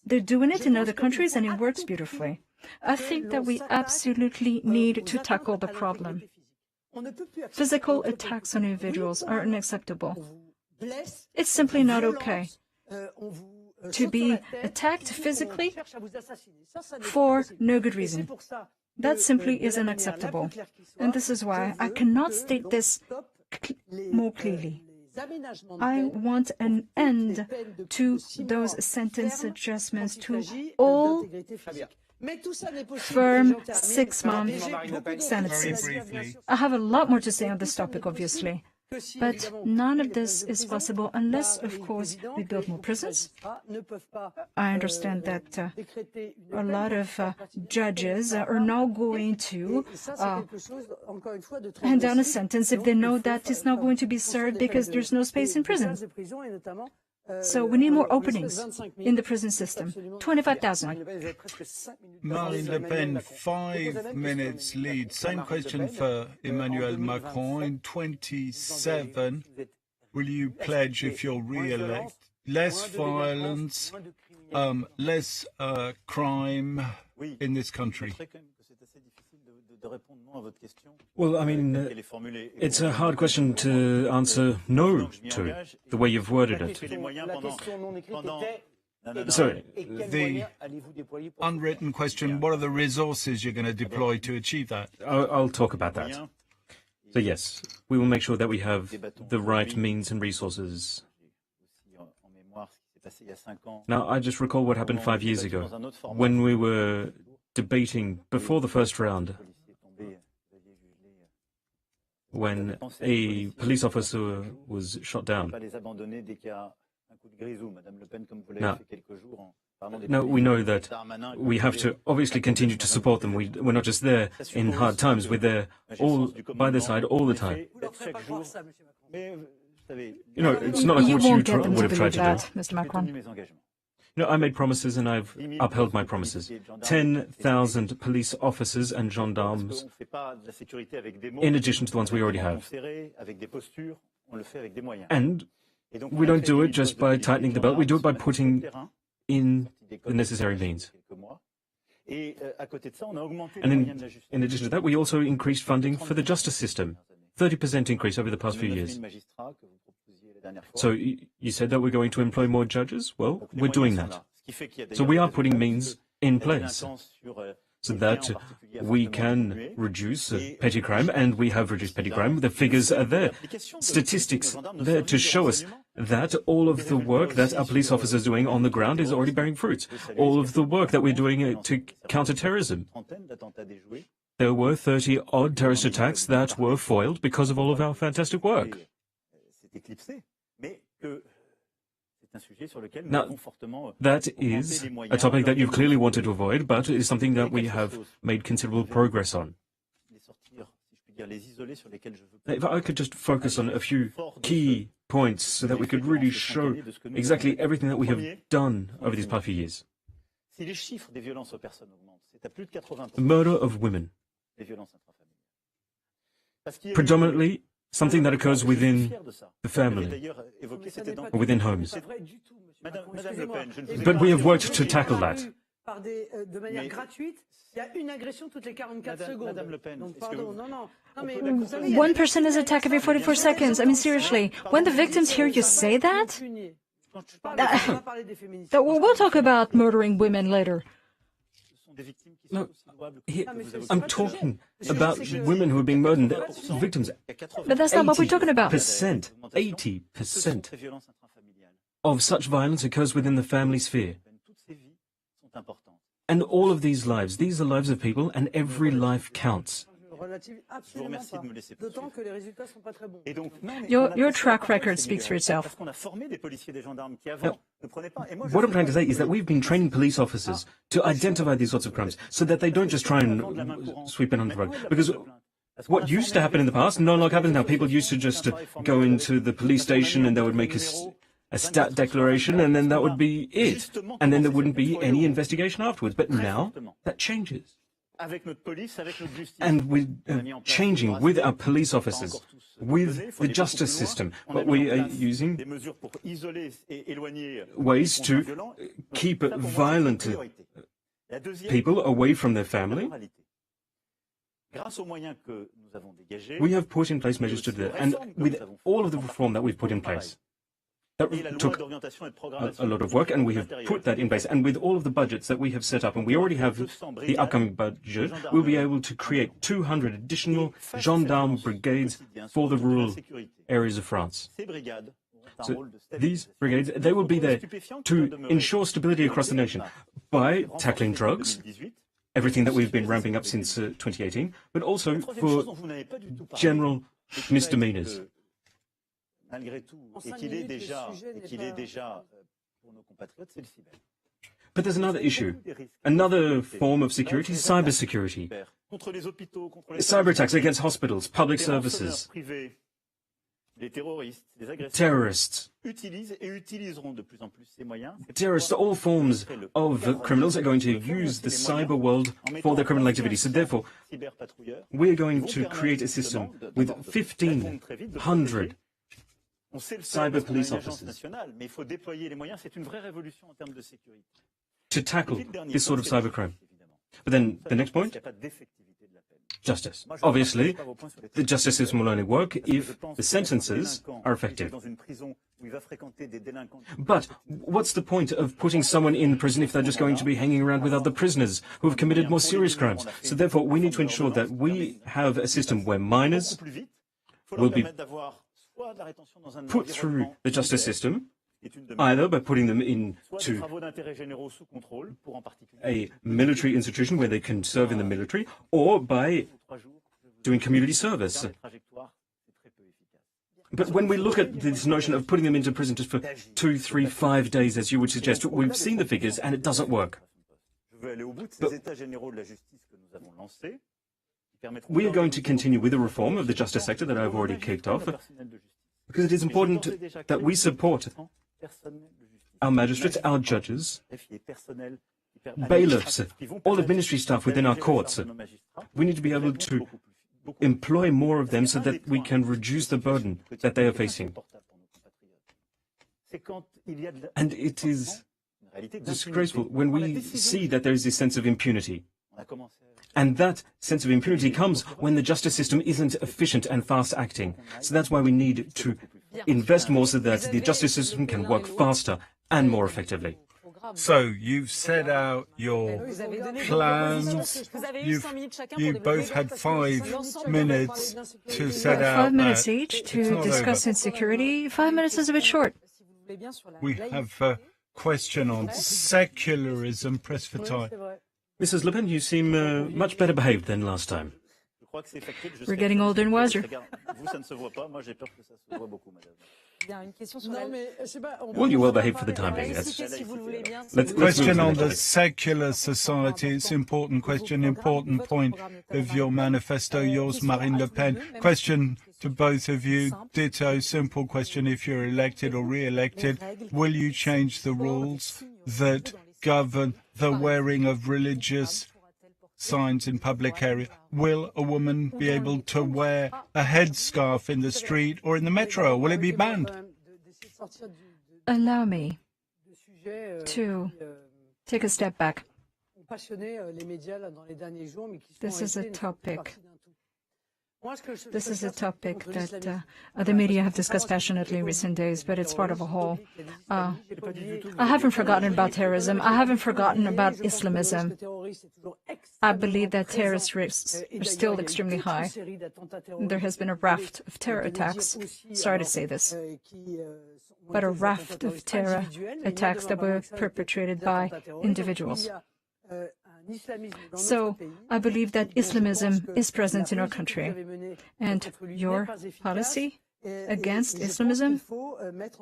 They're doing it in other countries and it works beautifully. I think that we absolutely need to tackle the problem. Physical attacks on individuals are unacceptable. It's simply not okay to be attacked physically for no good reason. That simply is unacceptable. And this is why I cannot state this more clearly. I want an end to those sentence adjustments, to all firm 6-month sentences. I have a lot more to say on this topic, obviously. But none of this is possible unless, of course, we build more prisons. I understand that a lot of judges are now going to hand down a sentence if they know that it's not going to be served because there's no space in prisons. So we need more openings in the prison system. 25,000. Marine Le Pen, 5 minutes lead. Same question for Emmanuel Macron. In 27, will you pledge, if you're re-elected, less violence, less crime in this country? Well, I mean, it's a hard question to answer no to, the way you've worded it. Sorry. The unwritten question, what are the resources you're going to deploy to achieve that? I'll talk about that. So yes, we will make sure that we have the right means and resources. Now, I just recall what happened 5 years ago, when we were debating before the first round, when a police officer was shot down. Now, we know that we have to obviously continue to support them. We're not just there in hard times, we're there all by their side all the time. You know, it's not like what you would have tried to do. Mr. Macron. No, I made promises and I've upheld my promises. 10,000 police officers and gendarmes, in addition to the ones we already have. And we don't do it just by tightening the belt, we do it by putting in the necessary means. And in addition to that, we also increased funding for the justice system. 30% increase over the past few years. So you said that we're going to employ more judges? Well, we're doing that. So we are putting means in place so that we can reduce petty crime, and we have reduced petty crime. The figures are there, statistics there to show us that all of the work that our police officers are doing on the ground is already bearing fruit. All of the work that we're doing to counter terrorism. There were 30-odd terrorist attacks that were foiled because of all of our fantastic work. Now, that is a topic that you've clearly wanted to avoid, but it is something that we have made considerable progress on. If I could just focus on a few key points so that we could really show exactly everything that we have done over these past few years. The murder of women. Predominantly something that occurs within the family, or within homes. But we have worked to tackle that. One person is attacked every 44 seconds. I mean, seriously, when the victims hear you say that, we'll talk about murdering women later. No, I'm talking about women who are being murdered, victims. But that's not what we're talking about. 80% of such violence occurs within the family sphere. And all of these lives, these are lives of people, and every life counts. Your track record speaks for itself. What I'm trying to say is that we've been training police officers to identify these sorts of crimes so that they don't just try and sweep it under the rug. Because what used to happen in the past no longer happens now. People used to just go into the police station and they would make a stat declaration, and then that would be it. And then there wouldn't be any investigation afterwards. But now that changes. And we're changing with our police officers, with the justice system. But we are using ways to keep violent people away from their family. We have put in place measures to do that. And with all of the reform that we've put in place, that took a lot of work, and we have put that in place. And with all of the budgets that we have set up, and we already have the upcoming budget, we'll be able to create 200 additional gendarme brigades for the rural areas of France. So these brigades, they will be there to ensure stability across the nation by tackling drugs, everything that we've been ramping up since 2018, but also for general misdemeanors. But there's another issue, another form of security, cybersecurity. Cyber attacks against hospitals, public services, terrorists. Terrorists, all forms of criminals are going to use the cyber world for their criminal activity. So therefore, we're going to create a system with 1,500 cyber police officers to tackle this sort of cybercrime. But then the next point, justice. Obviously, the justice system will only work if the sentences are effective. But what's the point of putting someone in prison if they're just going to be hanging around with other prisoners who have committed more serious crimes? So therefore, we need to ensure that we have a system where minors will be put through the justice system, either by putting them into a military institution where they can serve in the military, or by doing community service. But when we look at this notion of putting them into prison just for 2, 3, 5 days, as you would suggest, we've seen the figures and it doesn't work. But we are going to continue with the reform of the justice sector that I've already kicked off, because it is important that we support our magistrates, our judges, bailiffs, all the ministry staff within our courts. We need to be able to employ more of them so that we can reduce the burden that they are facing. And it is disgraceful when we see that there is this sense of impunity. And that sense of impunity comes when the justice system isn't efficient and fast acting. So that's why we need to invest more so that the justice system can work faster and more effectively. So you've set out your plans. You both had 5 minutes to set out. 5 minutes each to discuss insecurity. 5 minutes is a bit short. We have a question on secularism. Press for time. Mrs. Le Pen, you seem much better behaved than last time. We're getting older and wiser. Well, you're well behaved for the time being. Let's Question move on to the secular society. It's an important question, important point of your manifesto, yours, Marine Le Pen. Question to both of you, ditto, simple question. If you're elected or re-elected, will you change the rules that govern the wearing of religious signs in public area? Will a woman be able to wear a headscarf in the street or in the metro? Will it be banned? Allow me to take a step back. This is a topic that the media have discussed passionately in recent days, but it's part of a whole. I haven't forgotten about terrorism. I haven't forgotten about Islamism. I believe that terrorist risks are still extremely high. There has been a raft of terror attacks. Sorry to say this, but a raft of terror attacks that were perpetrated by individuals. So I believe that Islamism is present in our country, and your policy against Islamism,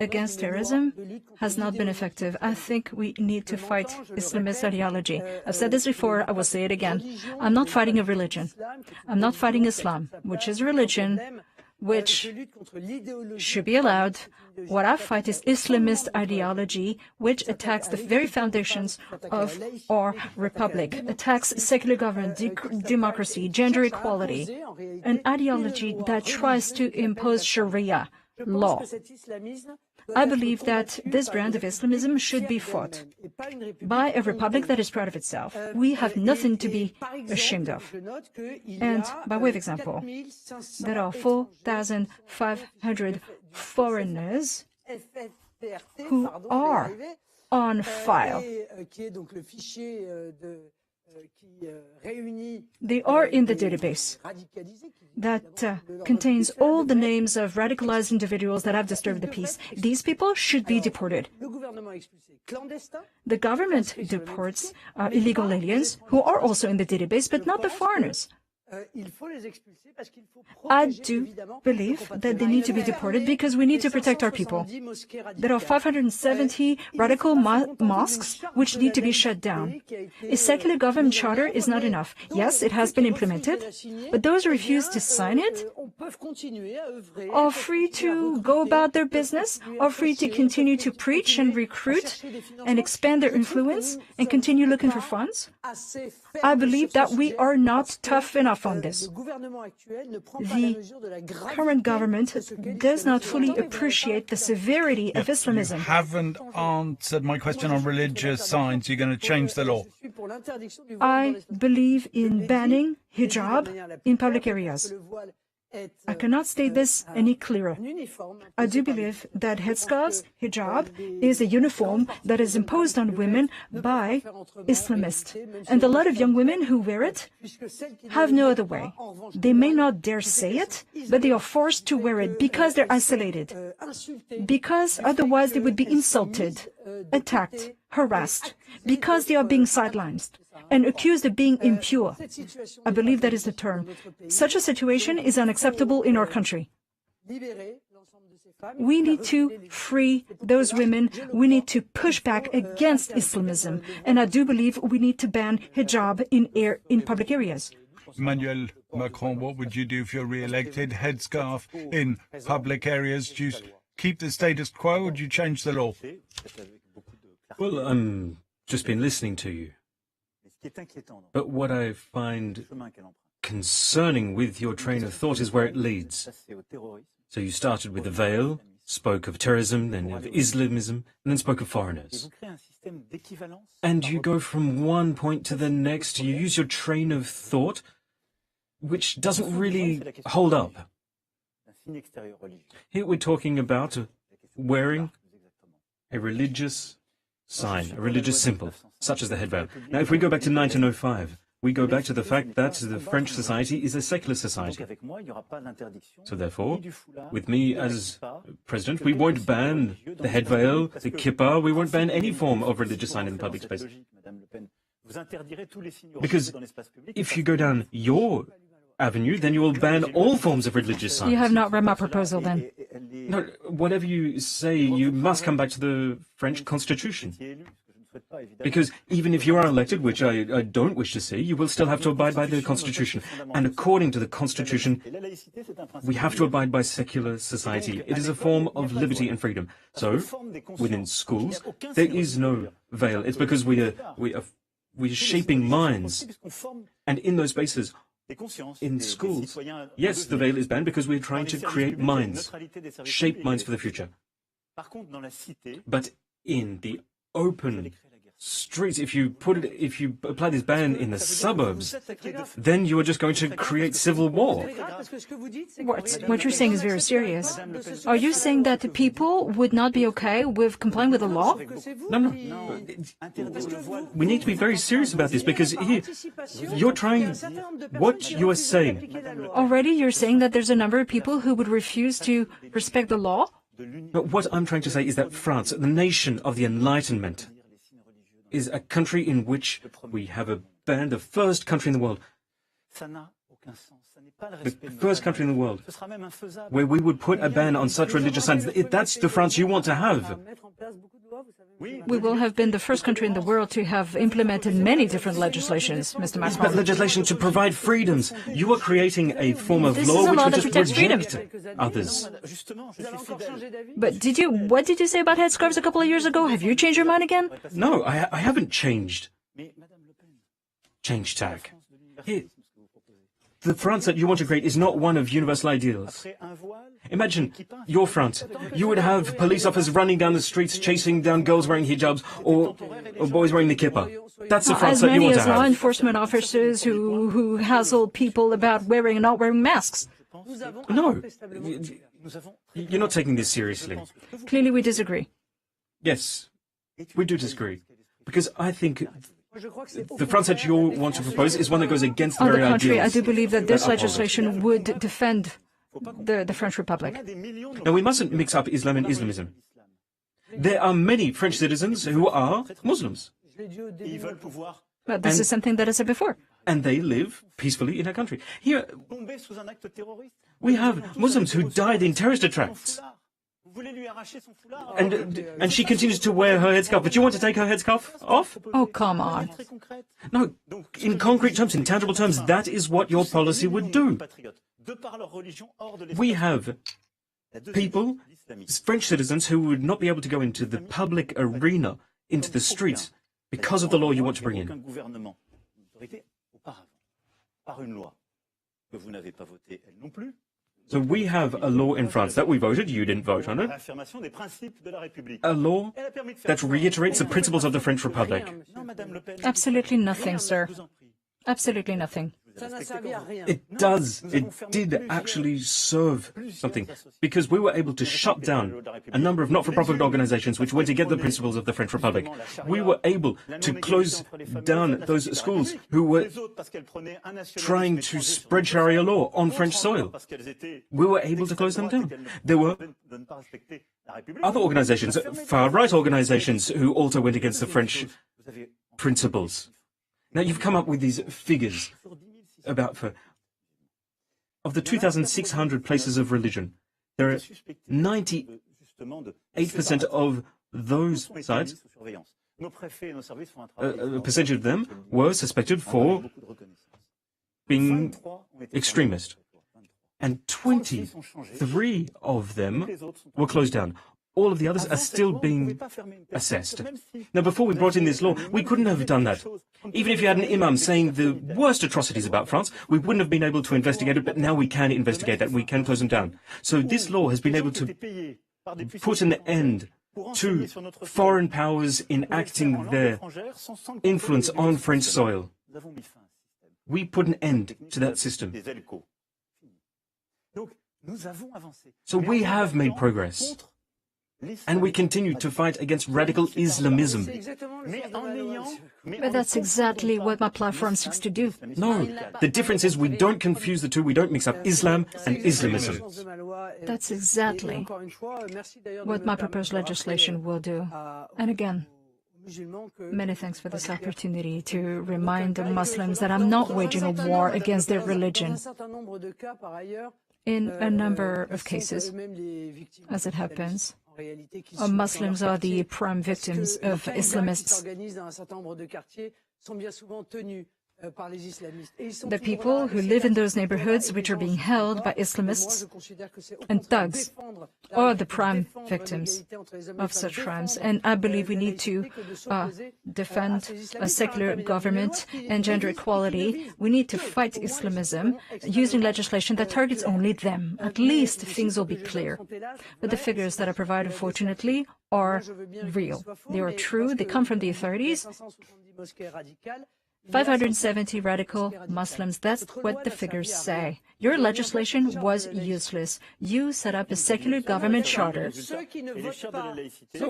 against terrorism, has not been effective. I think we need to fight Islamist ideology. I've said this before, I will say it again. I'm not fighting a religion. I'm not fighting Islam, which is a religion which should be allowed. What I fight is Islamist ideology, which attacks the very foundations of our republic, attacks secular government, democracy, gender equality, an ideology that tries to impose Sharia law. I believe that this brand of Islamism should be fought by a republic that is proud of itself. We have nothing to be ashamed of. And by way of example, there are 4,500 foreigners who are on file. They are in the database that contains all the names of radicalized individuals that have disturbed the peace. These people should be deported. The government deports illegal aliens who are also in the database, but not the foreigners. I do believe that they need to be deported because we need to protect our people. There are 570 radical mosques which need to be shut down. A secular government charter is not enough. Yes, it has been implemented, but those who refuse to sign it are free to go about their business, are free to continue to preach and recruit and expand their influence and continue looking for funds. I believe that we are not tough enough on this. The current government does not fully appreciate the severity of Islamism. You haven't answered my question on religious signs. You're going to change the law. I believe in banning hijab in public areas. I cannot state this any clearer. I do believe that headscarves, hijab, is a uniform that is imposed on women by Islamists. And a lot of young women who wear it have no other way. They may not dare say it, but they are forced to wear it because they're isolated. Because otherwise they would be insulted, attacked, harassed, because they are being sidelined and accused of being impure. I believe that is the term. Such a situation is unacceptable in our country. We need to free those women. We need to push back against Islamism. And I do believe we need to ban hijab in public areas. Emmanuel Macron, what would you do if you're re-elected? Headscarf in public areas? Do you keep the status quo or do you change the law? Well, I'm just been listening to you. But what I find concerning with your train of thought is where it leads. So you started with the veil, spoke of terrorism, then of Islamism, and then spoke of foreigners. And you go from one point to the next, you use your train of thought, which doesn't really hold up. Here we're talking about wearing a religious sign, a religious symbol, such as the head veil. Now, if we go back to 1905, we go back to the fact that the French society is a secular society. So therefore, with me as president, we won't ban the head veil, the kippah, we won't ban any form of religious sign in the public space. Because if you go down your avenue, then you will ban all forms of religious signs. You have not read my proposal then. No, whatever you say, you must come back to the French constitution. Because even if you are elected, which I don't wish to see, you will still have to abide by the Constitution. And according to the Constitution, we have to abide by secular society. It is a form of liberty and freedom. So, within schools, there is no veil. It's because we're shaping minds. And in those spaces, in schools, yes, the veil is banned because we're trying to create minds, shape minds for the future. But in the open streets, if you apply this ban in the suburbs, then you are just going to create civil war. What you're saying is very serious. Are you saying that the people would not be okay with complying with the law? No. We need to be very serious about this because here, you're trying, what you are saying. Already you're saying that there's a number of people who would refuse to respect the law? But what I'm trying to say is that France, the nation of the Enlightenment, is a country in which we have a ban, the first country in the world. The first country in the world where we would put a ban on such religious signs. That's the France you want to have. We will have been the first country in the world to have implemented many different legislations, Mr. Macron. But legislation to provide freedoms. You are creating a form of This law is a which law would that just protects freedom. reject others. But what did you say about headscarves a couple of years ago? Have you changed your mind again? No, I haven't changed. Change tag. Here, the France that you want to create is not one of universal ideals. Imagine your France. You would have police officers running down the streets, chasing down girls wearing hijabs or boys wearing the kippah. That's the France that you want to As many as law have. enforcement officers who hassle people about wearing and not wearing masks. No, you're not taking this seriously. Clearly we disagree. Yes, we do disagree. Because I think the France that you want to propose is one that goes against the On the very contrary, I ideals. do believe that this legislation would defend the French Republic. Now, we mustn't mix up Islam and Islamism. There are many French citizens who are Muslims. But this is something that I said before. And they live peacefully in our country. Here, we have Muslims who died in terrorist attacks. And she continues to wear her headscarf. But you want to take her headscarf off? Oh, come on. No, in concrete terms, in tangible terms, that is what your policy would do. We have people, French citizens, who would not be able to go into the public arena, into the streets, because of the law you want to bring in. So we have a law in France that we voted, you didn't vote on it, a law that reiterates the principles of the French Republic. Absolutely nothing, sir. Absolutely nothing. It did actually serve something, because we were able to shut down a number of not-for-profit organizations which went against the principles of the French Republic. We were able to close down those schools who were trying to spread Sharia law on French soil. We were able to close them down. There were other organizations, far-right organizations, who also went against the French principles. Now, you've come up with these figures about of the 2,600 places of religion, there are 98% of those sites, a percentage of them were suspected for being extremist. And 23 of them were closed down. All of the others are still being assessed. Now, before we brought in this law, we couldn't have done that. Even if you had an imam saying the worst atrocities about France, we wouldn't have been able to investigate it, but now we can investigate that. We can close them down. So this law has been able to put an end to foreign powers enacting their influence on French soil. We put an end to that system. So we have made progress. And we continue to fight against radical Islamism. But that's exactly what my platform seeks to do. No, the difference is we don't confuse the two, we don't mix up Islam and Islamism. That's exactly what my proposed legislation will do. And again, many thanks for this opportunity to remind the Muslims that I'm not waging a war against their religion. In a number of cases, as it happens, Muslims are the prime victims of Islamists. The people who live in those neighborhoods which are being held by Islamists and thugs are the prime victims of such crimes. And I believe we need to defend a secular government and gender equality. We need to fight Islamism using legislation that targets only them. At least things will be clear. But the figures that are provided, fortunately, are real. They are true. They come from the authorities. 570 radical Muslims, that's what the figures say. Your legislation was useless. You set up a secular government charter. So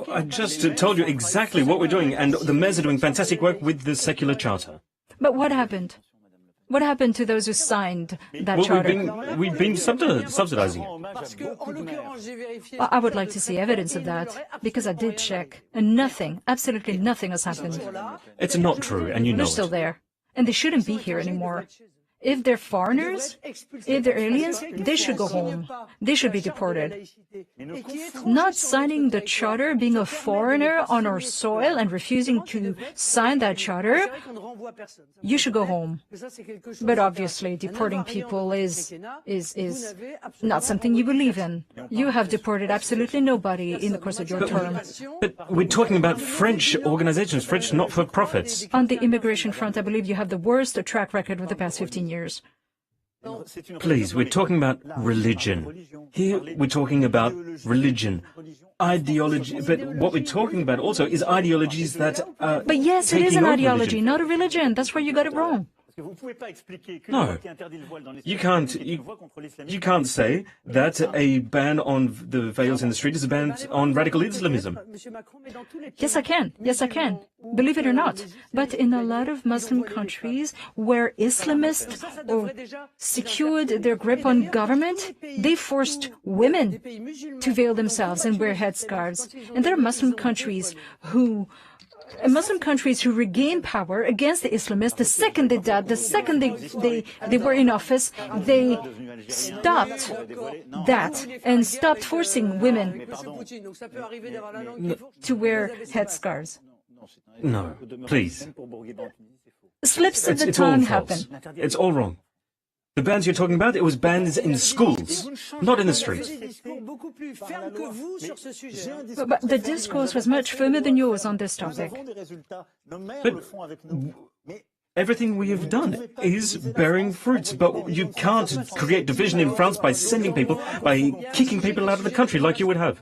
I just told you exactly what we're doing, and the mayors are doing fantastic work with the secular charter. But what happened? What happened to those who signed that charter? We've been subsidizing it. I would like to see evidence of that, because I did check, and nothing, absolutely nothing has happened. It's not true, and you know They're still there, and they shouldn't be here anymore. If they're foreigners, if they're aliens, they should go home. They should be deported. Not signing the charter, being a foreigner on our soil and refusing to sign that charter, you should go home. But obviously, deporting people is not something you believe in. You have deported absolutely nobody in the course of your term. But we're talking about French organizations, French not-for-profits. On the immigration front, I believe you have the worst track record of the past 15 years. Please, we're talking about religion. Here, we're talking about religion. Ideology, but what we're talking about also is ideologies that are But yes, it is an ideology, religion. not a religion. That's where you got it wrong. No, you can't say that a ban on the veils in the street is a ban on radical Islamism. Yes, I can. Yes, I can. Believe it or not. But in a lot of Muslim countries where Islamists secured their grip on government, they forced women to veil themselves and wear headscarves. And there are Muslim countries who regained power against the Islamists. The second they did, the second they were in office, they stopped that and stopped forcing women to wear headscarves. No, please. Slips of the tongue happen. It's all wrong. The bans you're talking about, it was bans in schools, not in the streets. But the discourse was much firmer than yours on this topic. But everything we have done is bearing fruits, but you can't create division in France by sending people, by kicking people out of the country like you would have.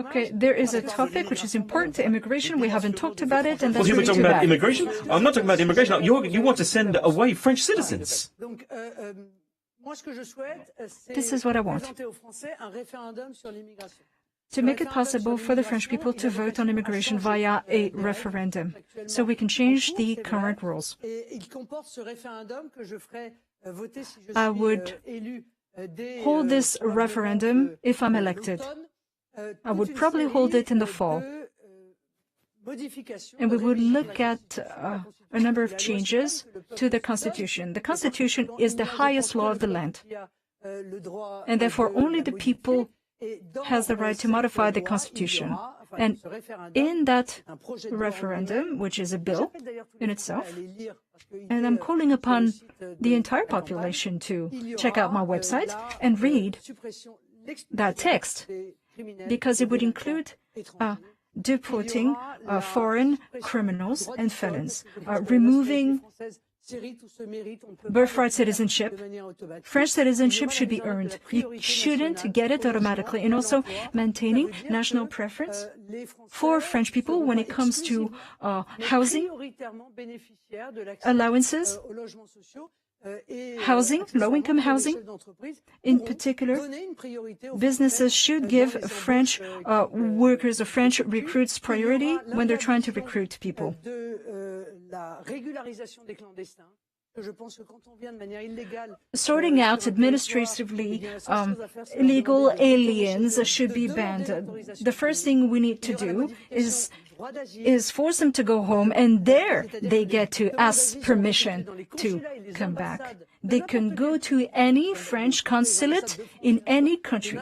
Okay, there is a topic which is important to immigration. We haven't talked about it, and that's Well, you were really talking too about bad. immigration? I'm not talking about immigration. You want to send away French citizens. This is what I want. To make it possible for the French people to vote on immigration via a referendum, so we can change the current rules. I would hold this referendum if I'm elected. I would probably hold it in the fall. And we would look at a number of changes to the Constitution. The Constitution is the highest law of the land. And therefore, only the people has the right to modify the Constitution. And in that referendum, which is a bill in itself, and I'm calling upon the entire population to check out my website and read that text, because it would include deporting foreign criminals and felons, removing birthright citizenship. French citizenship should be earned. You shouldn't get it automatically. And also maintaining national preference for French people when it comes to housing allowances housing, low-income housing. In particular, businesses should give French workers or French recruits priority when they're trying to recruit people. Sorting out administratively illegal aliens should be banned. The first thing we need to do is force them to go home, and there they get to ask permission to come back. They can go to any French consulate in any country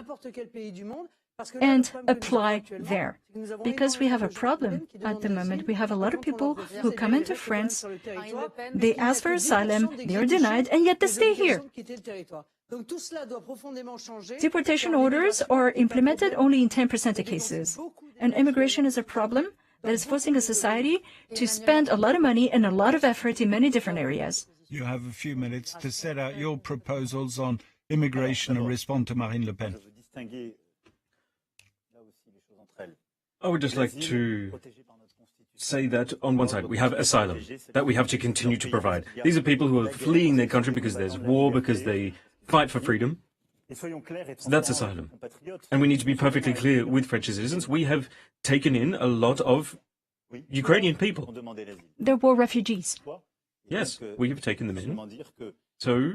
and apply there. Because we have a problem at the moment. We have a lot of people who come into France, they ask for asylum, they are denied, and yet they stay here. Deportation orders are implemented only in 10% of cases. And immigration is a problem that is forcing a society to spend a lot of money and a lot of effort in many different areas. You have a few minutes to set out your proposals on immigration and respond to Marine Le Pen. I would just like to say that on one side we have asylum that we have to continue to provide. These are people who are fleeing their country because there's war, because they fight for freedom. So that's asylum. And we need to be perfectly clear with French citizens. We have taken in a lot of Ukrainian people. They're war refugees. Yes, we have taken them in. So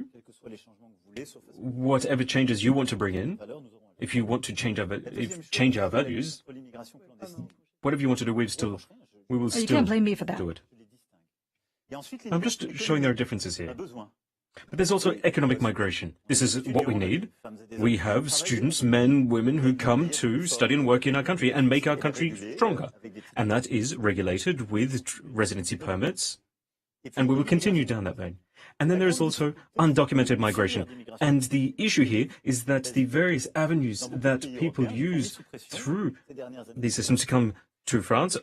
whatever changes you want to bring in, if you want to change our values, whatever you want to do, we will still You can't blame me for that. do it. I'm just showing there are differences here. But there's also economic migration. This is what we need. We have students, men, women, who come to study and work in our country and make our country stronger. And that is regulated with residency permits. And we will continue down that vein. And then there is also undocumented migration. And the issue here is that the various avenues that people use through these systems to come to France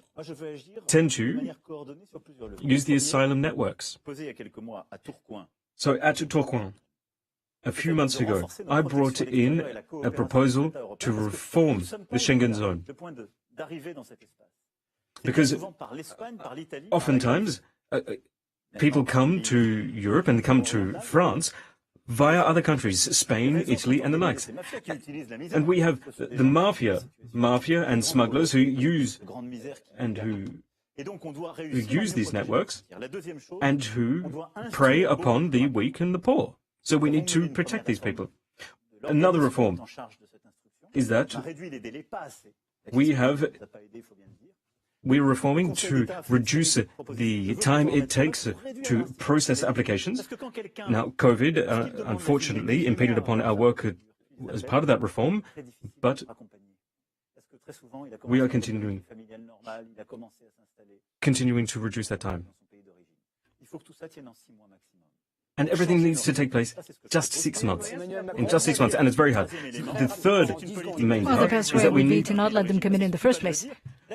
tend to use the asylum networks. So at Tourcoing, a few months ago, I brought in a proposal to reform the Schengen zone. Because oftentimes people come to Europe and come to France via other countries, Spain, Italy, and the likes. And we have the mafia and smugglers who use these networks and who prey upon the weak and the poor. So we need to protect these people. Another reform is that we're reforming to reduce the time it takes to process applications. Now, COVID, unfortunately, impeded upon our work as part of that reform, but we are continuing to reduce that time. And everything needs to take place just 6 months. In just 6 months, and it's very hard. The third main part is that we need to not let them come in the first place.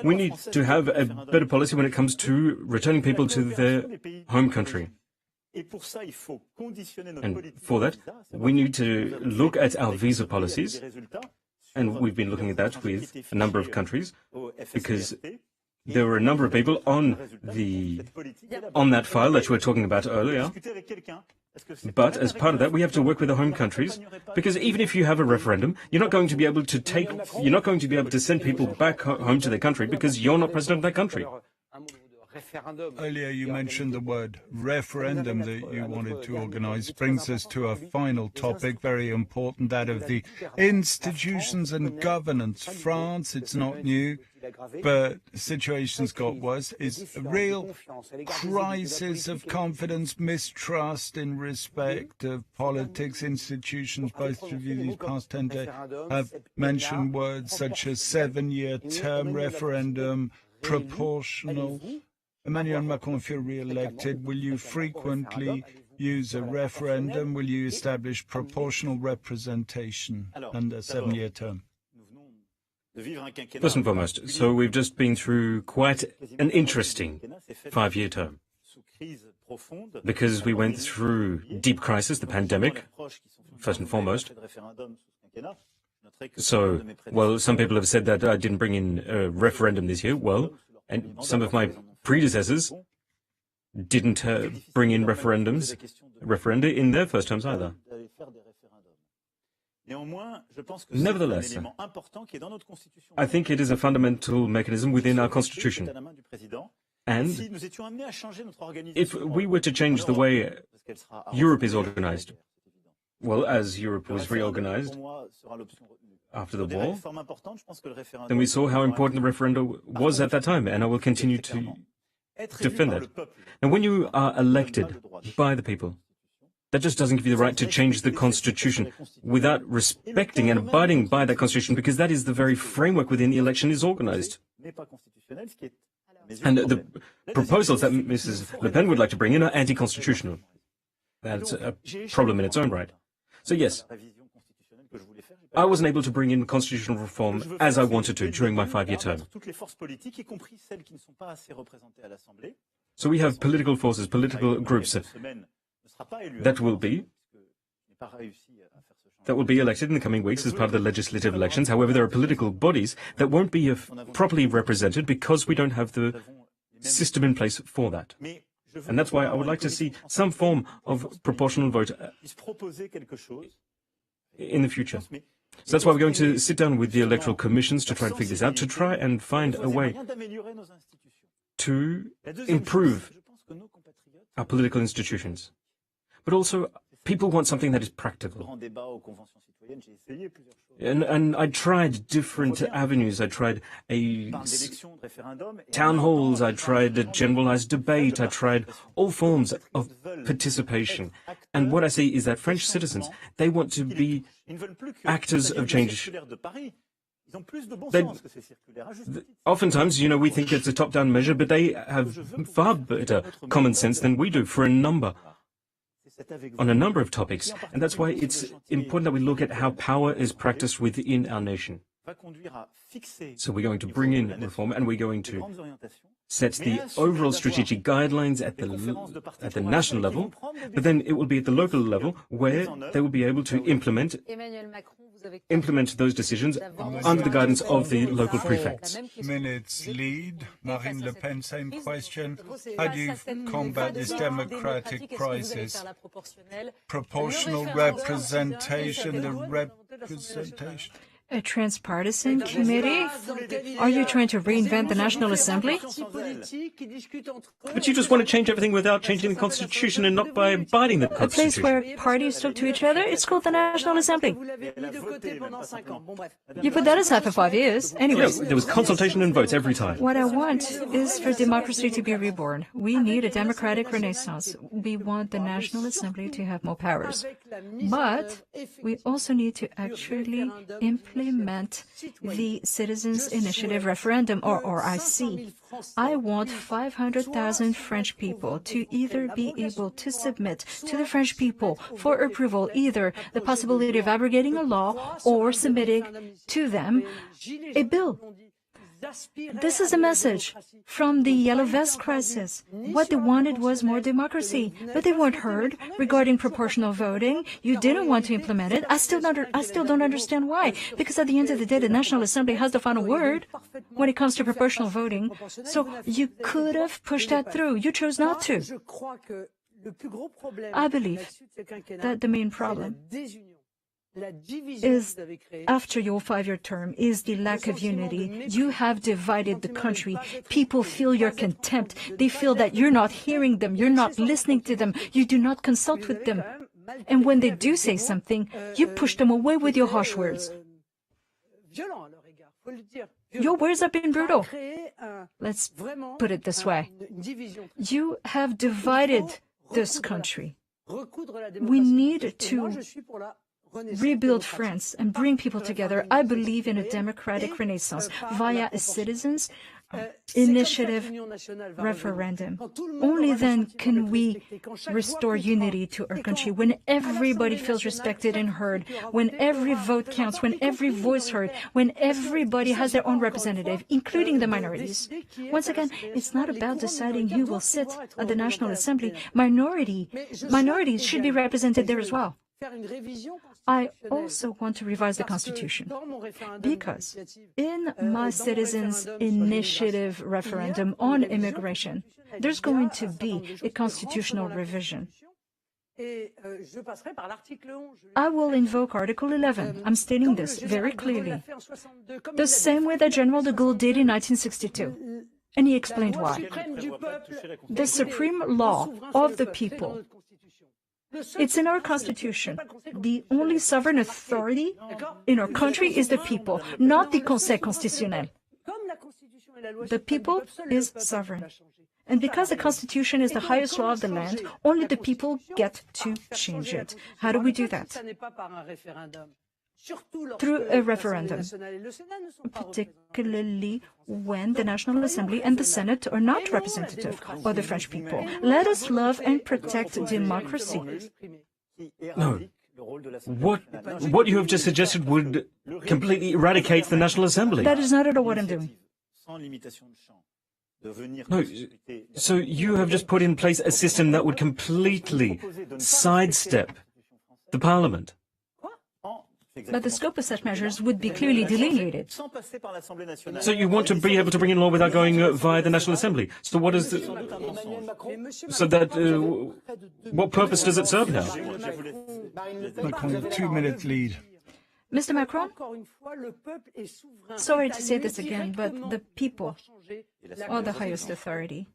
We need to have a better policy when it comes to returning people to their home country. And for that, we need to look at our visa policies, and we've been looking at that with a number of countries, because there were a number of people on that file that you were talking about earlier. But as part of that, we have to work with the home countries, because even if you have a referendum, you're not going to be able to send people back home to their country because you're not president of that country. Earlier you mentioned the word referendum that you wanted to organize. Brings us to a final topic, very important, that of the institutions and governance. France, it's not new, but situations got worse. Is a real crisis of confidence, mistrust in respect of politics, institutions. Both of you these past 10 days have mentioned words such as 7-year term referendum, proportional. Emmanuel Macron, if you're re-elected, will you frequently use a referendum? Will you establish proportional representation under a 7-year term? First and foremost, so we've just been through quite an interesting 5-year term, because we went through deep crisis, the pandemic, first and foremost. So, well, some people have said that I didn't bring in a referendum this year. Well, and some of my predecessors didn't bring in referenda in their first terms either. Nevertheless, I think it is a fundamental mechanism within our constitution. And if we were to change the way Europe is organized, well, as Europe was reorganized after the war, then we saw how important the referendum was at that time, and I will continue to defend that. And when you are elected by the people, that just doesn't give you the right to change the constitution without respecting and abiding by that constitution, because that is the very framework within the election is organized. And the proposals that Mrs. Le Pen would like to bring in are anti-constitutional. That's a problem in its own right. So yes, I wasn't able to bring in constitutional reform as I wanted to during my 5-year term. So we have political forces, political groups that will be elected in the coming weeks as part of the legislative elections. However, there are political bodies that won't be properly represented because we don't have the system in place for that. And that's why I would like to see some form of proportional vote in the future. So that's why we're going to sit down with the electoral commissions to try and figure this out, to try and find a way to improve our political institutions. But also, people want something that is practical. And I tried different avenues. I tried town halls, I tried a generalized debate, I tried all forms of participation. And what I see is that French citizens, they want to be actors of change. Oftentimes, we think it's a top-down measure, but they have far better common sense than we do on a number of topics, and that's why it's important that we look at how power is practiced within our nation. So we're going to bring in reform, and we're going to set the overall strategic guidelines at the national level, but then it will be at the local level where they will be able to implement those decisions under the guidance of the local prefects. Minutes lead. Marine Le Pen, same question. How do you combat this democratic crisis? Proportional representation, the representation. A transpartisan committee? Are you trying to reinvent the National Assembly? But you just want to change everything without changing the Constitution and not by abiding the Constitution. A place where parties talk to each other? It's called the National Assembly. You put that aside for 5 years. Anyway. There was consultation and votes every time. What I want is for democracy to be reborn. We need a democratic renaissance. We want the National Assembly to have more powers. But we also need to actually implement the Citizens' Initiative referendum, or IC. I want 500,000 French people to either be able to submit to the French people for approval either the possibility of abrogating a law or submitting to them a bill. This is a message from the Yellow Vest crisis. What they wanted was more democracy, but they weren't heard regarding proportional voting. You didn't want to implement it. I still don't understand why. Because at the end of the day, the National Assembly has the final word when it comes to proportional voting. So you could have pushed that through. You chose not to. I believe that the main problem is, after your 5-year term, is the lack of unity. You have divided the country. People feel your contempt. They feel that you're not hearing them. You're not listening to them. You do not consult with them. And when they do say something, you push them away with your harsh words. Your words have been brutal. Let's put it this way. You have divided this country. We need to rebuild France and bring people together. I believe in a democratic renaissance via a citizens' initiative referendum. Only then can we restore unity to our country, when everybody feels respected and heard, when every vote counts, when every voice heard, when everybody has their own representative, including the minorities. Once again, it's not about deciding who will sit at the National Assembly. Minorities should be represented there as well. I also want to revise the Constitution because in my citizens' initiative referendum on immigration, there's going to be a constitutional revision. I will invoke Article 11. I'm stating this very clearly. The same way that General de Gaulle did in 1962. And he explained why. The supreme law of the people. It's in our Constitution. The only sovereign authority in our country is the people, not the Conseil Constitutionnel. The people is sovereign. And because the Constitution is the highest law of the land, only the people get to change it. How do we do that? Through a referendum, particularly when the National Assembly and the Senate are not representative of the French people. Let us love and protect democracy. No. What you have just suggested would completely eradicate the National Assembly. That is not at all what I'm doing. No, so you have just put in place a system that would completely sidestep the Parliament. But the scope of such measures would be clearly delineated. So you want to be able to bring in law without going via the National Assembly. So what is the... So that... what purpose does it serve now? Macron, 2-minute lead. Mr. Macron, sorry to say this again, but the people are the highest authority.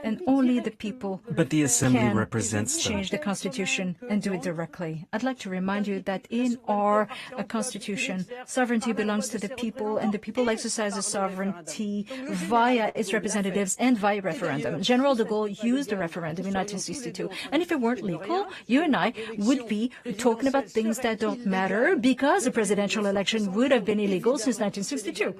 And only the people but the Assembly can represents change the Constitution and do it directly. I'd like to remind you that in our Constitution, sovereignty belongs to the people, and the people exercise the sovereignty via its representatives and via referendum. General de Gaulle used a referendum in 1962, and if it weren't legal, you and I would be talking about things that don't matter because the presidential election would have been illegal since 1962.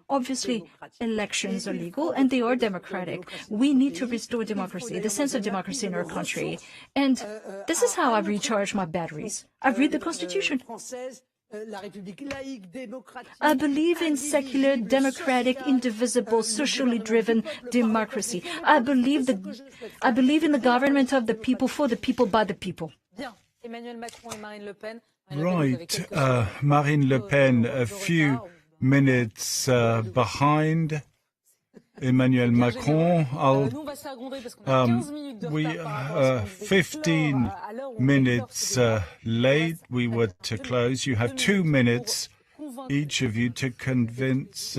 Obviously, elections are legal and they are democratic. We need to restore democracy, the sense of democracy in our country. And this is how I recharge my batteries. I read the Constitution. I believe in secular, democratic, indivisible, socially driven democracy. I believe in the government of the people, for the people, by the people. Right, Marine Le Pen, a few minutes behind Emmanuel Macron. We 15 minutes late. We were to close. You have 2 minutes, each of you, to convince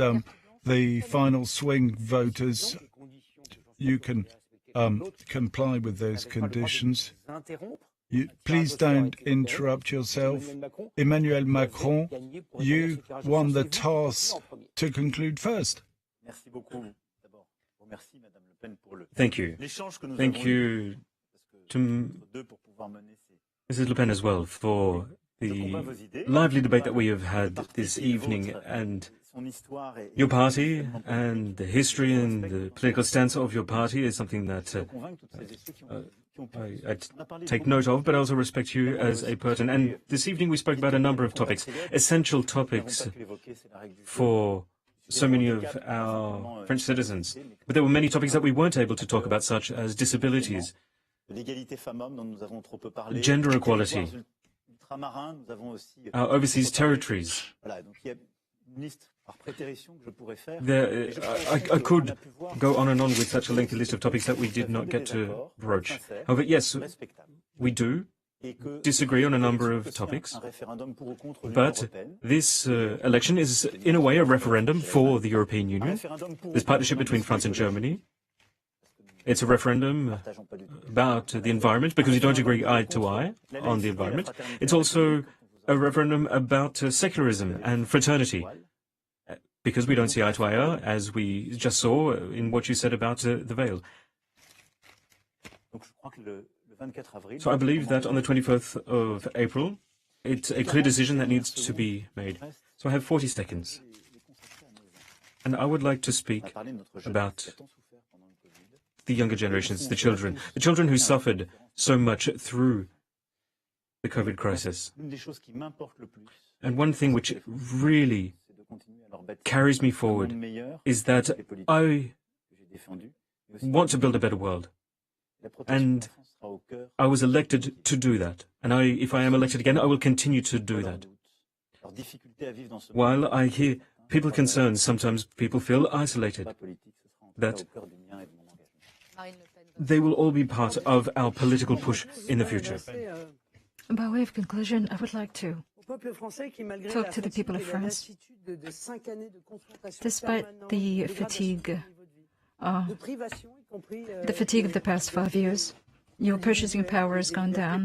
the final swing voters. You can comply with those conditions. Please don't interrupt yourself. Emmanuel Macron, you won the toss to conclude first. Thank you. Thank you to Mrs. Le Pen as well for the lively debate that we have had this evening, and your party and the history and the political stance of your party is something that I take note of, but I also respect you as a person. And this evening we spoke about a number of topics, essential topics for so many of our French citizens. But there were many topics that we weren't able to talk about, such as disabilities, gender equality, our overseas territories. I could go on and on with such a lengthy list of topics that we did not get to broach. However, yes, we do disagree on a number of topics, but this election is, in a way, a referendum for the European Union, this partnership between France and Germany. It's a referendum about the environment, because we don't agree eye to eye on the environment. It's also a referendum about secularism and fraternity, because we don't see eye to eye, as we just saw in what you said about the veil. So I believe that on the 24th of April, it's a clear decision that needs to be made. So I have 40 seconds. And I would like to speak about the younger generations, the children who suffered so much through the COVID crisis. And one thing which really carries me forward is that I want to build a better world. And I was elected to do that. And if I am elected again, I will continue to do that. While I hear people concerned, sometimes people feel isolated, that they will all be part of our political push in the future. By way of conclusion, I would like to talk to the people of France. Despite the fatigue of the past 5 years, your purchasing power has gone down,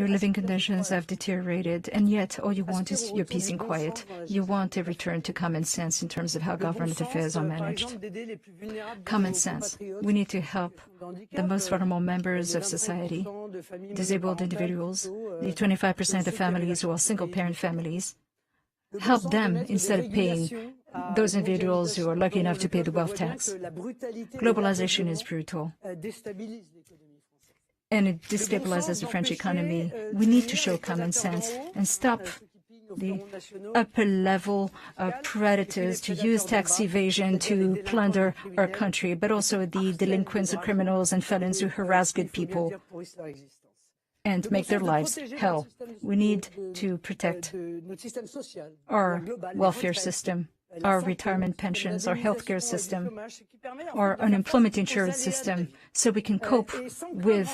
your living conditions have deteriorated, and yet all you want is your peace and quiet. You want a return to common sense in terms of how government affairs are managed. Common sense. We need to help the most vulnerable members of society, disabled individuals, the 25% of families who are single-parent families. Help them instead of paying those individuals who are lucky enough to pay the wealth tax. Globalization is brutal, and it destabilizes the French economy. We need to show common sense and stop the upper-level predators to use tax evasion to plunder our country, but also the delinquents and criminals and felons who harass good people and make their lives hell. We need to protect our welfare system, our retirement pensions, our healthcare system, our unemployment insurance system, so we can cope with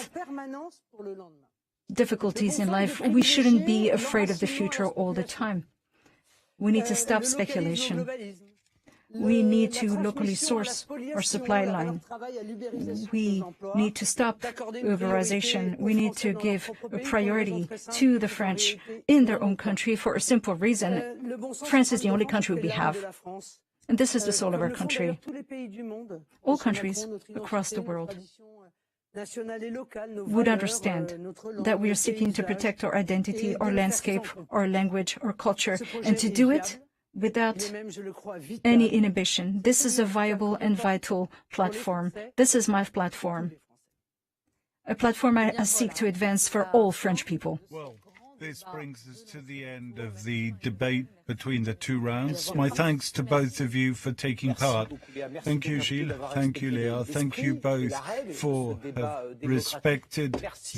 difficulties in life. We shouldn't be afraid of the future all the time. We need to stop speculation. We need to locally source our supply line. We need to stop Uberization. We need to give a priority to the French in their own country for a simple reason. France is the only country we have. And this is the soul of our country. All countries across the world would understand that we are seeking to protect our identity, our landscape, our language, our culture, and to do it without any inhibition. This is a viable and vital platform. This is my platform. A platform I seek to advance for all French people. Well, this brings us to the end of the debate between the two rounds. My thanks to both of you for taking part. Thank you, Gilles. Thank you, Léa. Thank you both for respected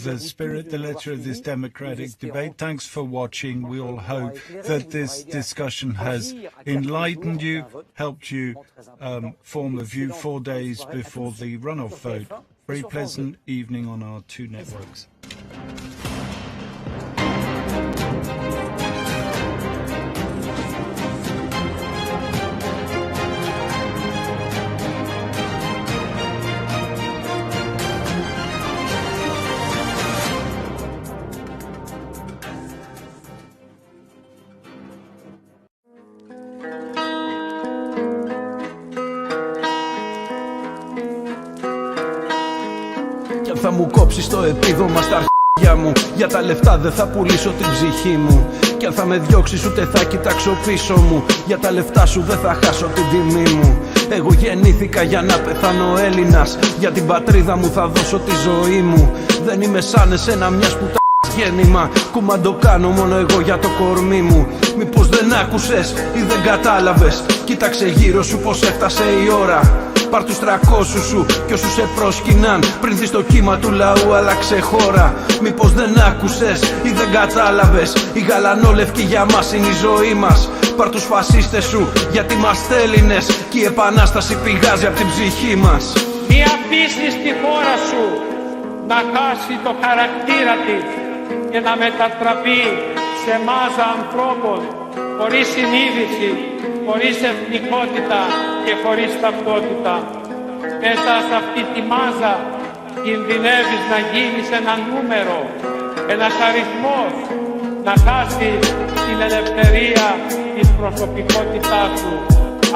the spirit, the letter of this democratic debate. Thanks for watching. We all hope that this discussion has enlightened you, helped you form a view 4 days before the runoff vote. Very pleasant evening on our two networks. Θα μου κόψεις το επίδομα στα αρχίδια μου. Για τα λεφτά δεν θα πουλήσω την ψυχή μου. Κι αν θα με διώξεις ούτε θα κοιτάξω πίσω μου. Για τα λεφτά σου δεν θα χάσω την τιμή μου. Εγώ γεννήθηκα για να πεθάνω Έλληνας. Για την πατρίδα μου θα δώσω τη ζωή μου. Δεν είμαι σαν εσένα μιας πουτάς γέννημα. Κουμαντο κάνω μόνο εγώ για το κορμί μου. Μήπως δεν άκουσες ή δεν κατάλαβες? Κοίταξε γύρω σου πως έφτασε η ώρα. Πάρ' τους 300 σου κι όσους σε πρόσκυναν πριν δεις το κύμα του λαού άλλαξε χώρα. Μήπως δεν άκουσες ή δεν κατάλαβες? Η γαλανόλευκη για μας είναι η ζωή μας. Πάρ' τους φασίστες σου γιατί είμαστε Έλληνες κι η επανάσταση πηγάζει από την ψυχή μας. Μη αφήσεις τη χώρα σου να χάσει το χαρακτήρα της και να μετατραπεί σε μάζα ανθρώπων χωρίς συνείδηση, χωρίς εθνικότητα και χωρίς ταυτότητα. Μέσα σε αυτή τη μάζα κινδυνεύεις να γίνεις ένα νούμερο, ένας αριθμός, να χάσεις την ελευθερία της προσωπικότητάς σου.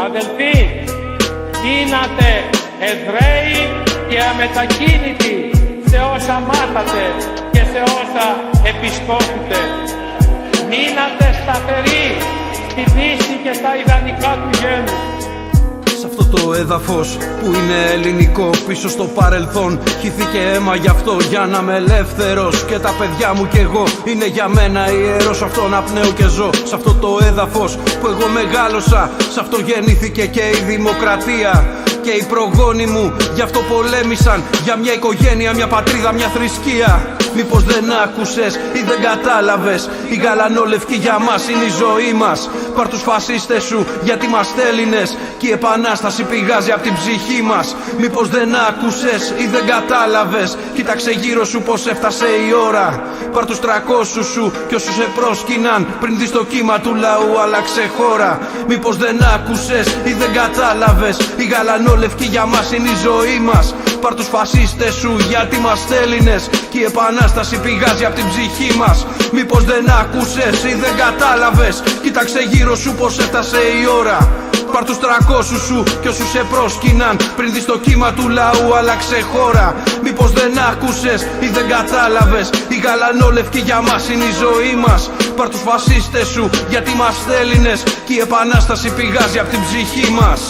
Αδελφοί, μείνατε Εβραίοι και αμετακίνητοι σε όσα μάθατε και σε όσα επισκόπητε. Μείνατε σταθεροί στη Δύση και στα ιδανικά του γένους. Σε αυτό το έδαφος που είναι ελληνικό, πίσω στο παρελθόν χύθηκε αίμα γι' αυτό για να είμαι ελεύθερος. Και τα παιδιά μου κι εγώ είναι για μένα ιερός. Αυτό να πνέω και ζω σε αυτό το έδαφος που εγώ μεγάλωσα. Σε αυτό γεννήθηκε και η δημοκρατία. και οι προγόνοι μου γι' αυτό πολέμησαν. Για μια οικογένεια, μια πατρίδα, μια θρησκεία. Μήπως δεν άκουσες ή δεν κατάλαβες? Η γαλανόλευκη για μας είναι η ζωή μας. Πάρ' τους φασίστες σου γιατί είμαστε Έλληνες και η επανάσταση πηγάζει από την ψυχή μας. Μήπως δεν άκουσες ή δεν κατάλαβες? Κοίταξε γύρω σου πως έφτασε η ώρα. Πάρ' τους 300 σου κι όσους σε πρόσκυναν πριν δεις το κύμα του λαού άλλαξε χώρα. Μήπως δεν άκουσες ή δεν κατάλαβες? Η γαλανόλευκη για μας είναι η ζωή μας. Πάρ' τους φασίστες σου γιατί είμαστε Έλληνες και η επανάσταση πηγάζει από την ψυχή μας. Μήπως δεν άκουσες ή δεν κατάλαβες? Κοίταξε γύρω σου πως έφτασε η ώρα. Πάρ' τους 300 σου κι όσους σε πρόσκυναν πριν δεις το κύμα του λαού άλλαξε χώρα. Μήπως δεν άκουσες ή δεν κατάλαβες? Η γαλανόλευκη για μας είναι η ζωή μας. Πάρ' τους φασίστες σου γιατί είμαστε Έλληνες και η επανάσταση πηγάζει από την ψυχή μας.